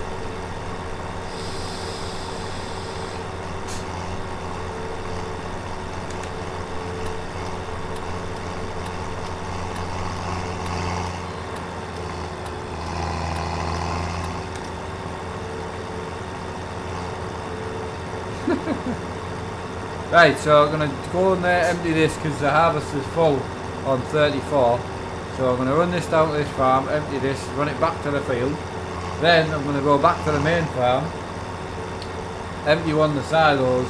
Right, so I'm going to go and empty this because the harvest is full on 34. So I'm going to run this down to this farm, empty this, run it back to the field. Then I'm going to go back to the main farm, empty one of the silos,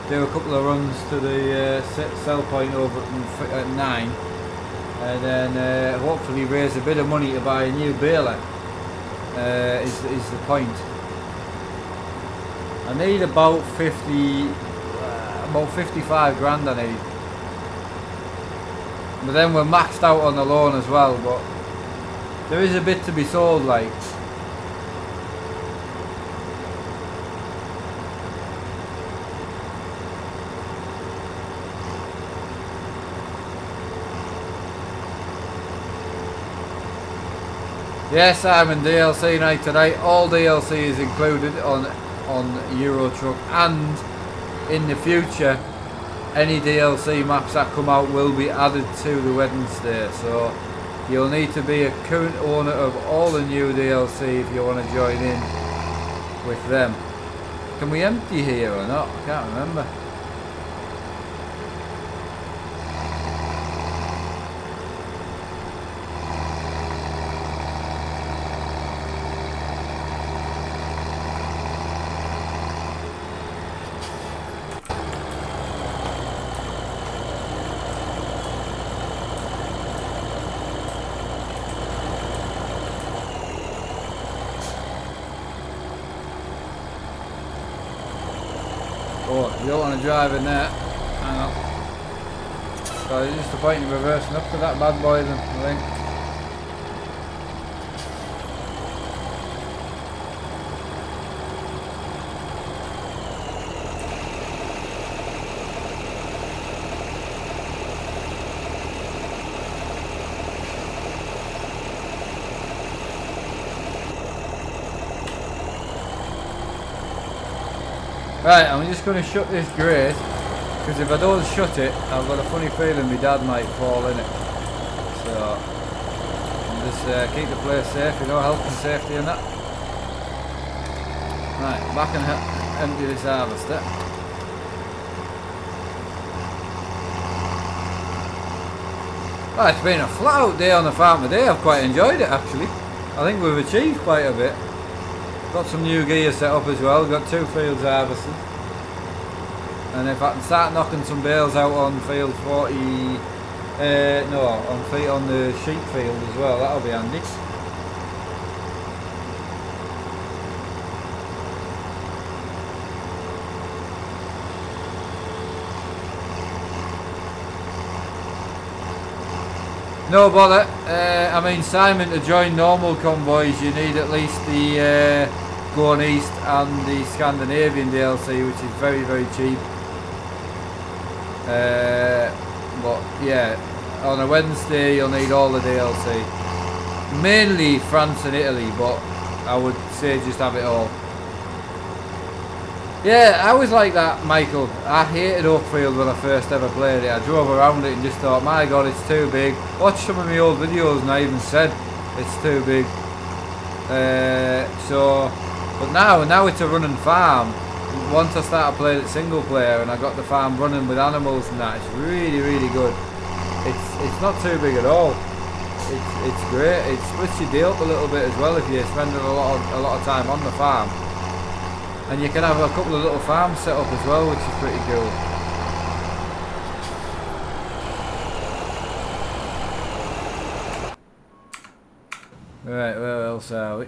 do a couple of runs to the sell point over at 9. And then hopefully raise a bit of money to buy a new baler, is the point. I need about 55 grand I need. But then we're maxed out on the loan as well, but there is a bit to be sold, like. Yes, Simon, DLC night tonight. All DLC is included on Euro Truck, and in the future any DLC maps that come out will be added to the Wednesday, so you'll need to be a current owner of all the new DLC if you want to join in with them. Can we empty here or not? I can't remember. Oh, you don't want to drive in there. Hang on. So it's just a point in reversing up to that bad boy then, I think. Right, I'm just going to shut this grate, because if I don't shut it, I've got a funny feeling my dad might fall in it. So, just keep the place safe, you know, health and safety and that. Right, back and empty this harvester. Well, it's been a flat out day on the farm today. I've quite enjoyed it actually. I think we've achieved quite a bit. Got some new gear set up as well. Got 2 fields harvested. And if I can start knocking some bales out on field 40, on the sheep field as well, that'll be handy. No bother. I mean, Simon, to join normal convoys you need at least the Going East and the Scandinavian DLC, which is very, very cheap. But yeah, on a Wednesday you'll need all the DLC. Mainly France and Italy, but I would say just have it all. Yeah, I was like that, Michael. I hated Oakfield when I first ever played it. I drove around it and just thought, my god, it's too big. Watched some of my old videos and I even said it's too big. But now it's a running farm. Once I started playing it single player and I got the farm running with animals and that, it's really, really good. It's not too big at all. It's great. It splits your day up a little bit as well if you're spending a lot of time on the farm. And you can have a couple of little farms set up as well, which is pretty cool. Right, where else are we?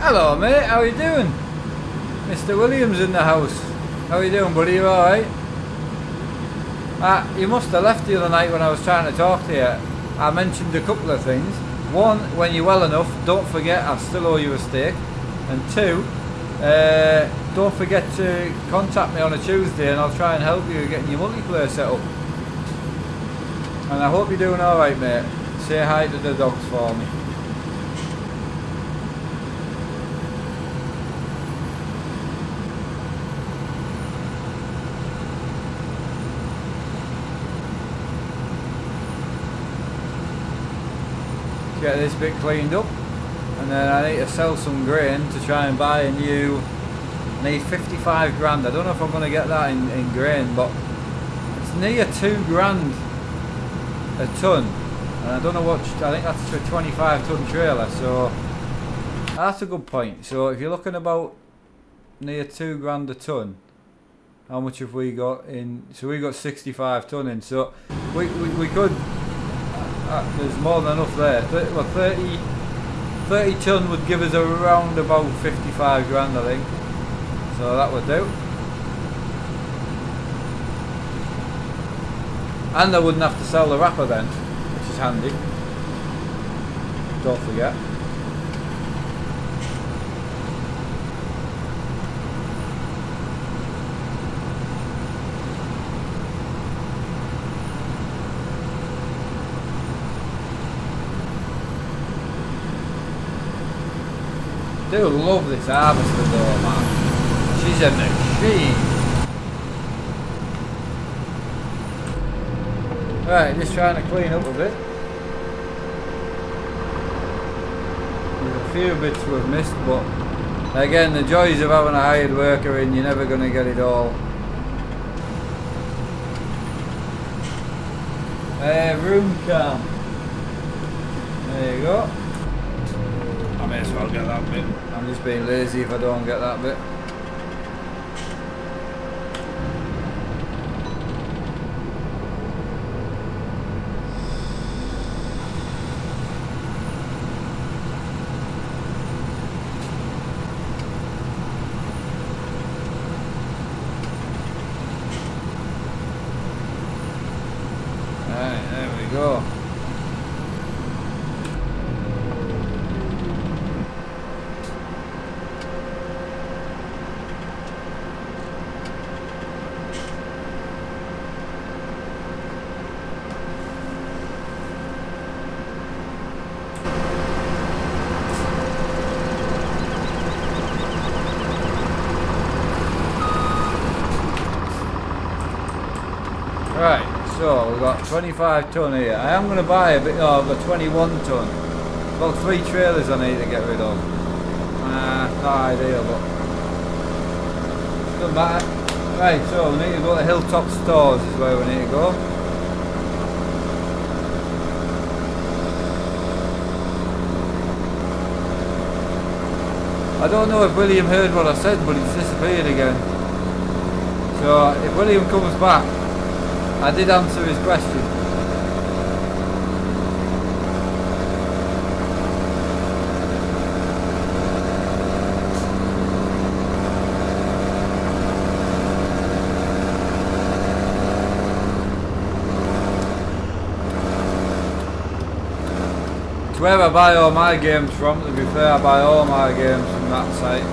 Hello mate, how you doing? Mr. Williams in the house. How you doing, buddy? You alright? You must have left the other night when I was trying to talk to you. I mentioned a couple of things. One, when you're well enough, don't forget I still owe you a steak. And two, don't forget to contact me on a Tuesday and I'll try and help you getting your multiplayer set up. And I hope you're doing alright mate. Say hi to the dogs for me. Get this bit cleaned up and then I need to sell some grain to try and buy a new. I need 55 grand. I don't know if I'm going to get that in grain, but it's near 2 grand a ton and I don't know what. I think that's a 25 ton trailer, so that's a good point. So if you're looking about near 2 grand a ton, how much have we got in? So we got 65 ton in, so we could. There's more than enough there. 30 ton would give us around about 55 grand I think. So that would do. And I wouldn't have to sell the wrapper then, which is handy. Don't forget. I do love this harvester though, man. She's a machine. Right, just trying to clean up a bit. few bits we've missed, but again, the joys of having a hired worker in, you're never going to get it all. Room cam. There you go. I may as well get that bit. I'm just being lazy if I don't get that bit. Go. Right. So we've got 25 tonne here. I am going to buy a bit. Oh, I've got 21 tonne. About 3 trailers I need to get rid of. Not ideal, but doesn't matter. Right, so we need to go to Hilltop Stores is where we need to go. I don't know if William heard what I said, but he's disappeared again. So if William comes back, I did answer his question. It's where I buy all my games from. To be fair, I buy all my games from that site.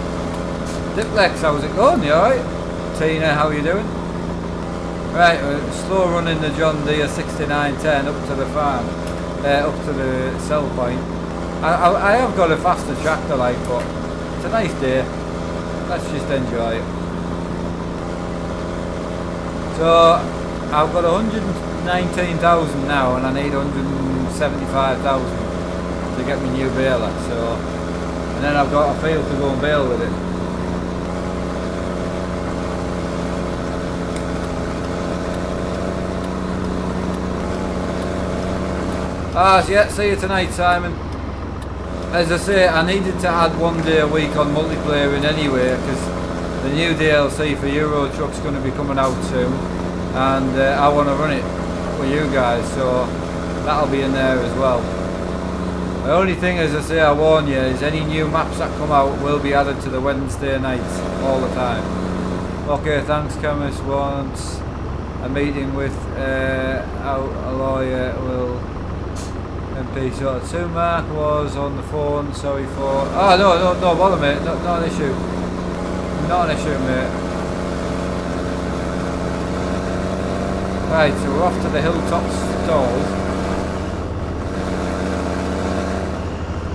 Diplex, how's it going? You alright? Tina, how you doing? Right, we're slow running the John Deere 6910 up to the farm, up to the sell point. I have got a faster tractor like, but it's a nice day. Let's just enjoy it. So I've got 119,000 now, and I need 175,000 to get my new baler. So, and then I've got a field to go and bale with it. So yeah, see you tonight, Simon. As I say, I needed to add 1 day a week on multiplayer in anyway, because the new DLC for Euro Truck's going to be coming out soon, and I want to run it with you guys, so that'll be in there as well. The only thing, as I say, I warn you, is any new maps that come out will be added to the Wednesday nights all the time. Okay, thanks, Chemist. Wants a meeting with a lawyer. Will MP sort of 2 Mark was on the phone. Sorry for. Oh no bother, mate. Not an issue. Not an issue, mate. Right, so we're off to the Hilltop Stores.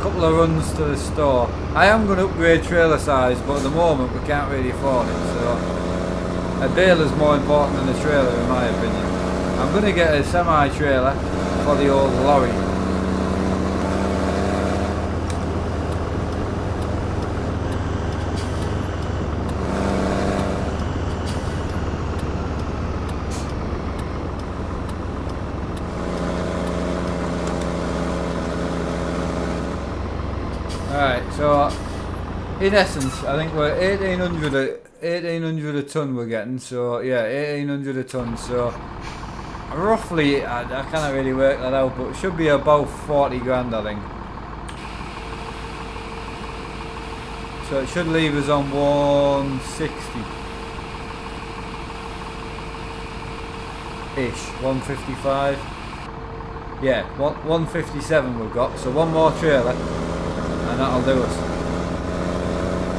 Couple of runs to the store. I am going to upgrade trailer size, but at the moment we can't really afford it, so a baler's more important than a trailer in my opinion. I'm going to get a semi-trailer for the old lorry. Alright, so in essence, I think we're 1800 a ton we're getting, so yeah, 1800 a ton, so roughly, I can't really work that out, but it should be about 40 grand, I think. So it should leave us on 160-ish, 155. Yeah, 157 we've got, so one more trailer. And that'll do us.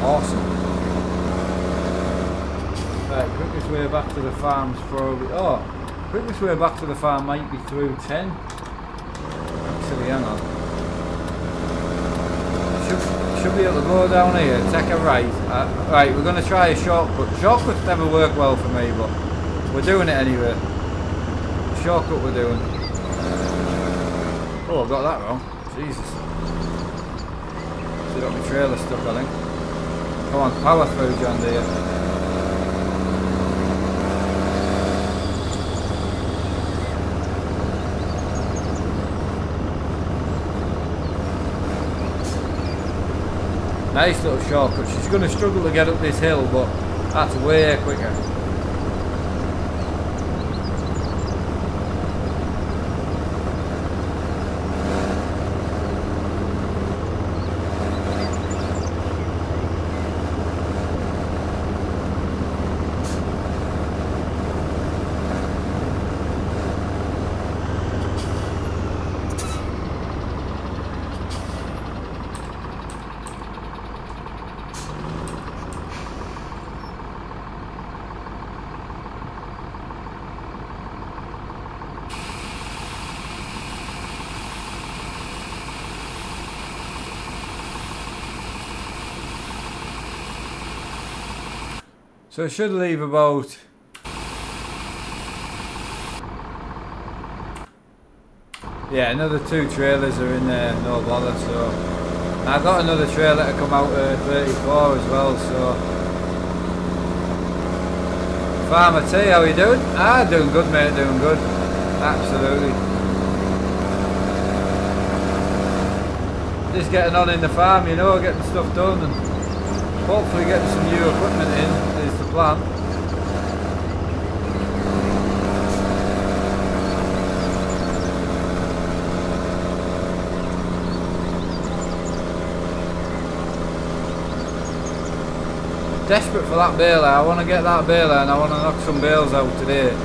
Awesome. Right, quickest way back to the farm's probably. Oh, quickest way back to the farm might be through 10. Actually, hang on. Should be able to go down here, take a right. Right, we're going to try a shortcut. Shortcuts never work well for me, but we're doing it anyway. Shortcut we're doing. Oh, I've got that wrong. Jesus. They got my trailer stuck, I think. Come on, power through, John Deere. Nice little shortcut. She's going to struggle to get up this hill, but that's way quicker. So I should leave about another 2 trailers are in there, no bother. So I got another trailer to come out 34 as well. So Farmer T, how you doing? Ah, doing good, mate, doing good. Absolutely. Just getting on in the farm, you know, getting stuff done and hopefully getting some new equipment in is the plan. Desperate for that baler. I want to get that baler and I want to knock some bales out today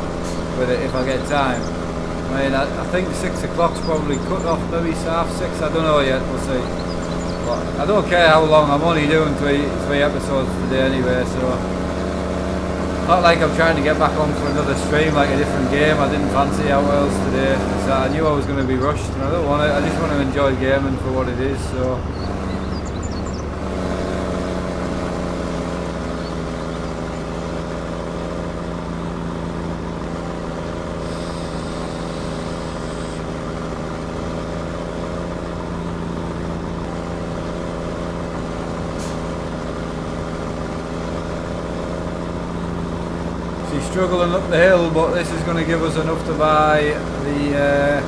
with it if I get time. I mean, I think 6 o'clock's probably cut off, maybe half 6, I don't know yet, we'll see. But I don't care how long, I'm only doing three episodes today anyway, so not like I'm trying to get back on for another stream like a different game. I didn't fancy how else today, so I knew I was going to be rushed and I don't want it. I just want to enjoy gaming for what it is. So struggling up the hill, but this is going to give us enough to buy the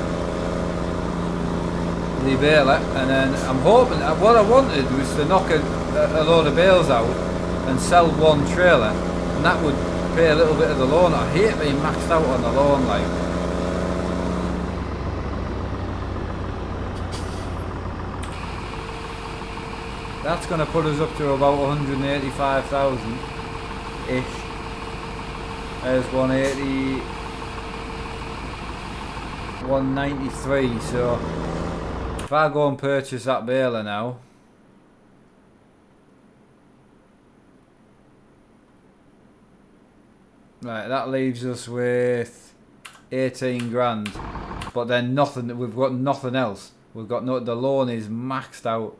baler, and then I'm hoping what I wanted was to knock a load of bales out and sell one trailer, and that would pay a little bit of the loan. I hate being maxed out on the loan, like. That's going to put us up to about 185,000 ish. There's 180, 193, so if I go and purchase that baler now, right, that leaves us with 18 grand, but then nothing, we've got nothing else. We've got no, the loan is maxed out,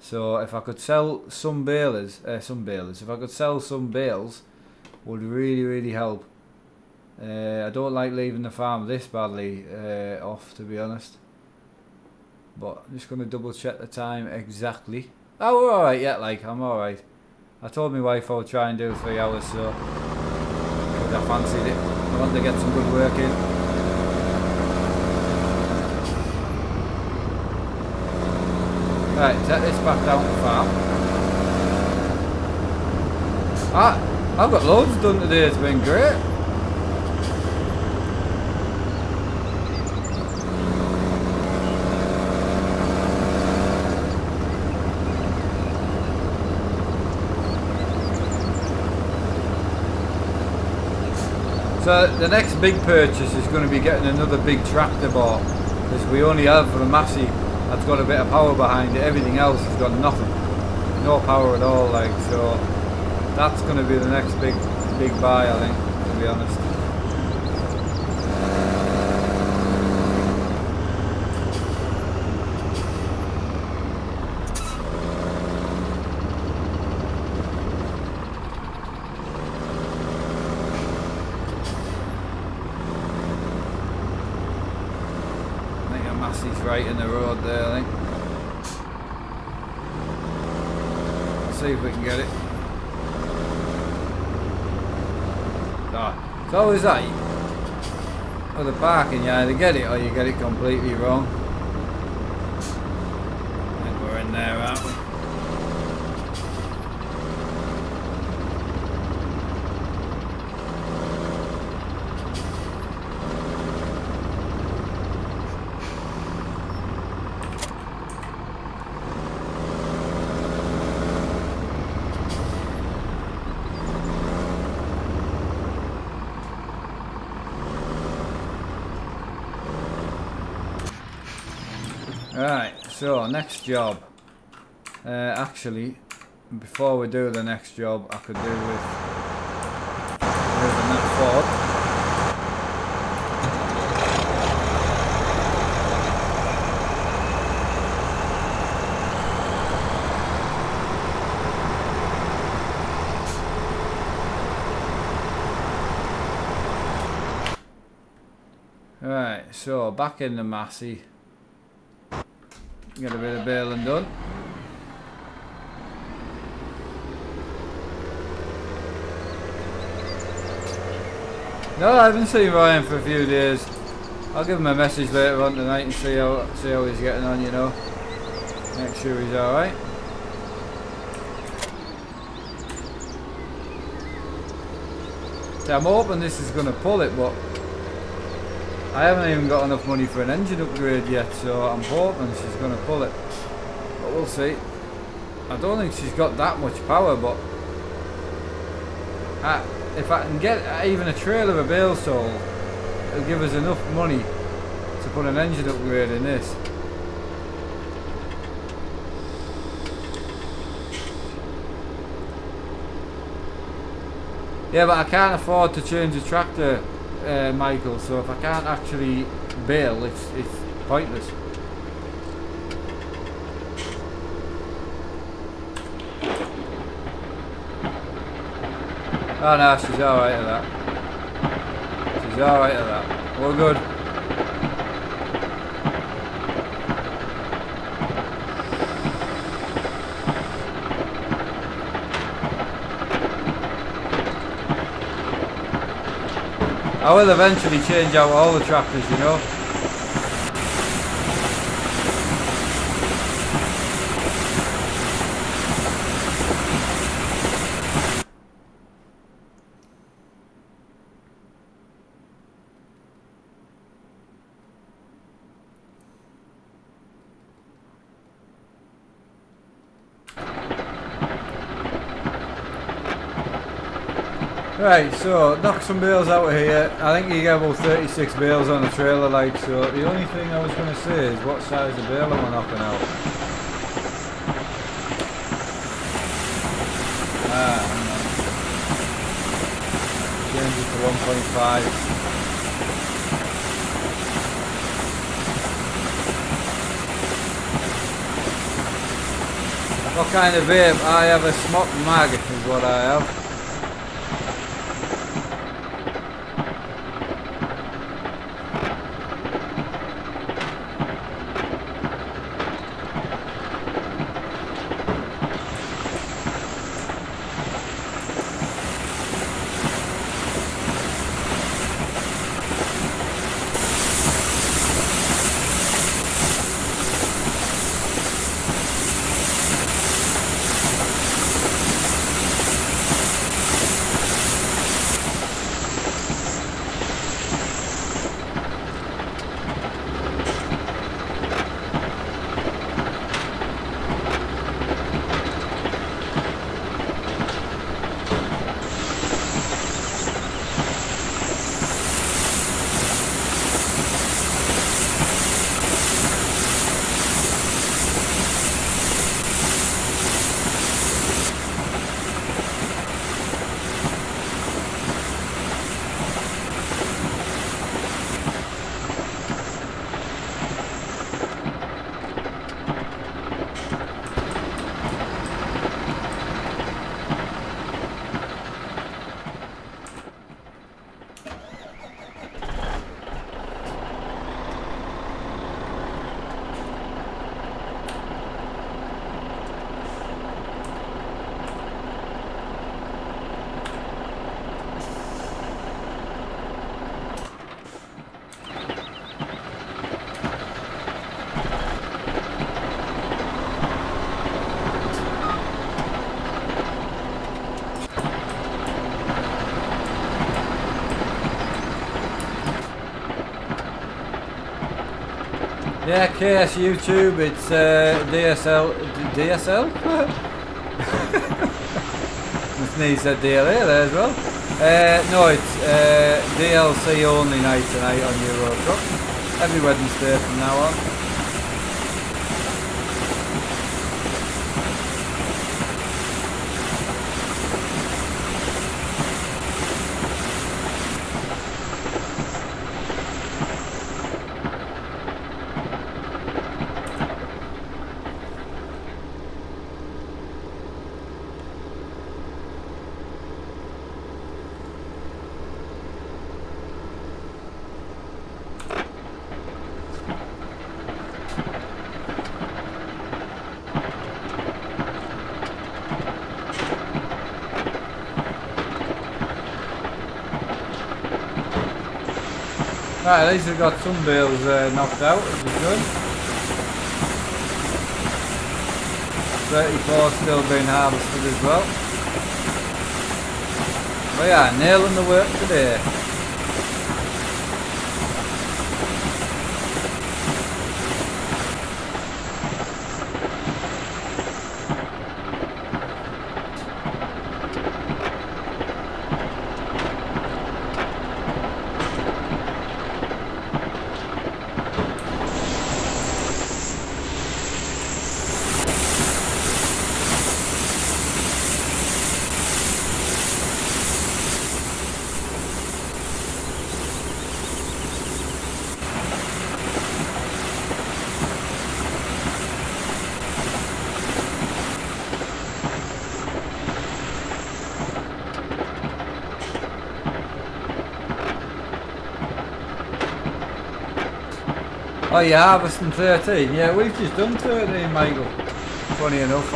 so if I could sell some balers, if I could sell some bales, would really help. I don't like leaving the farm this badly off, to be honest, but I'm just going to double check the time exactly. Oh, we're alright yet, like, I'm alright. I told my wife I would try and do 3 hours, so because I fancied it. I wanted to get some good work in. Right, take this back down the farm. I've got loads done today, it's been great. So the next big purchase is going to be getting another big tractor bought, because we only have the Massey that's got a bit of power behind it. Everything else has got nothing, no power at all, like, so that's going to be the next big buy, I think, to be honest. I think a Massey's right in the road there, I think. see if we can get it. Oh, it's always that. With the parking, you either get it or you get it completely wrong. I think we're in there, aren't we? Right, so next job. Actually, before we do the next job, I could do with moving that forward. Right, so back in the Massey. Get a bit of baling done. No, I haven't seen Ryan for a few days. I'll give him a message later on tonight and see how he's getting on, you know. Make sure he's alright. So I'm hoping this is going to pull it, but I haven't even got enough money for an engine upgrade yet, so I'm hoping she's going to pull it. But we'll see. I don't think she's got that much power, but if I can get even a trailer of bale sold, it'll give us enough money to put an engine upgrade in this. Yeah, but I can't afford to change the tractor, Michael, so if I can't actually bale, it's pointless. Oh no, she's alright at that. She's alright at that. We're good. I will eventually change out all the tractors, you know. Right, so knock some bales out of here. I think you get about 36 bales on the trailer, like, so the only thing I was going to say is what size of bale am I knocking out? Change it to 1.5. What kind of vape? I have a smock mag is what I have. Yeah, KS YouTube, it's DSL? He said DLA there as well. No, it's DLC only night tonight on Euro Truck. Every Wednesday from now on. Right, at least we've got some bales knocked out, which is good. 34 still being harvested as well. But yeah, nailing the work today. Oh, you're harvesting 13? Yeah, we've just done 13, Michael. Funny enough,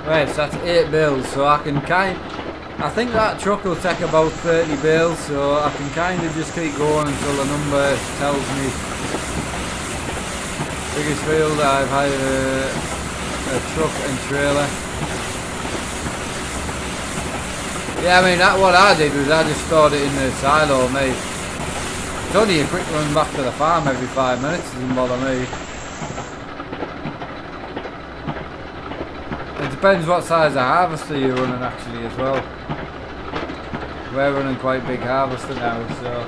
Right, so that's 8 bales, so I think that truck will take about 30 bales, so I can kind of just keep going until the number tells me. Biggest field I've hired a truck and trailer. Yeah, I mean, what I did was I just stored it in the silo, mate. It's only a quick run back to the farm every 5 minutes, it doesn't bother me. It depends what size of harvester you're running actually as well. We're running quite big harvester now, so.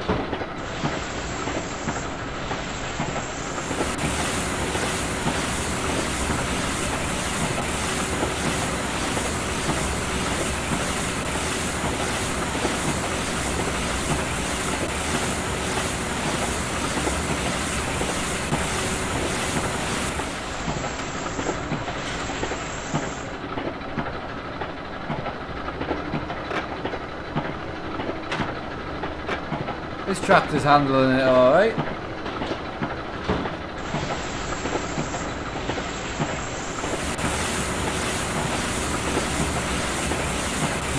This tractor's handling it alright.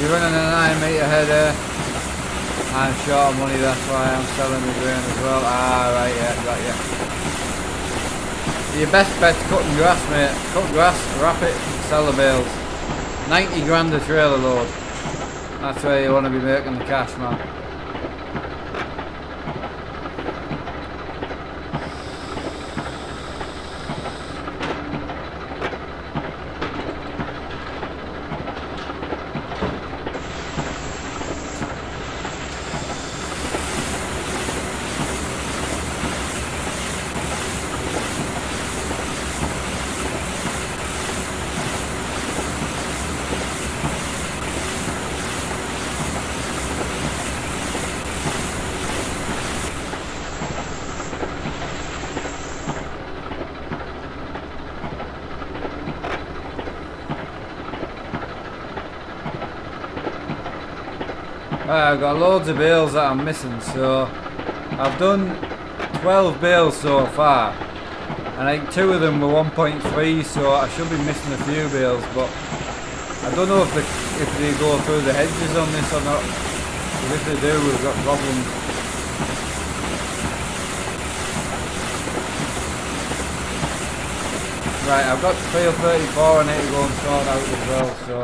You're running a 9 metre header. I'm short of money, that's why I'm selling the grain as well. Ah, right, yeah, got you. Your best bet's cutting grass, mate. Cut grass, wrap it, sell the bales. 90 grand a trailer load. That's where you want to be making the cash, man. I've got loads of bales that I'm missing, so I've done 12 bales so far. and I think 2 of them were 1.3, so I should be missing a few bales, but I don't know if they go through the hedges on this or not. Because if they do, we've got problems. Right, I've got field 34 I need to go and sort out as well, so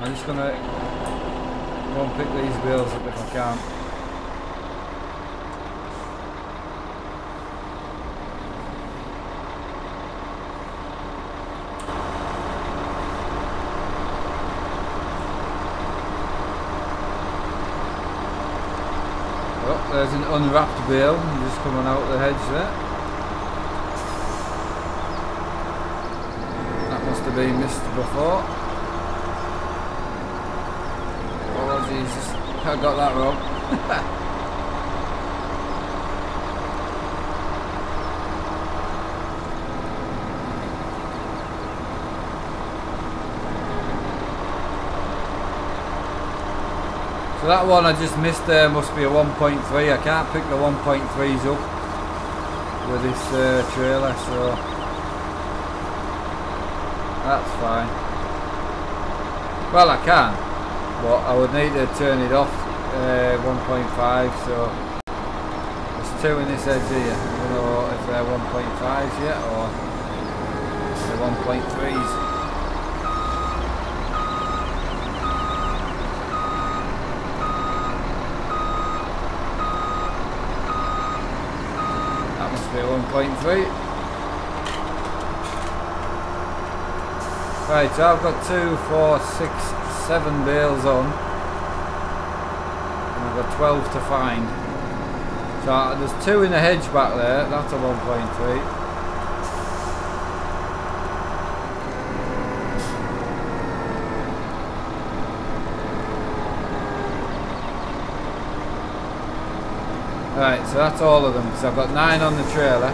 I'm just gonna go and pick these bales up if I can. Oh, there's an unwrapped bale just coming out the hedge there. Must have been missed before. Oh Jesus, I got that wrong. So that one I just missed there must be a 1.3. I can't pick the 1.3s up with this trailer, so that's fine. Well, I can, but I would need to turn it off 1.5, so there's 2 in this edge here. I don't know if they're 1.5s yet or they're 1.3s. That must be a 1.3. Right, so I've got 2, 4, 6, 7 bales on, and I've got 12 to find. So there's 2 in the hedge back there, that's a 1.3. Right, so that's all of them, because I've got 9 on the trailer.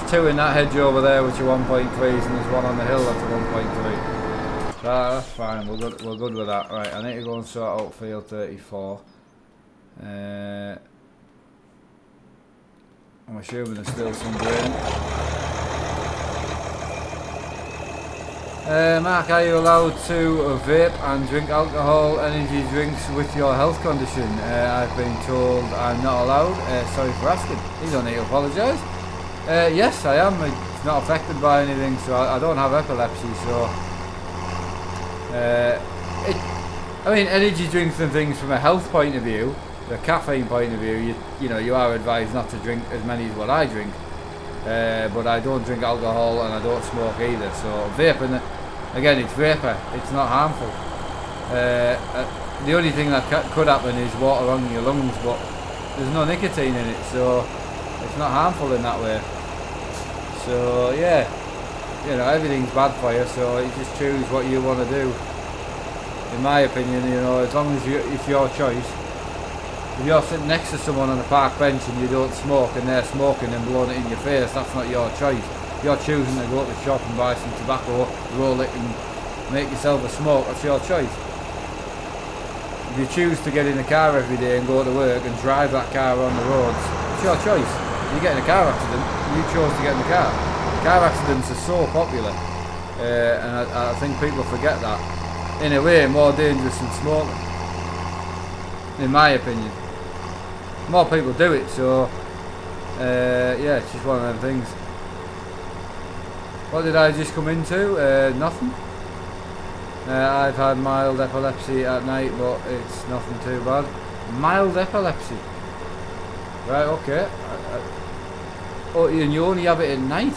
2 in that hedge over there which are 1.3s, and there's 1 on the hill that's a 1.3. So that's fine, we're good with that. Right, I need to go and sort out field 34. I'm assuming there's still some grain. Mark, are you allowed to vape and drink alcohol energy drinks with your health condition? I've been told I'm not allowed. Sorry for asking. You don't need to apologise. Yes, I am. It's not affected by anything, so I don't have epilepsy. So, I mean, energy drinks and things from a health point of view, the caffeine point of view, you know, you are advised not to drink as many as what I drink. But I don't drink alcohol and I don't smoke either. So vaping, again, it's vapor. It's not harmful. The only thing that could happen is water on your lungs, but there's no nicotine in it, so it's not harmful in that way. So yeah, you know, everything's bad for you, so you just choose what you want to do. In my opinion, you know, as long as it's your choice. If you're sitting next to someone on a park bench and you don't smoke and they're smoking and blowing it in your face, that's not your choice. You're choosing to go to the shop and buy some tobacco, roll it and make yourself a smoke, that's your choice. If you choose to get in a car every day and go to work and drive that car on the roads, it's your choice. You get in a car accident, you chose to get in the car. Car accidents are so popular, and I think people forget that. In a way, more dangerous than smoking, in my opinion. More people do it, so yeah, it's just one of them things. What did I just come into? Nothing. I've had mild epilepsy at night, but it's nothing too bad. Mild epilepsy. Right, okay. Oh, and you only have it at night?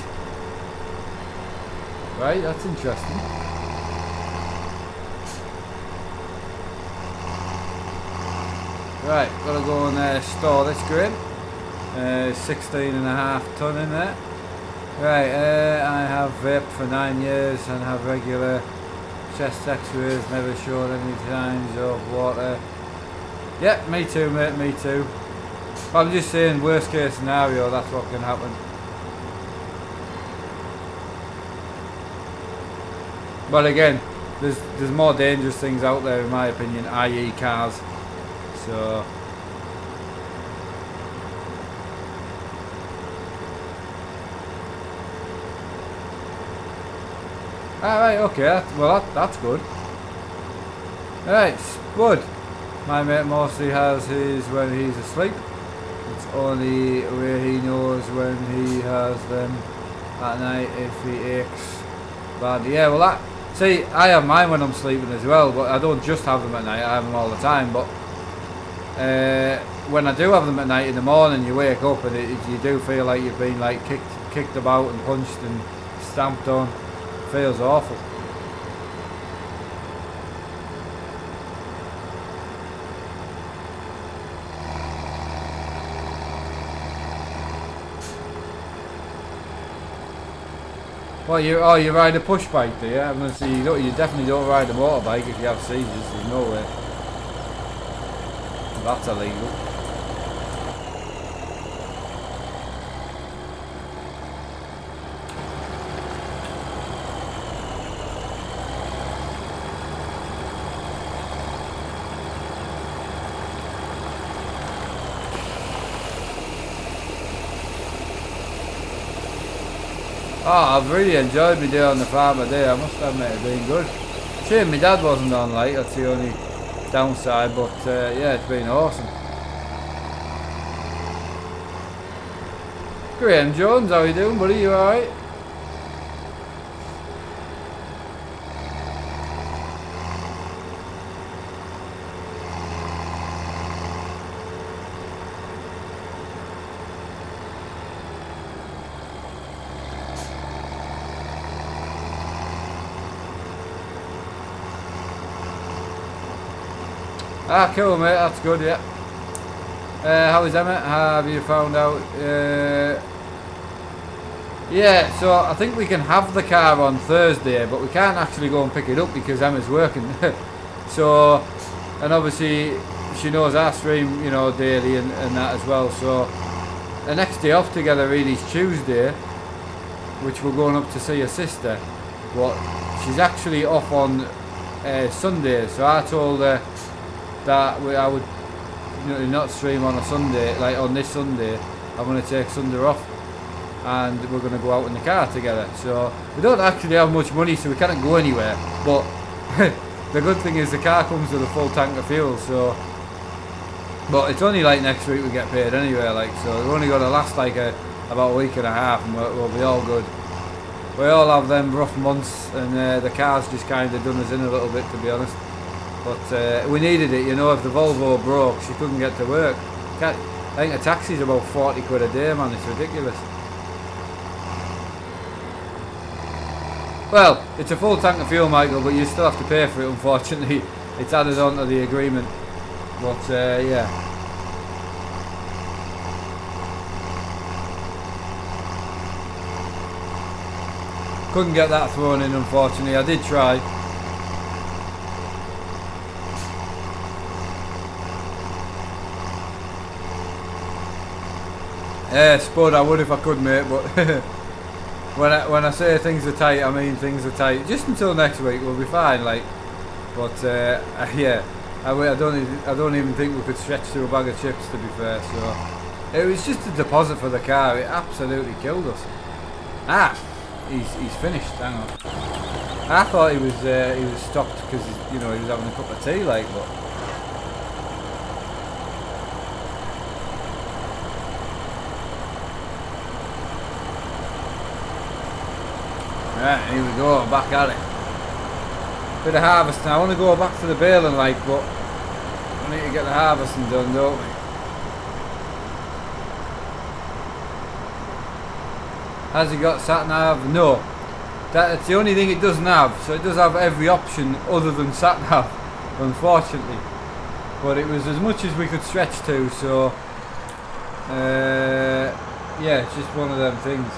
Right, that's interesting. Right, gotta go and store this grain. 16.5 tonne in there. Right, I have vaped for 9 years and have regular chest x-rays, never shown any signs of water. Yeah, me too, mate, me too. I'm just saying, worst case scenario, that's what can happen. But again, there's more dangerous things out there in my opinion, i.e. cars. So Alright, okay, that's good. Alright, Spud. My mate mostly has his when he's asleep. It's only where he knows when he has them at night if he aches badly. Yeah, well that, see, I have mine when I'm sleeping as well, but I don't just have them at night, I have them all the time, but when I do have them at night in the morning, you wake up and you do feel like you've been like kicked about and punched and stamped on. It feels awful. Well, you ride a push bike, do you? I'm gonna say you definitely don't ride a motorbike if you have seizures. There's no way. That's illegal. Oh, I've really enjoyed my day on the farm today, I must admit it's been good. Shame my dad wasn't on, like, that's the only downside, but yeah, it's been awesome. Graham Jones, how you doing, buddy? You alright? Ah, cool, mate. That's good. Yeah. How is Emma? Have you found out? Yeah. So I think we can have the car on Thursday, but we can't actually go and pick it up because Emma's working. So, and obviously she knows our stream, you know, daily and that as well. So the next day off together really is Tuesday, which we're going up to see her sister. But she's actually off on Sunday. So I told her that I would, you know, not stream on a Sunday, like on this Sunday. I'm going to take Sunday off and we're going to go out in the car together. So we don't actually have much money, so we can't go anywhere, but the good thing is the car comes with a full tank of fuel. So, but it's only like next week we get paid anyway, like, so we're only going to last like about a week and a half and we'll be all good. We all have them rough months and the car's just kind of done us in a little bit, to be honest. But we needed it, you know. If the Volvo broke, she couldn't get to work. I think a taxi's about 40 quid a day, man. It's ridiculous. Well, it's a full tank of fuel, Michael, but you still have to pay for it, unfortunately. It's added on to the agreement. But yeah. Couldn't get that thrown in, unfortunately. I did try. Spud, I would if I could, mate, but when I say things are tight, I mean things are tight. Just until next week, we'll be fine, like. But yeah, I don't even think we could stretch to a bag of chips, to be fair. So it was just a deposit for the car. It absolutely killed us. Ah, he's finished. Hang on. I thought he was stopped because you know he was having a cup of tea, like, but. Right, here we go, back at it. Bit of harvesting. I want to go back to the baling, like, but we need to get the harvesting done, don't we? Has it got sat nav? No. That's the only thing it doesn't have. So it does have every option other than sat nav, unfortunately. But it was as much as we could stretch to, so yeah, it's just one of them things.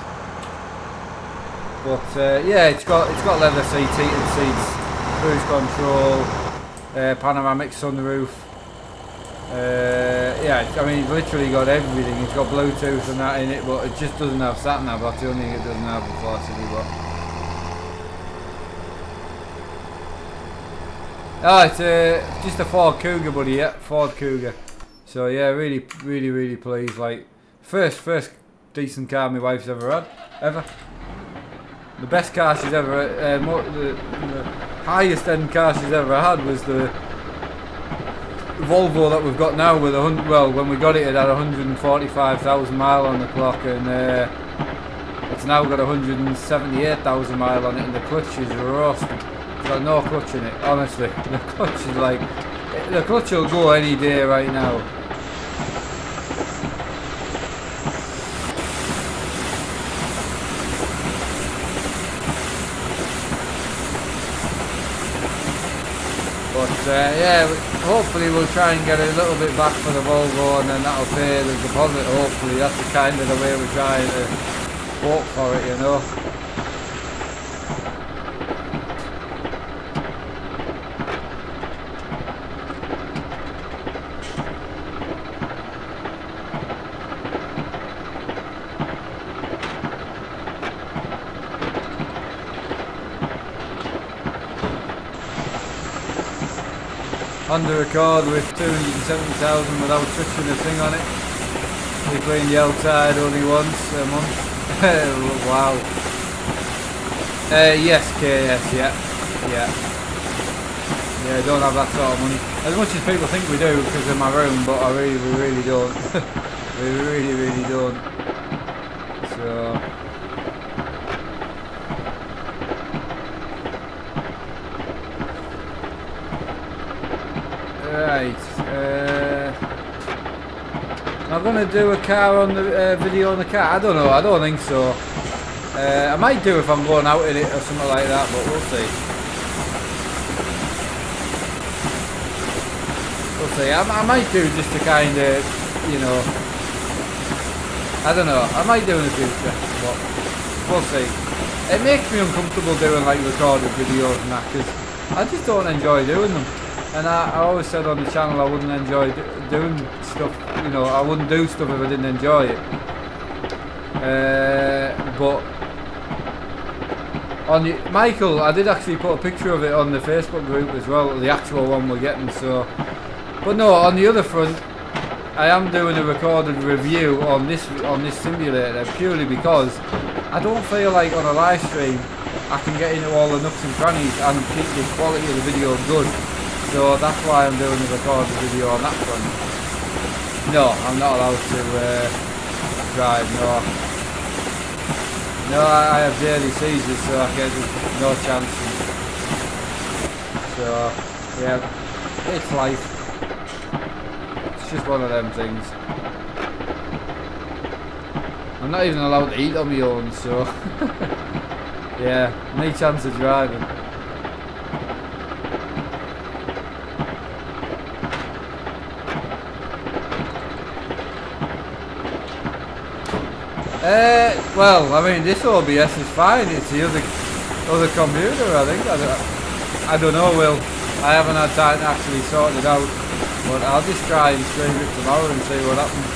But yeah, it's got leather seats, heated seats, cruise control, panoramic sunroof. Yeah, I mean, it's literally got everything. It's got Bluetooth and that in it, but it just doesn't have sat nav. That's the only thing it doesn't have, unfortunately. But oh, it's just a Ford Cougar, buddy. Yeah, Ford Cougar. So yeah, really pleased. Like first decent car my wife's ever had, ever. The best car she's ever, the highest end car she's ever had was the Volvo that we've got now with well, when we got it, it had 145,000 mile on the clock, and it's now got 178,000 mile on it, and the clutch is roasted. It's got no clutch in it, honestly. The clutch is like, the clutch will go any day right now. But yeah, hopefully we'll try and get a little bit back for the Volvo, and then that'll pay the deposit. Hopefully that's the kind of the way we're trying to hope for it, you know. On the record with 270,000 without touching a thing on it. We clean the outside only once a month. Wow. Yes, KS, yeah. Yeah, I don't have that sort of money. As much as people think we do because of my room, but we really don't. We really don't. So... Right, I'm going to do a car on the video on the car. I don't know, I don't think so. I might do if I'm going out in it or something like that, but we'll see. We'll see. I might do just to kind of, you know, I don't know, I might do in the future, but we'll see. It makes me uncomfortable doing like recorded videos and that, because I just don't enjoy doing them. And I always said on the channel I wouldn't enjoy doing stuff, you know, I wouldn't do stuff if I didn't enjoy it. But on the, Michael, I did actually put a picture of it on the Facebook group as well, the actual one we're getting, so. But no, on the other front, I am doing a recorded review on this simulator purely because I don't feel like on a live stream I can get into all the nooks and crannies and keep the quality of the video good. So that's why I'm doing the recorded video on that front. No, I'm not allowed to drive, no. No, I have daily seizures, so I get no chance. So, yeah, it's life. It's just one of them things. I'm not even allowed to eat on my own, so... yeah, no chance of driving. Well, I mean, this OBS is fine. It's the other computer, I think. I don't know, Will. I haven't had time to actually sort it out. But I'll just try and stream it tomorrow and see what happens.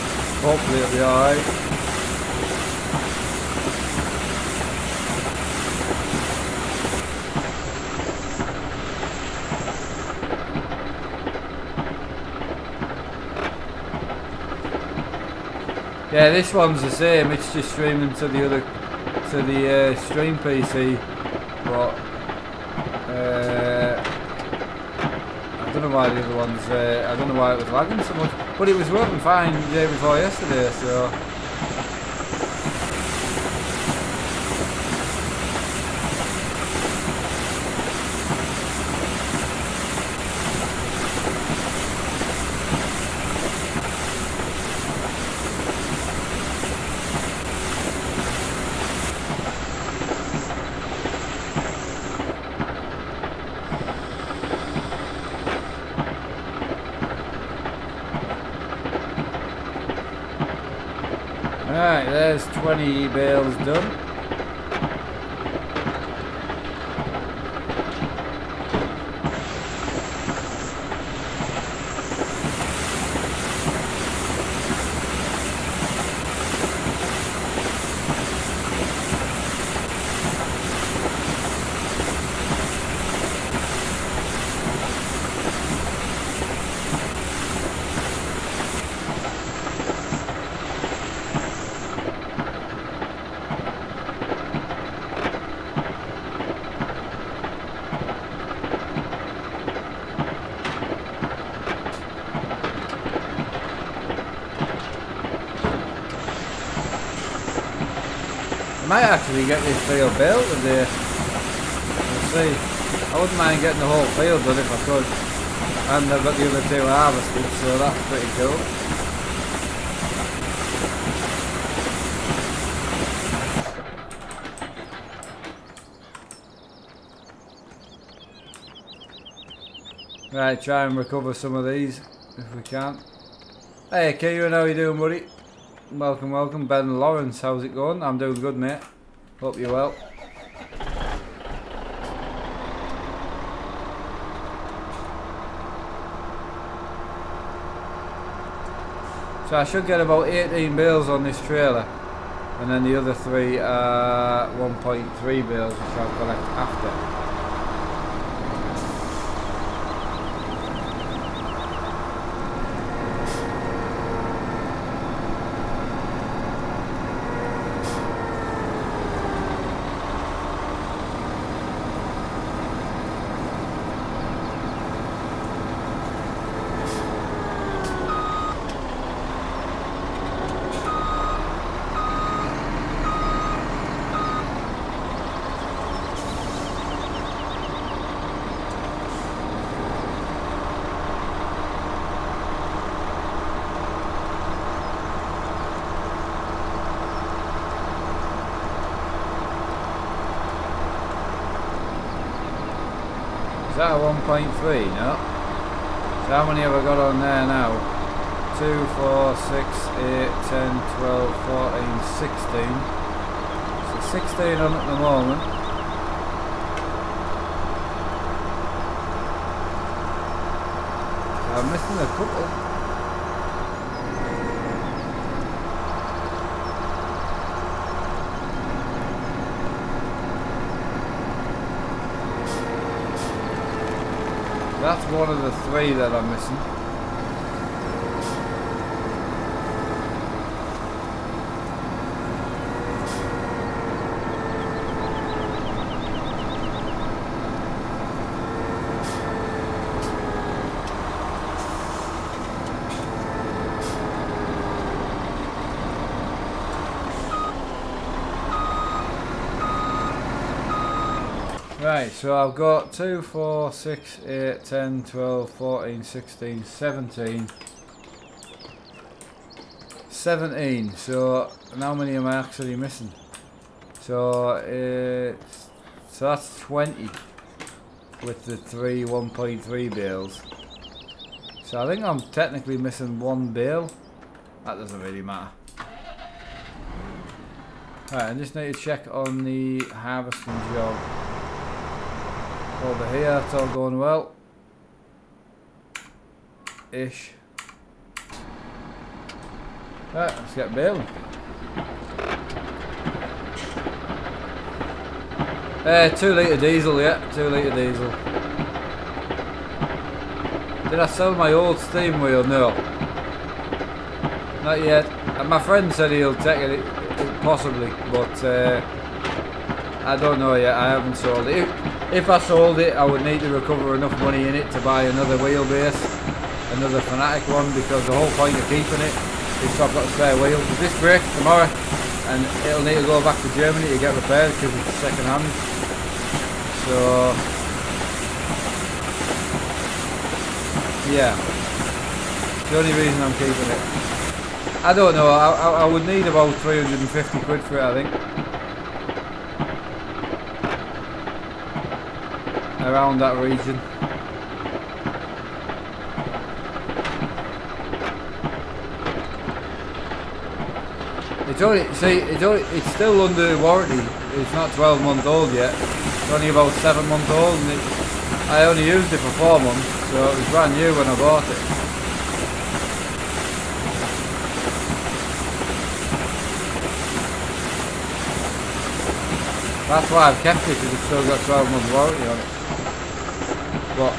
Hopefully it'll be alright. Yeah, this one's the same. It's just streaming to the stream PC, but I don't know why the other ones. I don't know why it was lagging so much, but it was working fine the day before yesterday. So. Alright, there's 20 bales done. might actually get this field built today. We'll see. I wouldn't mind getting the whole field done if I could. And I've got the other two harvested, so that's pretty cool. Right, try and recover some of these if we can. Hey Kieran, how you doing, buddy? Welcome, welcome. Ben Lawrence, how's it going? I'm doing good, mate. Hope you're well. So I should get about 18 bales on this trailer, and then the other 3 are 1.3 bales, which I'll collect after. Is that a 1.3? No. So how many have I got on there now? 2, 4, 6, 8, 10, 12, 14, 16. So 16 on at the moment. I'm missing a couple. That's one of the 3 that I'm missing. Right, so I've got 2, 4, 6, 8, 10, 12, 14, 16, 17. 17, so how many am I actually missing? So, so that's 20 with the 3 1.3 bales. So I think I'm technically missing 1 bale. That doesn't really matter. Alright, I just need to check on the harvesting job. Over here, it's all going well. Ish. Right, let's get baling. 2 litre diesel, yeah, 2 litre diesel. Did I sell my old steam wheel? No. Not yet. And my friend said he'll take it, possibly, but I don't know yet, I haven't sold it. If I sold it, I would need to recover enough money in it to buy another wheelbase, another Fanatic one, because the whole point of keeping it is so I've got a spare wheel. If this breaks tomorrow, and it'll need to go back to Germany to get repaired because it's second hand. So, yeah, it's the only reason I'm keeping it. I don't know, I would need about 350 quid for it, I think. Around that region. It's only, see, it's still under warranty. It's not 12 months old yet. It's only about 7 months old, and I only used it for 4 months, so it was brand new when I bought it. That's why I've kept it, because it's still got 12 months warranty on it. But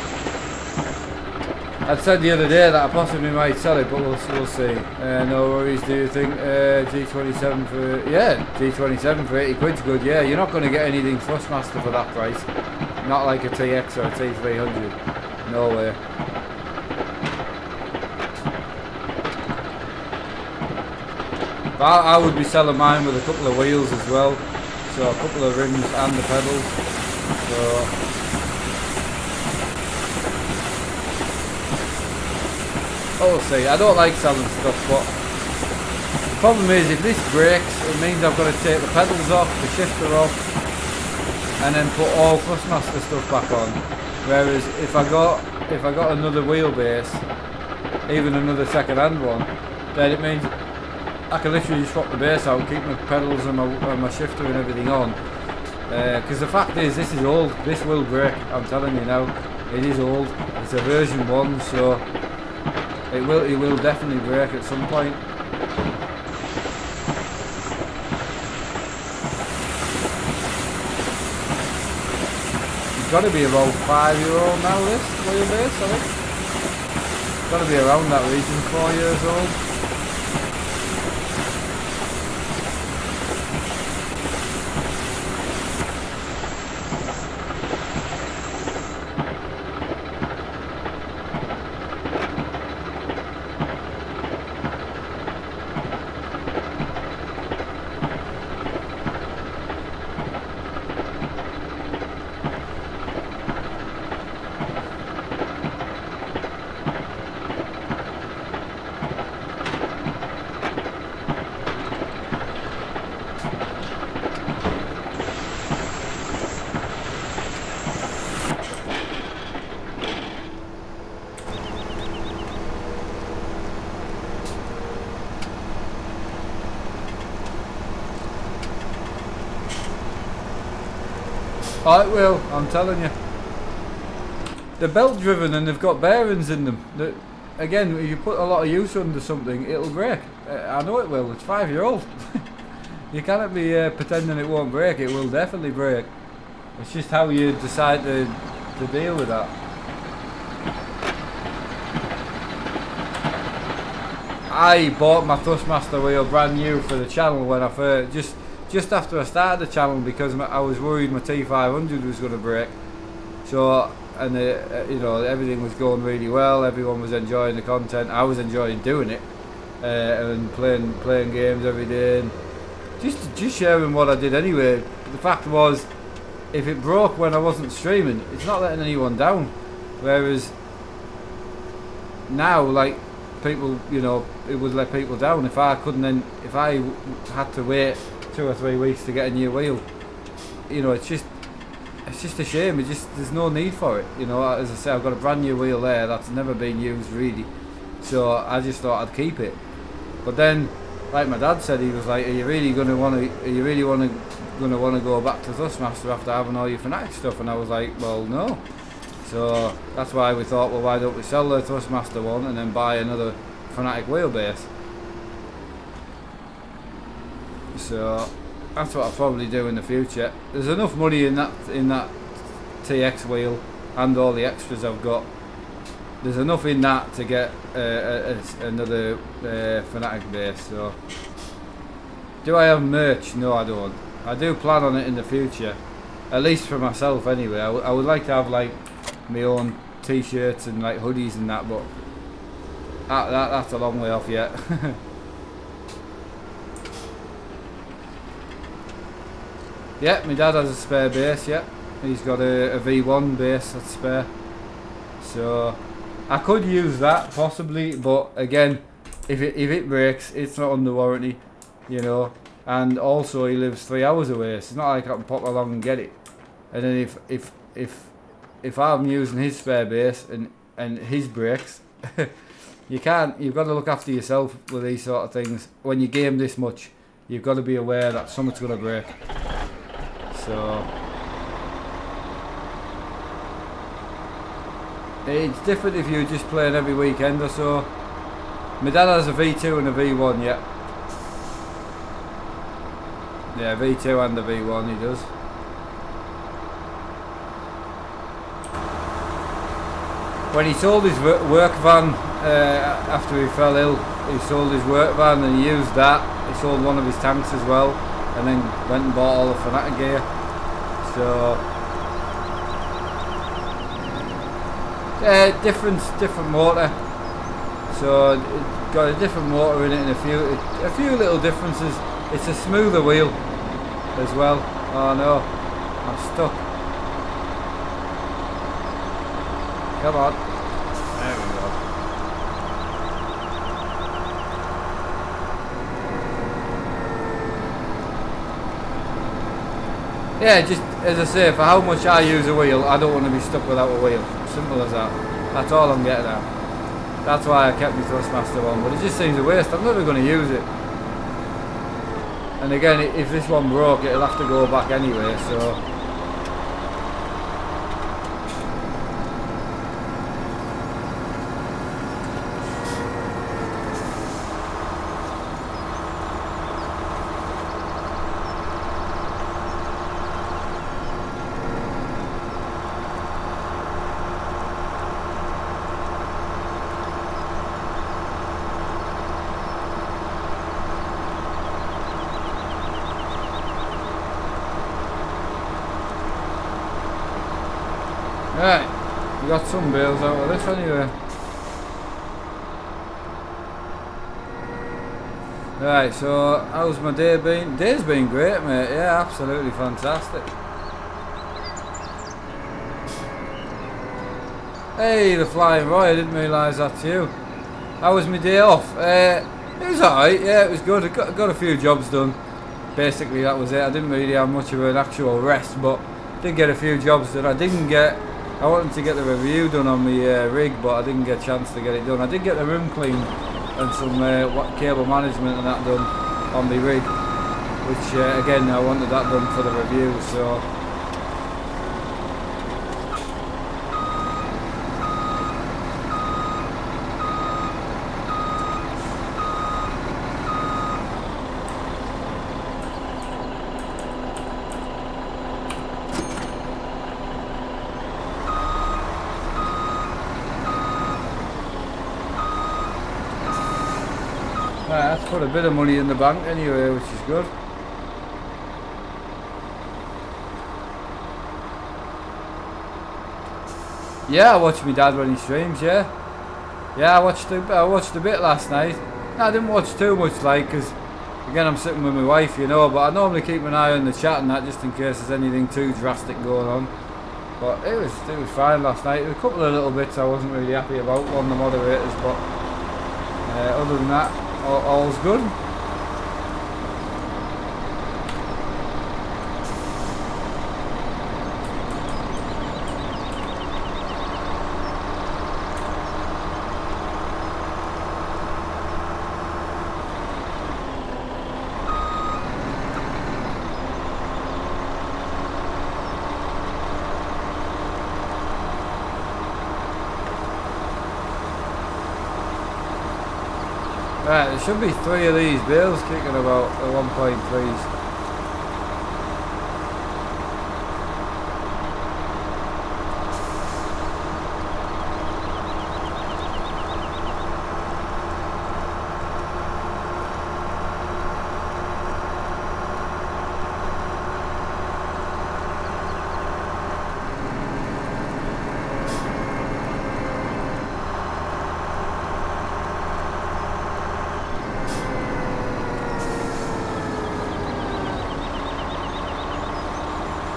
I'd said the other day that I possibly might sell it, but we'll see. No worries. Do you think G27 for, yeah, G27 for 80 quid's good? Yeah, you're not going to get anything Thrustmaster for that price. Not like a TX or a T300. No way. But I would be selling mine with a couple of wheels as well. so a couple of rims and the pedals. So we'll see. I don't like selling stuff, but the problem is if this breaks, it means I've got to take the pedals off, the shifter off, and then put all Thrustmaster stuff back on. Whereas if I got another wheelbase, even another second-hand one, then it means I can literally just swap the base out, keep my pedals and my shifter and everything on. Because the fact is, this is old. This will break. I'm telling you now, it is old. It's a version 1, so it will definitely break at some point. It's got to be about 5-year-old now. This wheelbase, I think. It's got to be around that region, 4 years old. Oh, it will, I'm telling you. They're belt driven and they've got bearings in them. Again, if you put a lot of use under something, it'll break. I know it will, it's 5-year-old. You cannot be pretending it won't break, it will definitely break. It's just how you decide to deal with that. I bought my Thrustmaster wheel brand new for the channel when I first, just after I started the channel, because I was worried my T500 was going to break. So, and you know, everything was going really well, everyone was enjoying the content, I was enjoying doing it, and playing games every day, and just sharing what I did anyway. The fact was, if it broke when I wasn't streaming, it's not letting anyone down. Whereas now, like, people, you know, it would let people down if I had to wait 2 or 3 weeks to get a new wheel. You know, it's just a shame. There's no need for it. You know, as I say, I've got a brand new wheel there that's never been used really, so I just thought I'd keep it. But then, like my dad said, he was like, "Are you really going to want to go back to Thrustmaster after having all your Fanatic stuff?" And I was like, "Well, no." So that's why we thought, well, why don't we sell the Thrustmaster one and then buy another Fanatic wheelbase? So that's what I'll probably do in the future. There's enough money in that TX wheel and all the extras I've got. There's enough in that to get another Fanatic base. So, do I have merch? No, I don't. I do plan on it in the future, at least for myself anyway. I would like to have like my own t-shirts and like hoodies and that, but that's a long way off yet. Yeah, my dad has a spare base, yeah. He's got a V1 base that's spare. So I could use that possibly, but again, if it breaks, it's not under warranty, you know. And also he lives 3 hours away, so it's not like I can pop along and get it. And then if I'm using his spare base and his breaks, you've got to look after yourself with these sort of things. When you game this much, you've got to be aware that something's going to break. So it's different if you're just playing every weekend or so. My dad has a V2 and a V1, yeah. Yeah, V2 and a V1 he does. When he sold his work van after he fell ill, he sold his work van and he used that. He sold one of his tanks as well, and then went and bought all the Fanatic gear. So different motor. So it got a different motor in it and a few little differences. It's a smoother wheel as well. Oh no, I'm stuck. Come on. There we go. Yeah, just as I say, for how much I use a wheel, I don't want to be stuck without a wheel. Simple as that. That's all I'm getting at. That's why I kept my Thrustmaster on, but it just seems a waste. I'm never going to use it. And again, if this one broke, it'll have to go back anyway, so... Right, we got some bales out of this anyway. Right, so how's my day been? Day's been great, mate. Yeah, absolutely fantastic. Hey, the Flying Roy, I didn't realise that's you. How was my day off? It was alright, yeah, it was good. I got a few jobs done. Basically, that was it. I didn't really have much of an actual rest, but did get a few jobs done. I wanted to get the review done on my rig, but I didn't get a chance to get it done. I did get the room cleaned and some cable management and that done on my rig, which again, I wanted that done for the review, so... Right, that's put a bit of money in the bank anyway, which is good. Yeah, I watched my dad when he streams, yeah. Yeah, I watched a bit last night. No, I didn't watch too much, like, because, again, I'm sitting with my wife, you know, but I normally keep an eye on the chat and that, just in case there's anything too drastic going on. But it was fine last night. There were a couple of little bits I wasn't really happy about on the moderators, but other than that, all's good. Right, there should be 3 of these bales kicking about the 1.3s.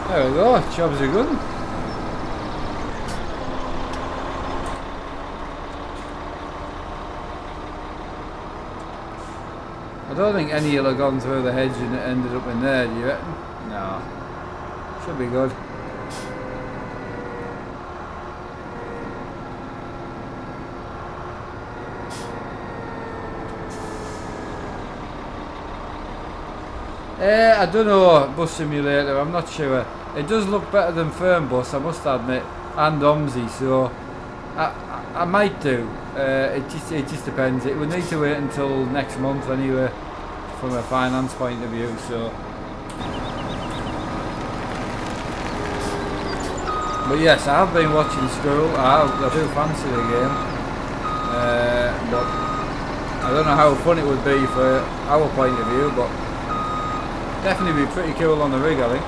There we go, jobs are good. I don't think any will have gone through the hedge and it ended up in there, do you reckon? No. Should be good. I don't know, Bus Simulator, I'm not sure. It does look better than Firm Bus, I must admit, and OMSI, so I might do. It just depends. It would need to wait until next month anyway, from a finance point of view, so. But yes, I have been watching school. I do fancy the game, but I don't know how fun it would be for our point of view, but definitely be pretty cool on the rig, I think.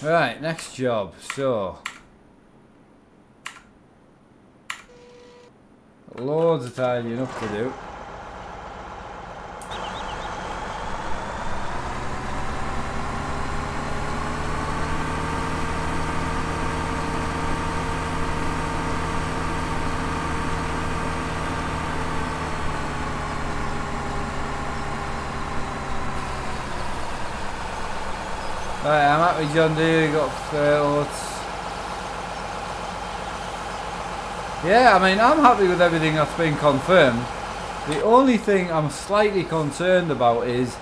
Right, next job. So loads of tidying up to do. Right, I'm happy John Deere got oats. Yeah, I mean, I'm happy with everything that's been confirmed. The only thing I'm slightly concerned about is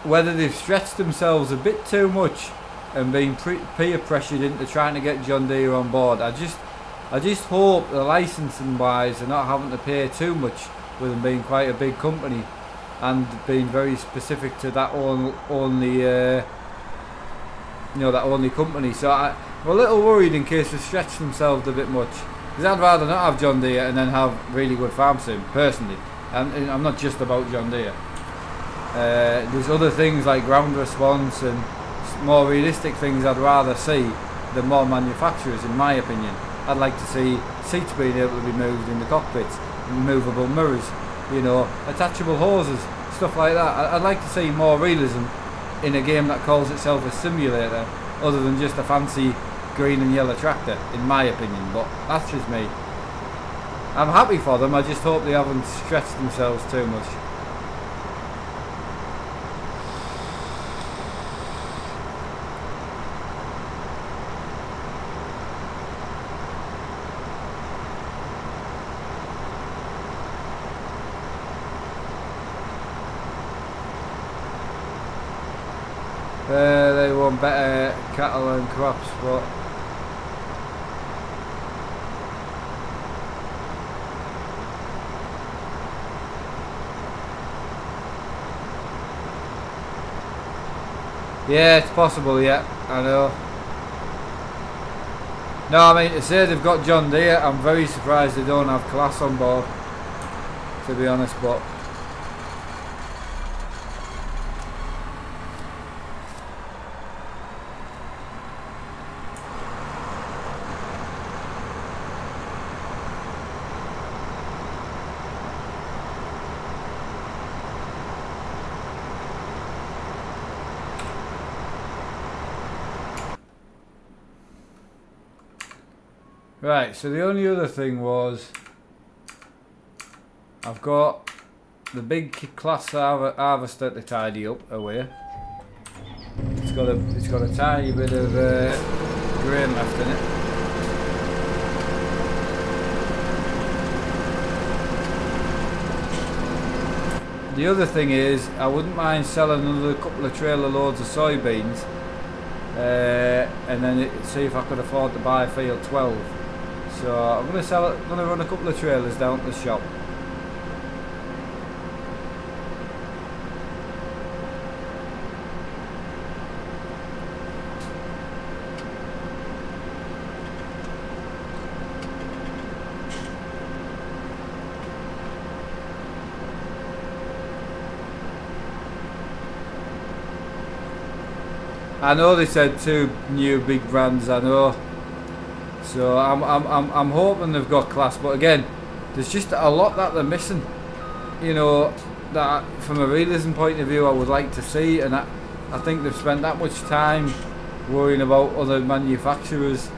whether they've stretched themselves a bit too much and been peer pressured into trying to get John Deere on board. I just hope the licensing wise they're not having to pay too much with them being quite a big company and being very specific to that only that only company. So I'm a little worried in case they stretch themselves a bit much, because I'd rather not have John Deere and then have really good farm sim personally, and I'm not just about John Deere. There's other things like ground response and more realistic things I'd rather see than more manufacturers, in my opinion. I'd like to see seats being able to be moved in the cockpits, movable mirrors, you know, attachable hoses, stuff like that. I'd like to see more realism in a game that calls itself a simulator, other than just a fancy green and yellow tractor, in my opinion. But that's just me. I'm happy for them, I just hope they haven't stretched themselves too much. They want better cattle and crops, but yeah, it's possible. Yeah, I know. No, I mean, to say they've got John Deere, I'm very surprised they don't have Class on board, to be honest. But right, so the only other thing was I've got the big Class harvester to tidy up away. It's got a tiny bit of grain left in it. The other thing is I wouldn't mind selling another couple of trailer loads of soybeans, and then see if I could afford to buy field 12. So I'm going to sell it. I'm going to run a couple of trailers down to the shop. I know they said 2 new big brands. I know. So I'm hoping they've got Class, but again, there's just a lot that they're missing. You know, that from a realism point of view, I would like to see, and I think they've spent that much time worrying about other manufacturers.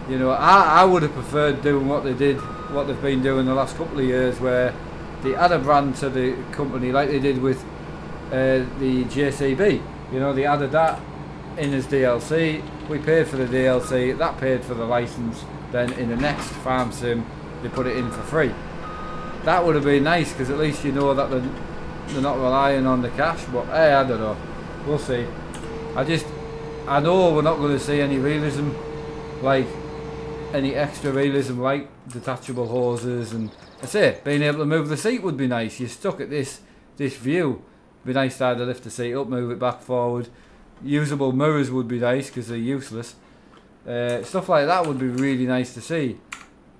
You know, I would have preferred doing what they've been doing the last couple of years, where they add a brand to the company like they did with the JCB. You know, they added that in as DLC. We paid for the DLC, that paid for the license, then in the next farm sim they put it in for free. That would have been nice, because at least you know that they're not relying on the cash. But hey, I don't know, we'll see. I know we're not going to see any realism, like any extra realism like detachable hoses, and I say being able to move the seat would be nice. You're stuck at this view. It'd be nice to either lift the seat up, move it back forward. Usable mirrors would be nice because they're useless. Stuff like that would be really nice to see.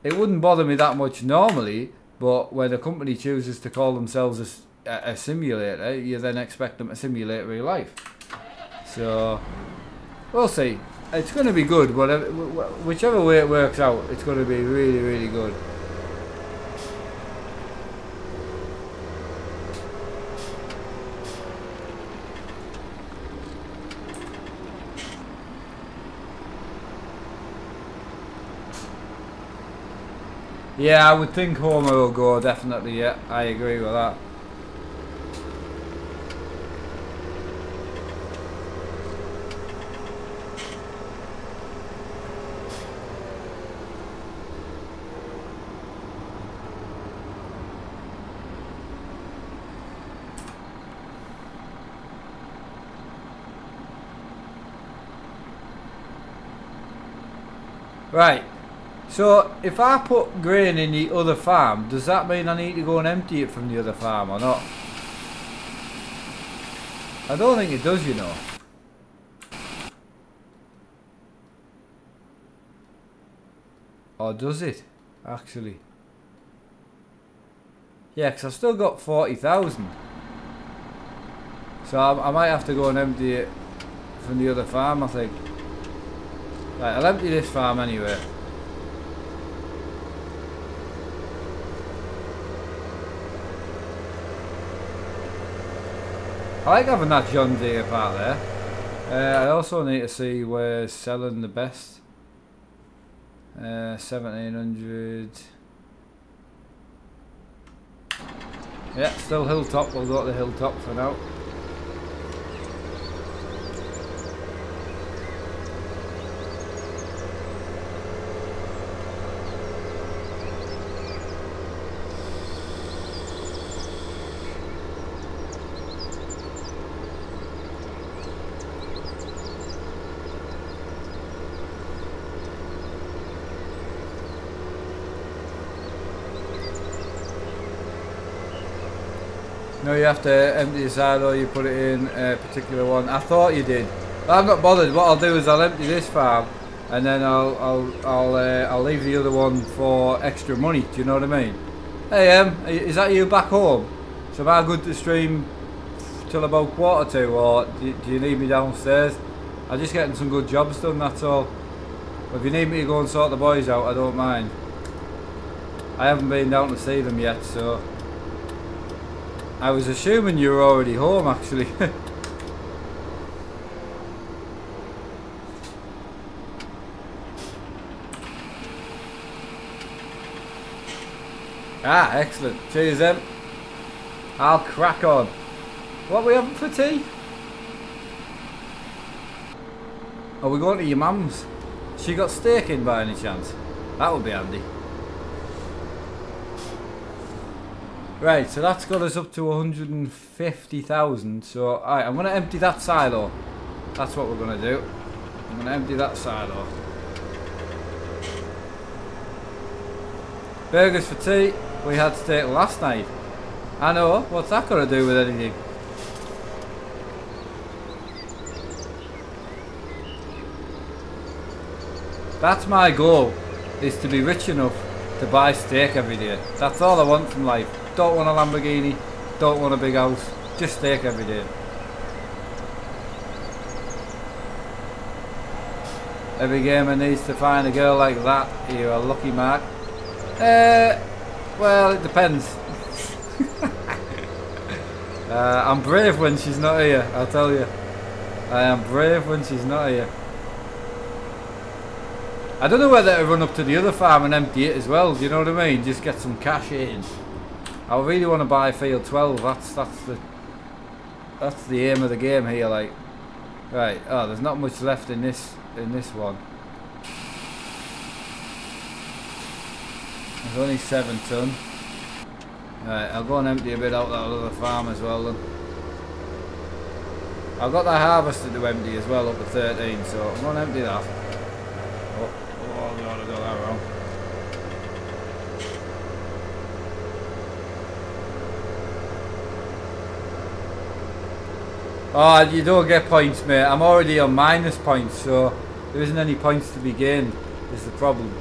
It wouldn't bother me that much normally, but when a company chooses to call themselves a simulator, you then expect them to simulate real life. So we'll see. It's going to be good. Whatever, whichever way it works out, it's going to be really, really good. Yeah, I would think Homer will go, definitely, yeah, I agree with that. Right. So, if I put grain in the other farm, does that mean I need to go and empty it from the other farm or not? I don't think it does, you know. Or does it, actually? Yeah, because I've still got 40,000. So I might have to go and empty it from the other farm, I think. Right, I'll empty this farm anyway. I like having that John Deere part there. I also need to see where's selling the best. 1700. Yeah, still Hilltop. We'll go to the Hilltop for now. No, you have to empty the silo, you put it in a particular one. I thought you did, but I'm not bothered. What I'll do is I'll empty this farm, and then I'll leave the other one for extra money. Do you know what I mean? Hey, is that you back home? So am I good to stream till about 1:45, or do you need me downstairs? I'm just getting some good jobs done. That's all. If you need me to go and sort the boys out, I don't mind. I haven't been down to see them yet, so. I was assuming you were already home, actually. Ah, excellent. Cheers then. I'll crack on. What are we having for tea? Are we going to your mum's? She got steak in by any chance? That would be handy. Right, so that's got us up to 150,000. So, alright, I'm going to empty that silo. That's what we're going to do. I'm going to empty that silo. Burgers for tea. We had steak last night. I know, what's that got to do with anything? That's my goal, is to be rich enough to buy steak every day. That's all I want from life. Don't want a Lamborghini, don't want a big house, just steak every day. Every gamer needs to find a girl like that. You're a lucky mark. Well, it depends. I'm brave when she's not here, I'll tell you. I am brave when she's not here. I don't know whether to run up to the other farm and empty it as well, do you know what I mean? Just get some cash in. I really want to buy field 12, that's the aim of the game here, like. Right, oh, there's not much left in this one. There's only 7 ton. Right, I'll go and empty a bit out that other farm as well then. I've got that harvester to empty as well up to 13, so I'm going to empty that. Oh god, I got that wrong. Oh, you don't get points, mate. I'm already on minus points, so there isn't any points to be gained, is the problem.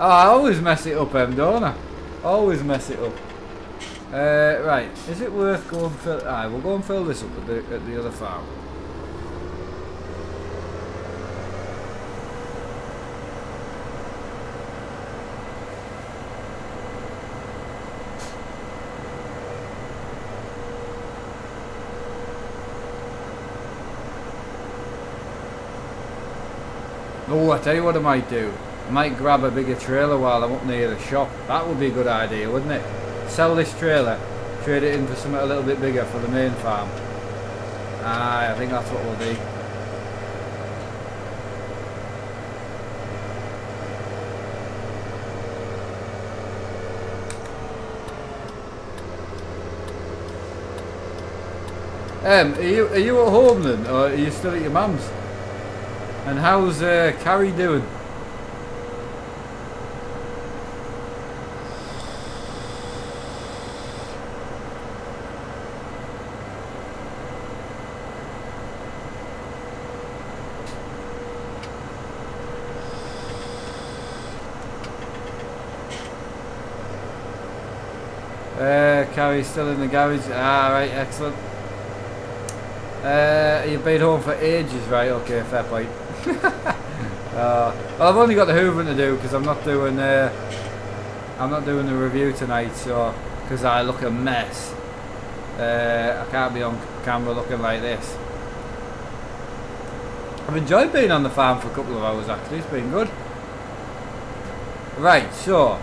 Oh, I always mess it up, don't I? Always mess it up. Right, is it worth going fill? Alright, we'll go and fill this up at the other farm. Oh, I tell you what I might do. I might grab a bigger trailer while I'm up near the shop. That would be a good idea, wouldn't it? Sell this trailer, trade it in for something a little bit bigger for the main farm. Aye, I think that's what we'll do. Are you at home then, or are you still at your mum's? And how's Carrie doing? Carrie's still in the garage. Ah, right, excellent. You've been home for ages, right? Okay, fair point. Well, I've only got the hoovering to do because I'm not doing the review tonight, so because I look a mess. I can't be on camera looking like this. I've enjoyed being on the farm for a couple of hours actually. It's been good. Right, so.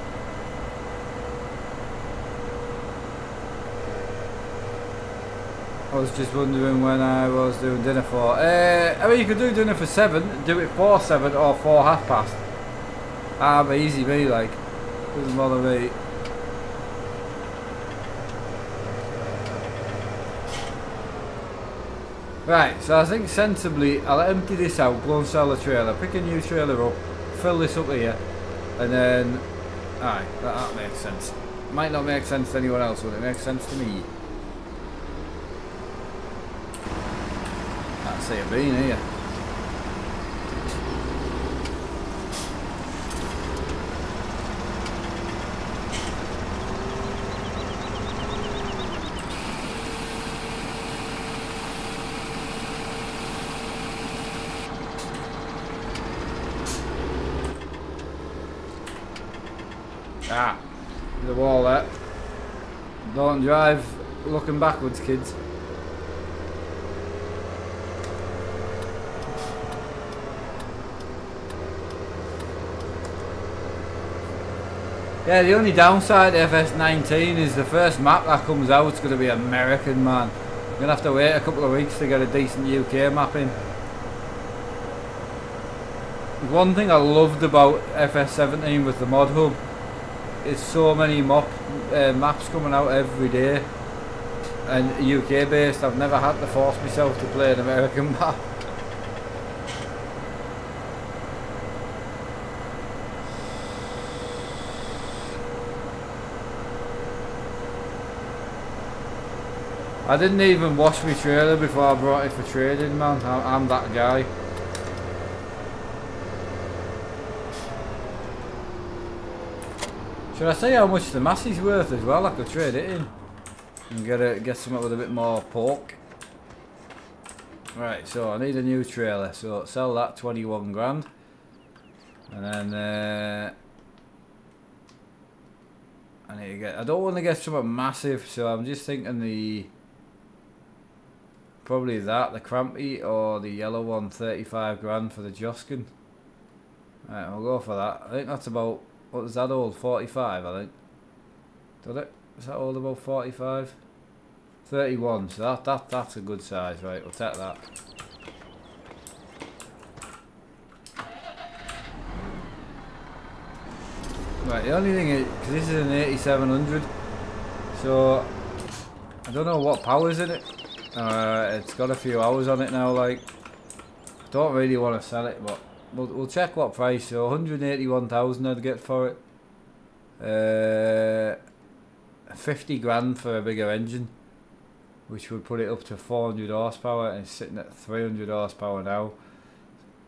I was just wondering when I was doing dinner for. I mean, you could do dinner for 7, do it for 7 or for 1/2 past. Easy me, like. Doesn't bother me. Right, so I think sensibly I'll empty this out, go and sell the trailer, pick a new trailer up, fill this up here, and then. Aye, that makes sense. Might not make sense to anyone else, but it makes sense to me. See a bean here. Ah, the wall there. Don't drive looking backwards, kids. Yeah, the only downside to FS19 is the first map that comes out is going to be American, man. You're going to have to wait a couple of weeks to get a decent UK map in. One thing I loved about FS17 with the mod hub is so many maps coming out every day. And UK based, I've never had to force myself to play an American map. I didn't even wash my trailer before I brought it for trading, man. I'm that guy. Should I say how much the Massey's worth as well? I could trade it in and get something with a bit more pork. Right, so I need a new trailer. So sell that 21 grand, and then I need to get. I don't want to get something massive, so I'm just thinking the. Probably that, the Crampy or the yellow one, 35 grand for the Joskin. Right, we'll go for that. I think that's about, what was that old? 45, I think. Did it? Is that old about 45? 31, so that's a good size, right, we'll take that. Right, the only thing is, because this is an 8700, so I don't know what power's in it. It's got a few hours on it now, like, don't really want to sell it, but we'll check what price. So 181,000 I'd get for it. 50 grand for a bigger engine, which would put it up to 400 horsepower, and it's sitting at 300 horsepower now.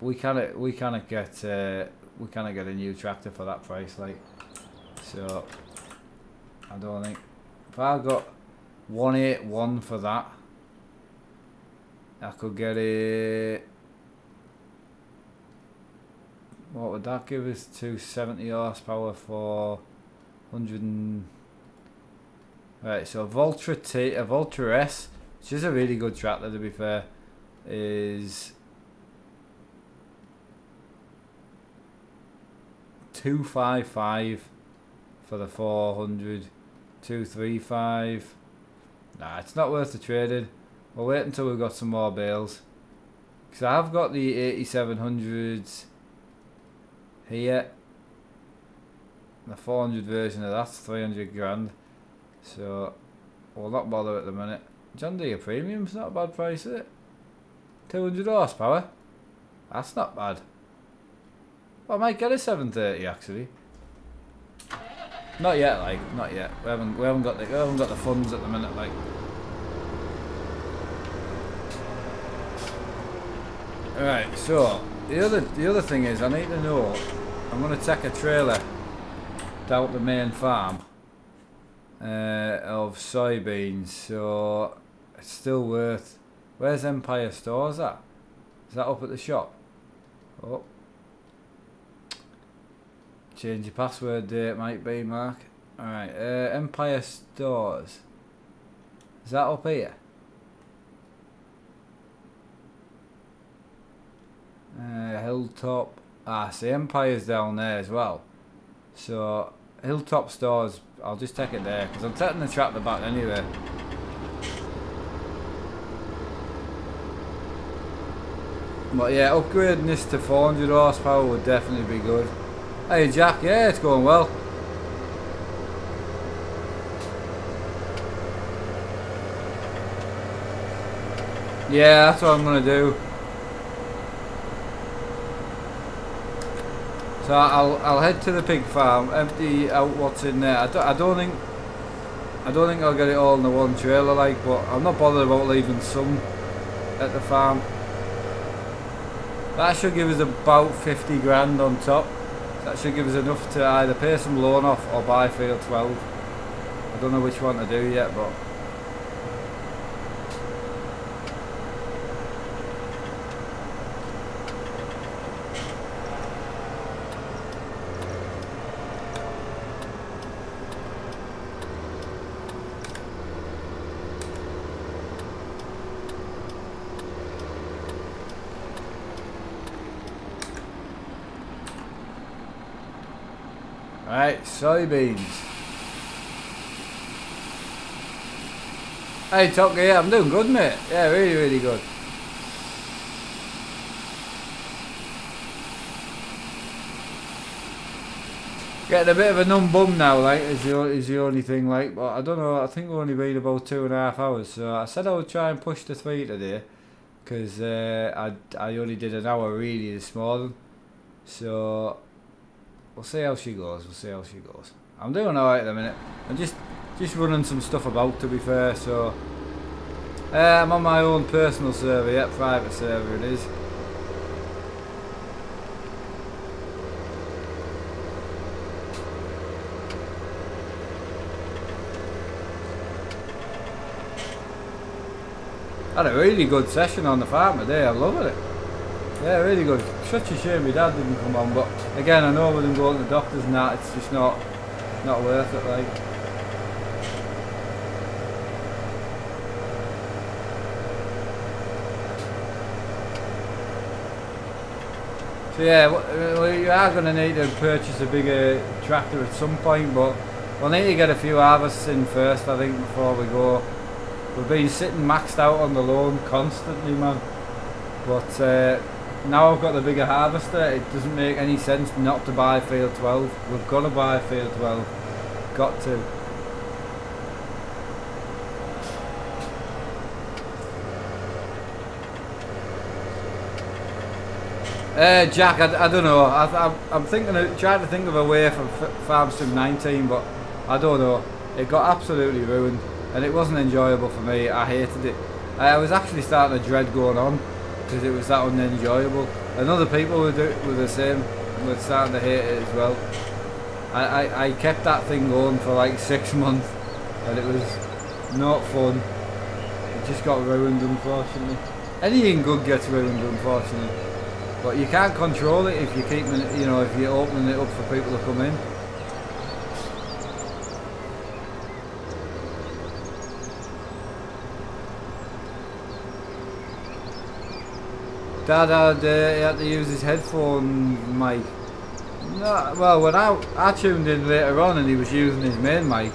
We cannot get we can't get a new tractor for that price, like. So I don't think if I got 181 for that, I could get it. What would that give us? 270 horsepower for 100 and... Right, so a Voltra S, which is a really good tractor to be fair, is 255 for the 400, 235. Nah, it's not worth the trading. We'll wait until we've got some more bales. Because I've got the 8700s here. The 400 version of that's 300 grand. So we'll not bother at the minute. John Deere Premium's not a bad price, is it? 200 horsepower. That's not bad. Well, I might get a 730 actually. Not yet, like, not yet. We haven't got the funds at the minute, like. Right, so the other thing is I need to know. I'm gonna take a trailer down the main farm of soybeans, so it's still worth. Where's Empire Stores at? Is that up at the shop? Oh. Change your password there, it might be, Mark. Alright, Empire Stores. Is that up here? Hilltop. Ah, see, Empire's down there as well. So, Hilltop Stores, I'll just take it there, because I'm taking the tractor back anyway. But yeah, upgrading this to 400 horsepower would definitely be good. Hey Jack, yeah, it's going well. Yeah, that's what I'm gonna do. So I'll head to the pig farm, empty out what's in there. I don't think I'll get it all in the one trailer, like, but I'm not bothered about leaving some at the farm. That should give us about 50 grand on top. That should give us enough to either pay some loan off or buy field 12. I don't know which one to do yet, but right, soybeans. Hey Tucker, yeah, I'm doing good, mate. Yeah, really, really good. Getting a bit of a numb bum now, like, is the only thing, like, but I don't know, I think we've only been about 2.5 hours, so I said I would try and push the 3 today, because I only did an hour really this morning, so we'll see how she goes, I'm doing alright at the minute. I'm just running some stuff about, to be fair, so I'm on my own personal server, yeah, private server it is. Had a really good session on the farm today, I'm loving it. Yeah, really good. Such a shame my dad didn't come on, but again, I know with him going to the doctors and that, it's just not worth it, like. So yeah, you are going to need to purchase a bigger tractor at some point, but we'll need to get a few harvests in first, I think, before we go. We've been sitting maxed out on the loan constantly, man. But now I've got the bigger harvester, it doesn't make any sense not to buy field 12. We've got to buy field 12. Got to. Jack, I don't know. I'm trying to think of a way for Farm Sim 19, but I don't know. It got absolutely ruined, and it wasn't enjoyable for me. I hated it. I was actually starting to dread going on because it was that unenjoyable. And other people were the same. we're starting to hate it as well. I kept that thing going for like 6 months, and it was not fun. It just got ruined, unfortunately. Anything good gets ruined, unfortunately. But you can't control it if you keep, you know, if you're opening it up for people to come in. Dad had to use his headphone mic. No, well, when I tuned in later on and he was using his main mic.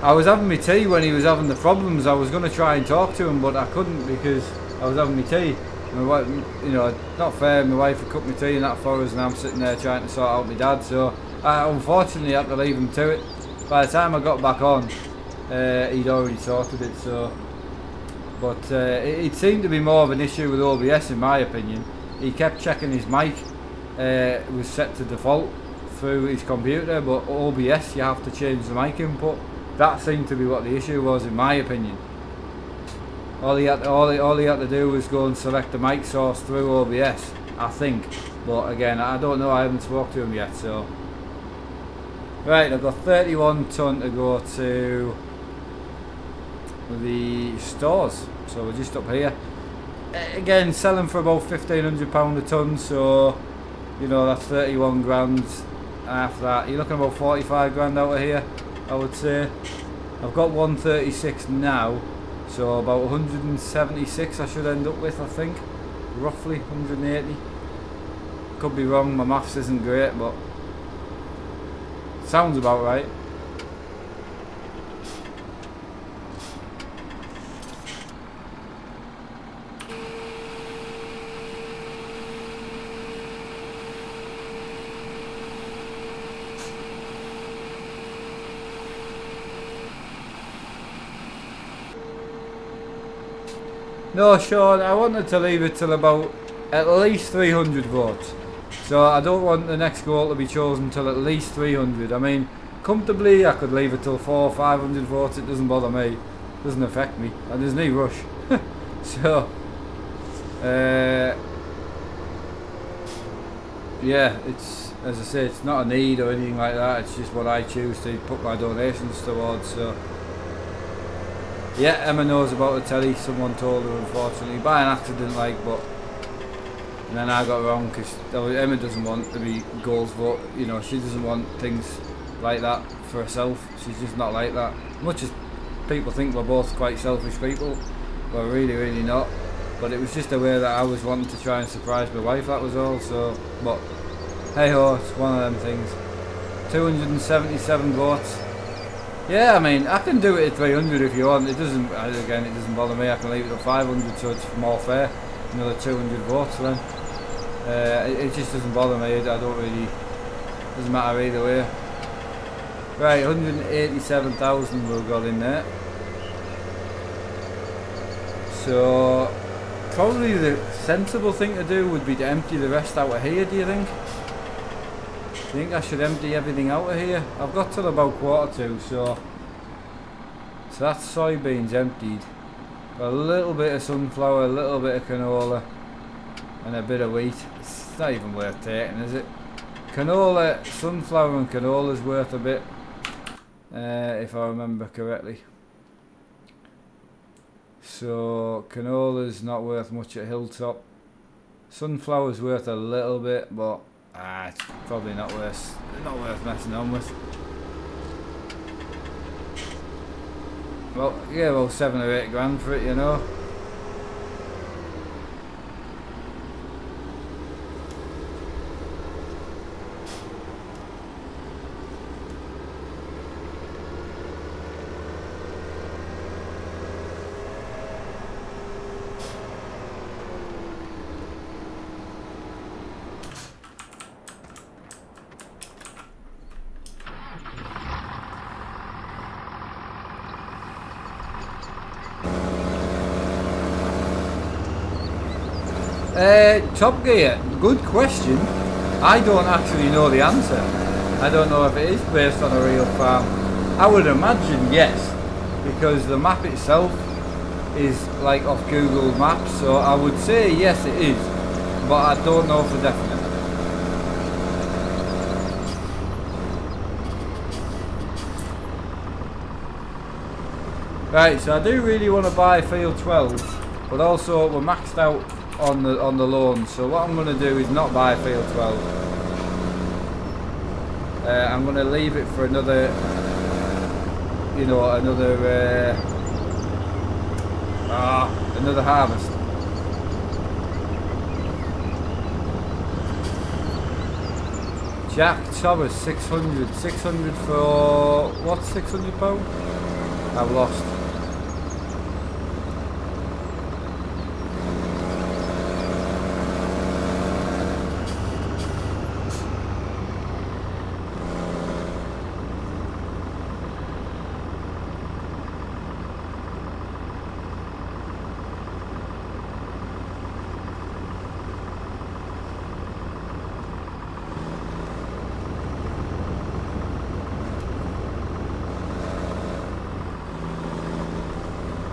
I was having my tea when he was having the problems. I was going to try and talk to him, but I couldn't because I was having my tea. My wife, you know, not fair. My wife had cooked my tea and that for us, and I'm sitting there trying to sort out my dad. So I unfortunately had to leave him to it. By the time I got back on, he'd already sorted it. So, but it seemed to be more of an issue with OBS, in my opinion. He kept checking his mic. It was set to default through his computer, but OBS you have to change the mic input. That seemed to be what the issue was, in my opinion. All he had to do was go and select the mic source through OBS, I think. But again, I don't know. I haven't spoke to him yet. So right, I've got 31 tonne to go to the stores. So we're just up here. Again, selling for about £1,500 a tonne. So you know that's 31 grand. After that, you're looking about 45 grand out of here, I would say. I've got 136 now, so about 176 I should end up with, I think. Roughly 180. Could be wrong, my maths isn't great, but sounds about right. No, Sean, I wanted to leave it till about at least 300 votes. So I don't want the next goal to be chosen till at least 300. I mean, comfortably I could leave it till 400 or 500 votes. It doesn't bother me. It doesn't affect me. And there's no rush. So, yeah, it's, as I say, it's not a need or anything like that. It's just what I choose to put my donations towards. So. Yeah, Emma knows about the telly. Someone told her, unfortunately, by an accident, like, but and then I got wrong because Emma doesn't want to be goals vote. You know, she doesn't want things like that for herself. She's just not like that. Much as people think we're both quite selfish people, we're really, really not. But it was just a way that I was wanting to try and surprise my wife. That was all. So, but hey ho, it's one of them things. 277 votes. Yeah, I mean, I can do it at 300 if you want. It doesn't, again, it doesn't bother me. I can leave it at 500, so it's more fair. Another 200 votes then. It just doesn't bother me. I don't really, doesn't matter either way. Right, 187,000 we've got in there. So, probably the sensible thing to do would be to empty the rest out of here, do you think? I think I should empty everything out of here. I've got till about 1:45, so that's soybeans emptied. A little bit of sunflower, a little bit of canola, and a bit of wheat. It's not even worth taking, is it? Canola, sunflower and canola's worth a bit, if I remember correctly. So canola's not worth much at Hilltop. Sunflower's worth a little bit, but it's probably not worth messing on with. Well, yeah, well, 7 or 8 grand for it, you know. Top Gear, good question. I don't actually know the answer. I don't know if it is based on a real farm. I would imagine yes, because the map itself is like off Google Maps, so I would say yes it is, but I don't know for definite. Right, so I do really want to buy field 12, but also we're maxed out on the loan, so what I'm going to do is not buy field 12. I'm going to leave it for another, you know, another harvest. Jack Thomas, 600. 600 for what? £600? I've lost.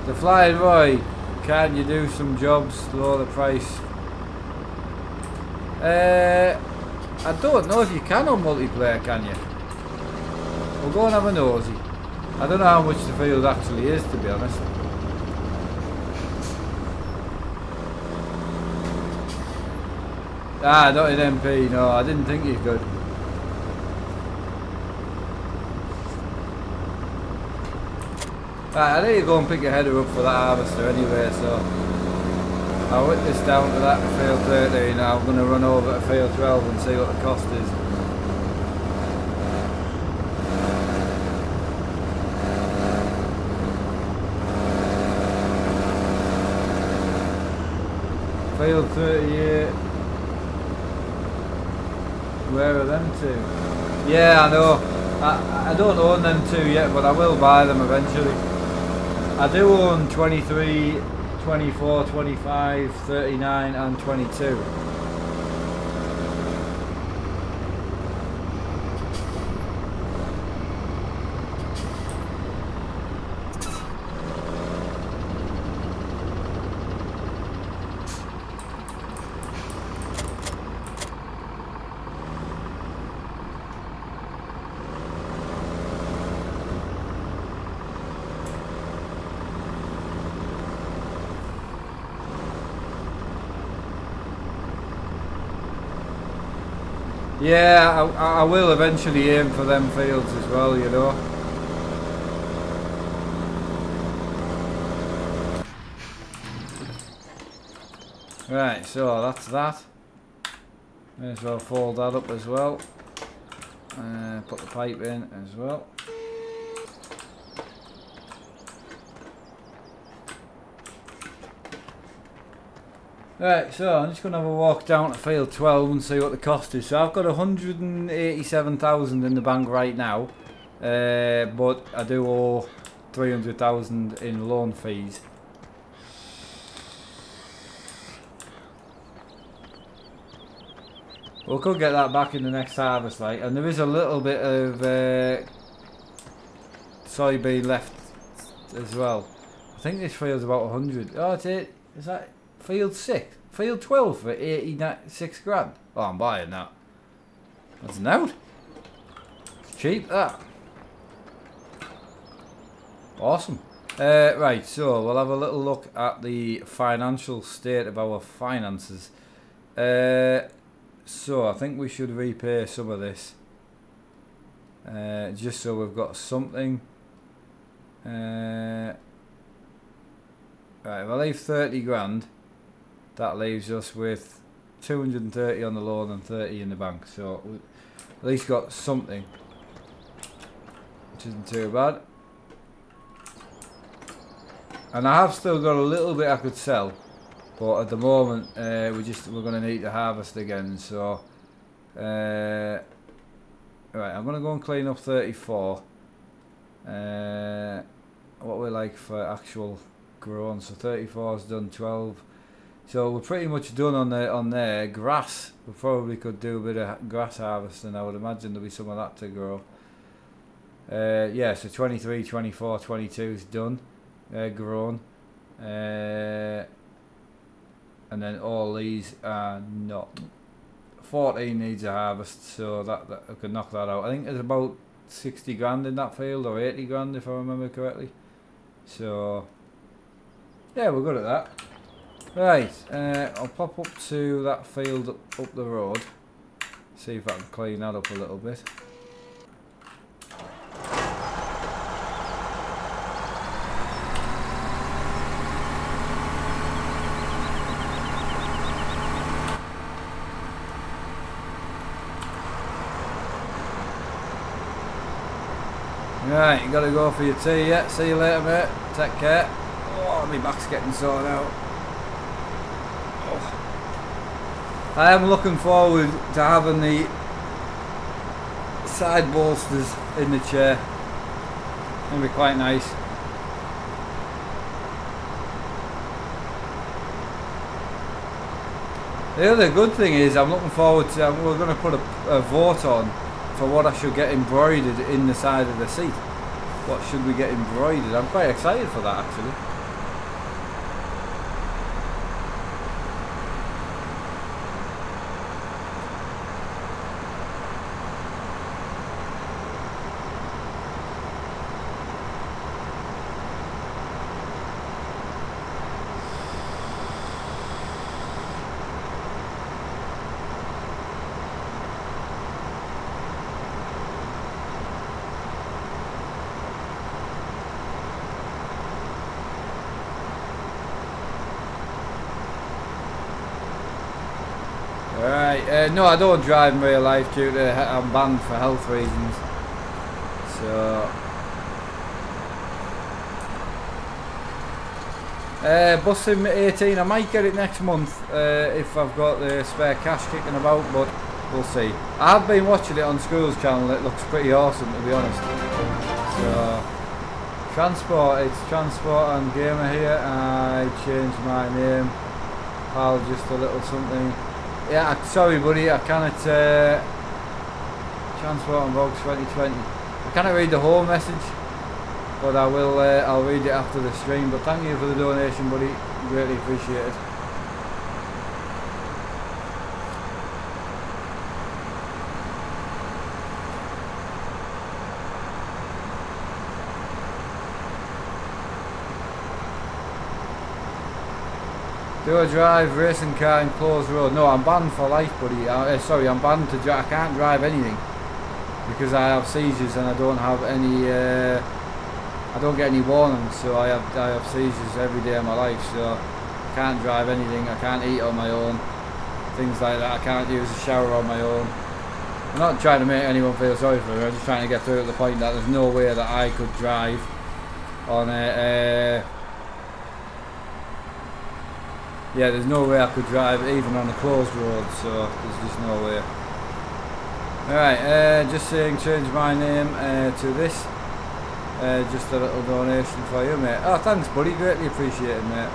The Flying Roy, can you do some jobs to lower the price? I don't know if you can on multiplayer, can you? We'll go and have a nosy. I don't know how much the field actually is, to be honest. Ah, not in MP, no, I didn't think you could. Right, I need to go and pick a header up for that harvester anyway, so I'll whip this down to that field 13 now. I'm going to run over to field 12 and see what the cost is. Field 38. Where are them two? Yeah, I know. I don't own them two yet, but I will buy them eventually. I do own 23, 24, 25, 39 and 22. Yeah, I will eventually aim for them fields as well, you know. Right, so that's that. May as well fold that up as well. Put the pipe in as well. Right, so I'm just going to have a walk down to field 12 and see what the cost is. So I've got 187,000 in the bank right now, but I do owe 300,000 in loan fees. We could get that back in the next harvest, like, and there is a little bit of soybean left as well. I think this field's about 100. Oh, it's it. Is that field 6? Field 12 for 86 grand. Oh, I'm buying that. That's an out. Cheap, that. Awesome. Right, so we'll have a little look at the financial state of our finances. So I think we should repay some of this. Just so we've got something. Right, if I leave 30 grand, that leaves us with 230 on the loan and 30 in the bank. So we've at least got something, which isn't too bad. And I have still got a little bit I could sell, but at the moment we're going to need to harvest again. So right, I'm going to go and clean up 34. What we're like for actual grown, so 34 is done, 12. So we're pretty much done on there. Grass, we probably could do a bit of grass harvesting. I would imagine there'll be some of that to grow. Yeah, so 23, 24, 22 is done, grown. And then all these are not. 14 needs a harvest, so that I could knock that out. I think there's about 60 grand in that field, or 80 grand if I remember correctly. So yeah, we're good at that. Right, I'll pop up to that field up the road, see if I can clean that up a little bit. Right, you gotta go for your tea, yeah. See you later, mate. Take care. Oh, my back's getting sore now. Oh. I am looking forward to having the side bolsters in the chair. It'll be quite nice. The other good thing is I'm looking forward to, we're going to put a vote on for what I should get embroidered in the side of the seat. What should we get embroidered? I'm quite excited for that actually. Alright, no I don't drive in real life due to I'm banned for health reasons. So bus sim 18, I might get it next month if I've got the spare cash kicking about, but we'll see. I have been watching it on School's channel, it looks pretty awesome to be honest. So Transport, it's Transport and Gamer here. I changed my name. I'll just a little something. Yeah, sorry buddy, I cannot Transport and Vox 2020. I cannot read the whole message, but I will. I'll read it after the stream. But thank you for the donation, buddy. Greatly appreciate it. Do I drive racing car in closed road? No, I'm banned for life, buddy. Sorry, I'm banned to drive. I can't drive anything because I have seizures and I don't have any. I don't get any warnings, so I have seizures every day of my life. So I can't drive anything. I can't eat on my own. Things like that. I can't use a shower on my own. I'm not trying to make anyone feel sorry for me. I'm just trying to get through to the point that there's no way that I could drive on a. Yeah, there's no way I could drive even on a closed road, so there's just no way. Alright, just saying change my name to this. Just a little donation for you, mate. Oh, thanks, buddy. Greatly appreciated, mate.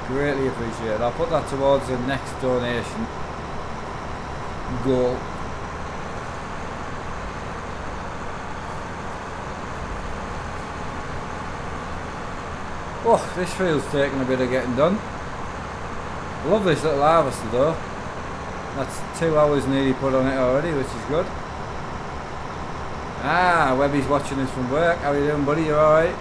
Greatly appreciated. I'll put that towards the next donation goal. Oh, this field's taking a bit of getting done. I love this little harvester though. That's 2 hours nearly put on it already, which is good. Ah, Webby's watching us from work. How are you doing, buddy? You alright?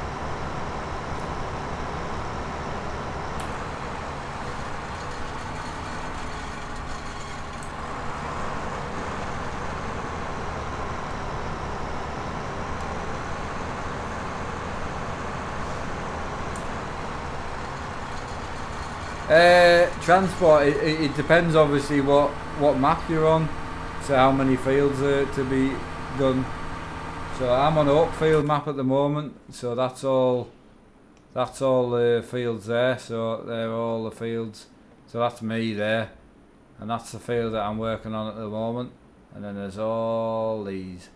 Transport, it depends obviously what map you're on, so how many fields are to be done. So I'm on Oaklfield map at the moment, so that's all the fields there, so they're all the fields. So that's me there, and that's the field that I'm working on at the moment, and then there's all these.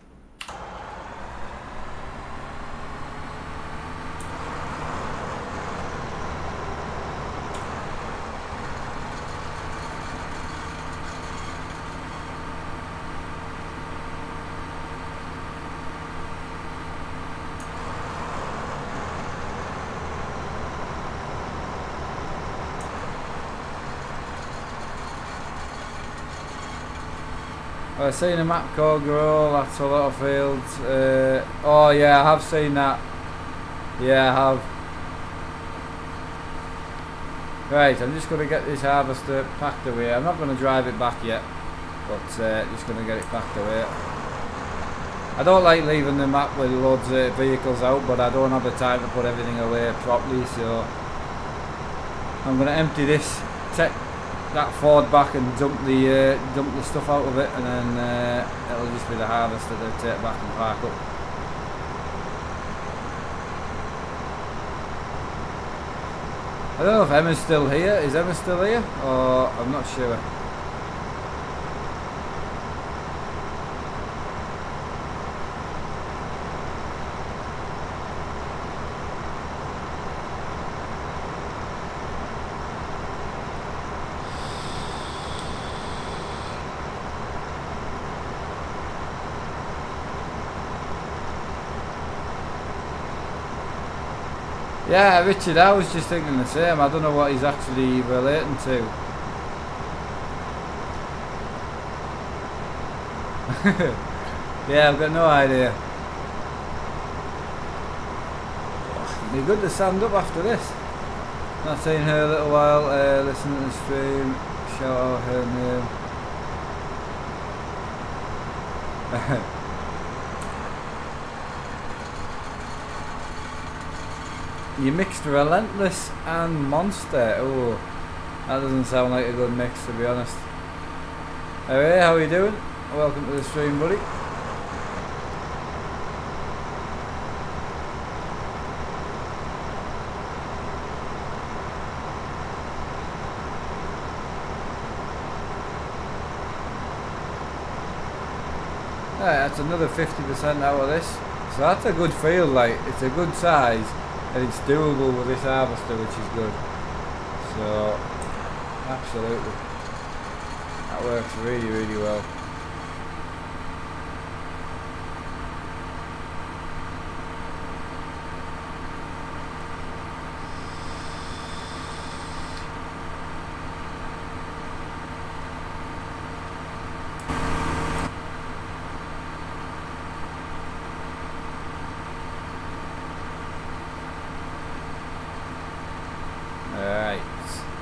I've seen a map called Grow, that's Oaklfield. Oh yeah, I have seen that. Yeah, I have. Right, I'm just going to get this harvester packed away. I'm not going to drive it back yet, but just going to get it packed away. I don't like leaving the map with loads of vehicles out, but I don't have the time to put everything away properly, so I'm going to empty this, take that Ford back and dump the stuff out of it, and then it'll just be the harvester to take back and park up. I don't know if Emma's still here. Is Emma still here? Or I'm not sure. Yeah, Richard, I was just thinking the same. I don't know what he's actually relating to. Yeah, I've got no idea. It'd be good to stand up after this. Not seen her a little while, listening to the stream, shout out her name. You mixed Relentless and Monster. Oh, that doesn't sound like a good mix, to be honest. Hey, how are you doing? Welcome to the stream, buddy. Yeah, that's another 50% out of this. So that's a good field, like, it's a good size. And it's doable with this harvester, which is good. So, absolutely. That works really, really well.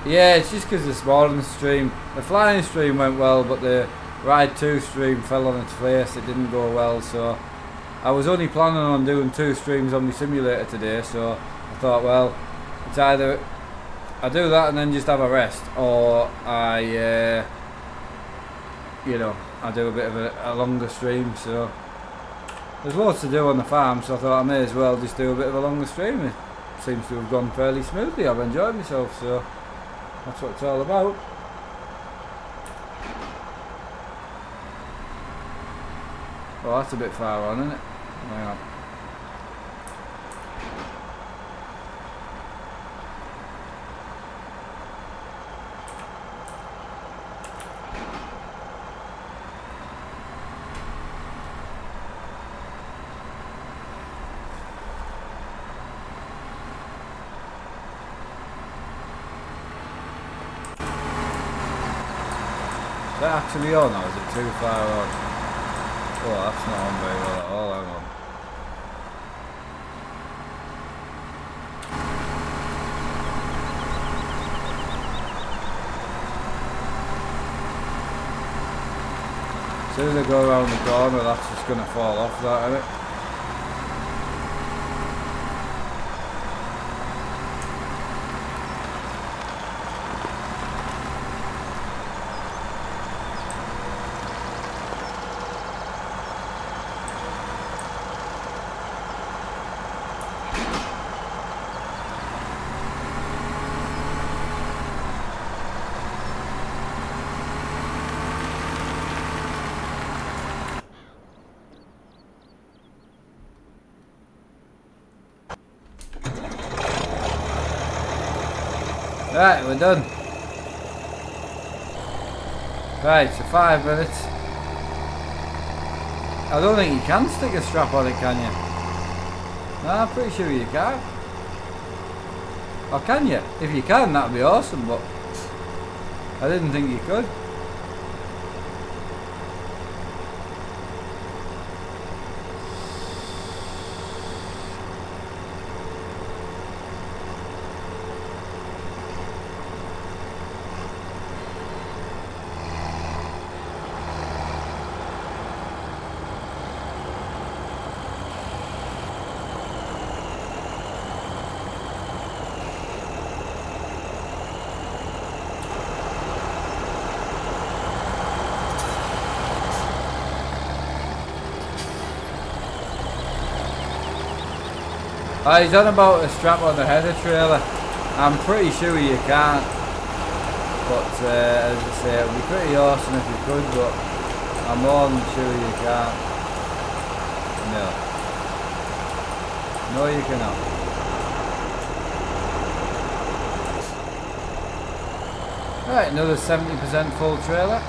Yeah, it's just because the spawning stream, the flying stream went well, but the ride 2 stream fell on its face. It didn't go well, so I was only planning on doing 2 streams on my simulator today, so I thought, well, it's either I do that and then just have a rest, or I you know, I do a bit of a longer stream. So there's loads to do on the farm, so I thought I may as well just do a bit of a longer stream. It seems to have gone fairly smoothly. I've enjoyed myself, so that's what it's all about. Oh, that's a bit far on, isn't it? Hang on. Is that actually on, or is it too far on? Oh, that's not on very well at all. Hang on. As soon as I go around the corner, that's just going to fall off, that, isn't it? Right, we're done. Right, so 5 minutes. I don't think you can stick a strap on it, can you? No, I'm pretty sure you can. Or can you? If you can, that'd be awesome, but I didn't think you could. He's on about a strap on the header trailer. I'm pretty sure you can't. But as I say, it would be pretty awesome if you could, but I'm more than sure you can't. No. No, you cannot. Right, another 70% full trailer.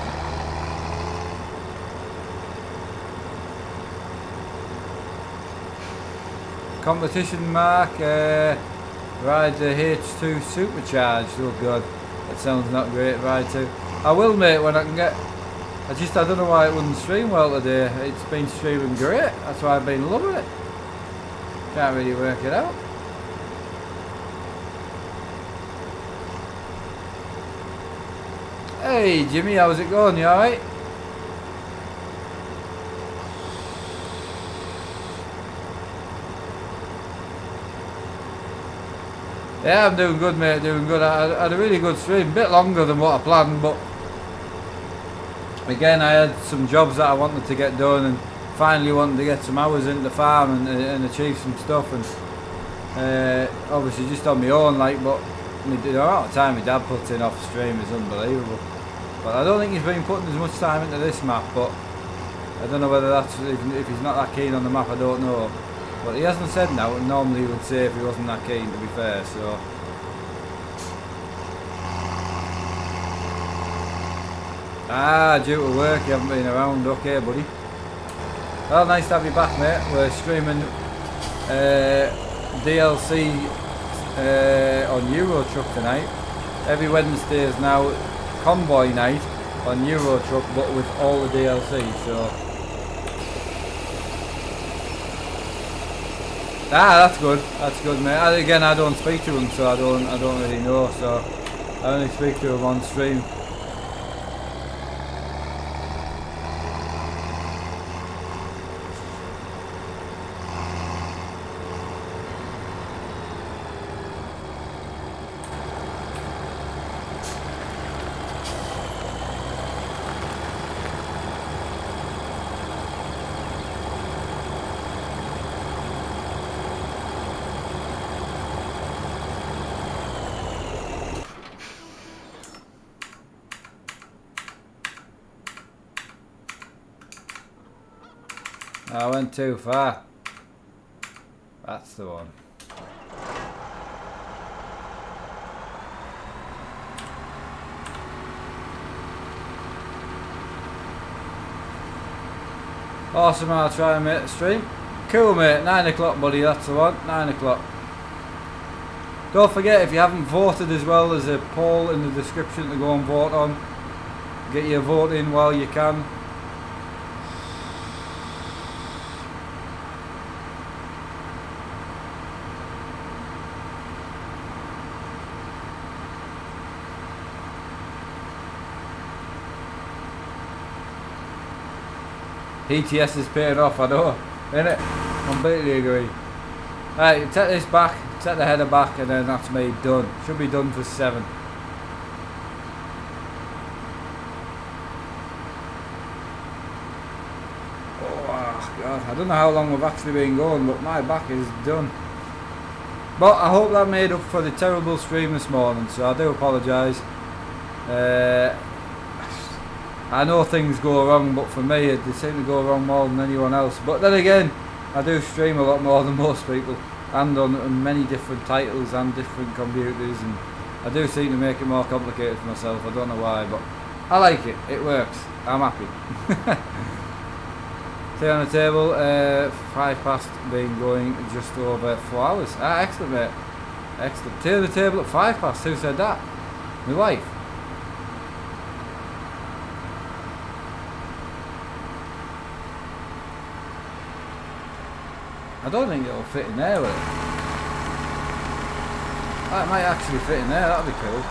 Competition mark, ride the H2 supercharged. Oh god, that sounds not great, ride 2. I will, mate, when I can get. I don't know why it wouldn't stream well today. It's been streaming great, that's why I've been loving it. Can't really work it out. Hey Jimmy, how's it going? You alright? Yeah, I'm doing good, mate, doing good. I had a really good stream, a bit longer than what I planned, but again, I had some jobs that I wanted to get done and finally wanted to get some hours into the farm and achieve some stuff, and obviously just on my own, like, but the amount of time my dad puts in off stream is unbelievable. But I don't think he's been putting as much time into this map, but I don't know whether that's, if he's not that keen on the map, I don't know. But he hasn't said now, and normally he would say if he wasn't that keen, to be fair, so. Ah, due to work, you haven't been around, okay buddy. Well, nice to have you back, mate. We're streaming DLC on Euro Truck tonight. Every Wednesday is now convoy night on Euro Truck, but with all the DLC, so. Ah, that's good, mate. Again, I don't speak to him, so I don't really know, so I only speak to him on stream. I went too far. That's the one. Awesome, I'll try and make the stream. Cool, mate. 9 o'clock, buddy. That's the one. 9 o'clock. Don't forget, if you haven't voted as well, there's a poll in the description to go and vote on. Get your vote in while you can. ETS is paying off, I know, innit? Completely agree. Right, take this back, take the header back, and then that's me done. Should be done for 7. Oh god, I don't know how long we've actually been going, but my back is done. But I hope that made up for the terrible stream this morning, so I do apologise. I know things go wrong, but for me they seem to go wrong more than anyone else. But then again, I do stream a lot more than most people, and on many different titles and different computers, and I do seem to make it more complicated for myself. I don't know why, but I like it. It works. I'm happy. Tea on the table, 5 past, been going just over 4 hours. Ah, excellent, mate. Excellent. Tea on the table at 5 past. Who said that? My wife. I don't think it'll fit in there, will it? That might actually fit in there, that'd be cool.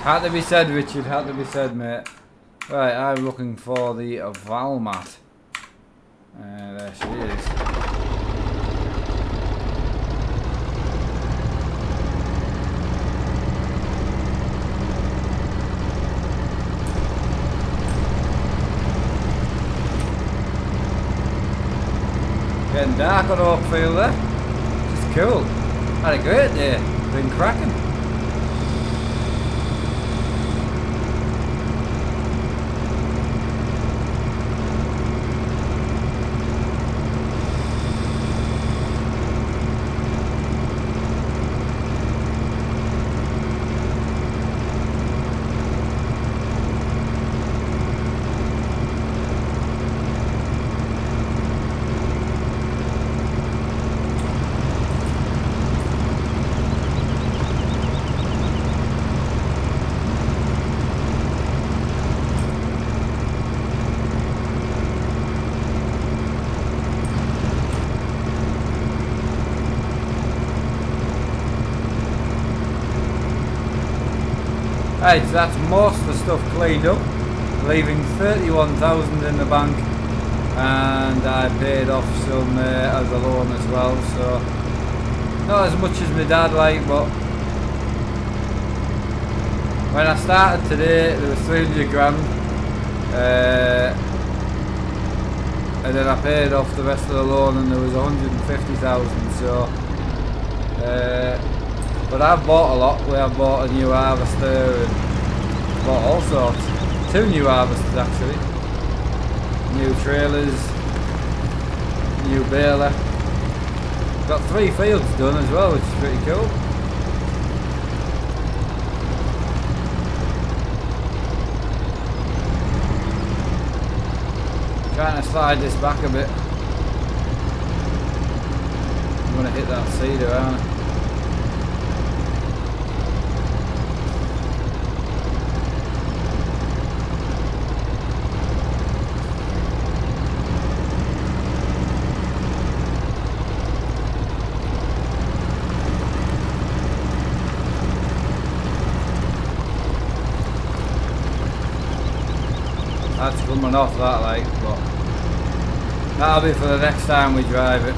Had to be said, Richard, had to be said, mate. Right, I'm looking for the Valmat. There she is. getting dark on Oakfield there. Just cool. Had a great day. Been cracking. Right, so that's most of the stuff cleaned up, leaving 31,000 in the bank, and I paid off some as a loan as well, so not as much as my dad like, but when I started today there was 300 grand, and then I paid off the rest of the loan and there was 150,000, so but I've bought a lot. I've bought a new harvester and bought all sorts. 2 new harvesters actually. New trailers, new baler. Got 3 fields done as well, which is pretty cool. Trying to slide this back a bit. I'm going to hit that cedar, aren't I? That's coming off that, like, but that'll be for the next time we drive it.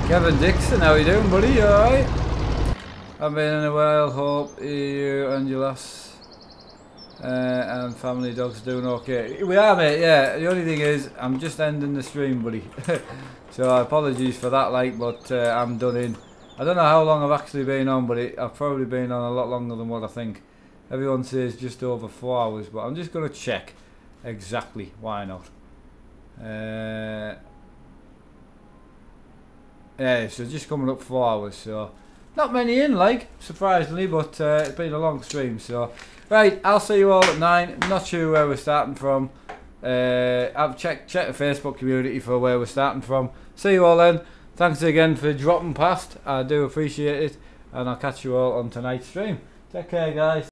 Kevin Dixon, how you doing, buddy? You alright? I've been in a while. Hope you and your lass and family dogs doing okay. We are, mate, yeah. The only thing is, I'm just ending the stream, buddy. So apologies for that, like, but I'm done in. I don't know how long I've actually been on, but I've probably been on a lot longer than what I think. Everyone says just over 4 hours, but I'm just going to check exactly. Why not? Yeah, so just coming up 4 hours, so not many in, like, surprisingly, but it's been a long stream, so right, I'll see you all at 9. Not sure where we're starting from. I've check the Facebook community for where we're starting from. See you all then. Thanks again for dropping past. I do appreciate it, and I'll catch you all on tonight's stream. Take care, guys.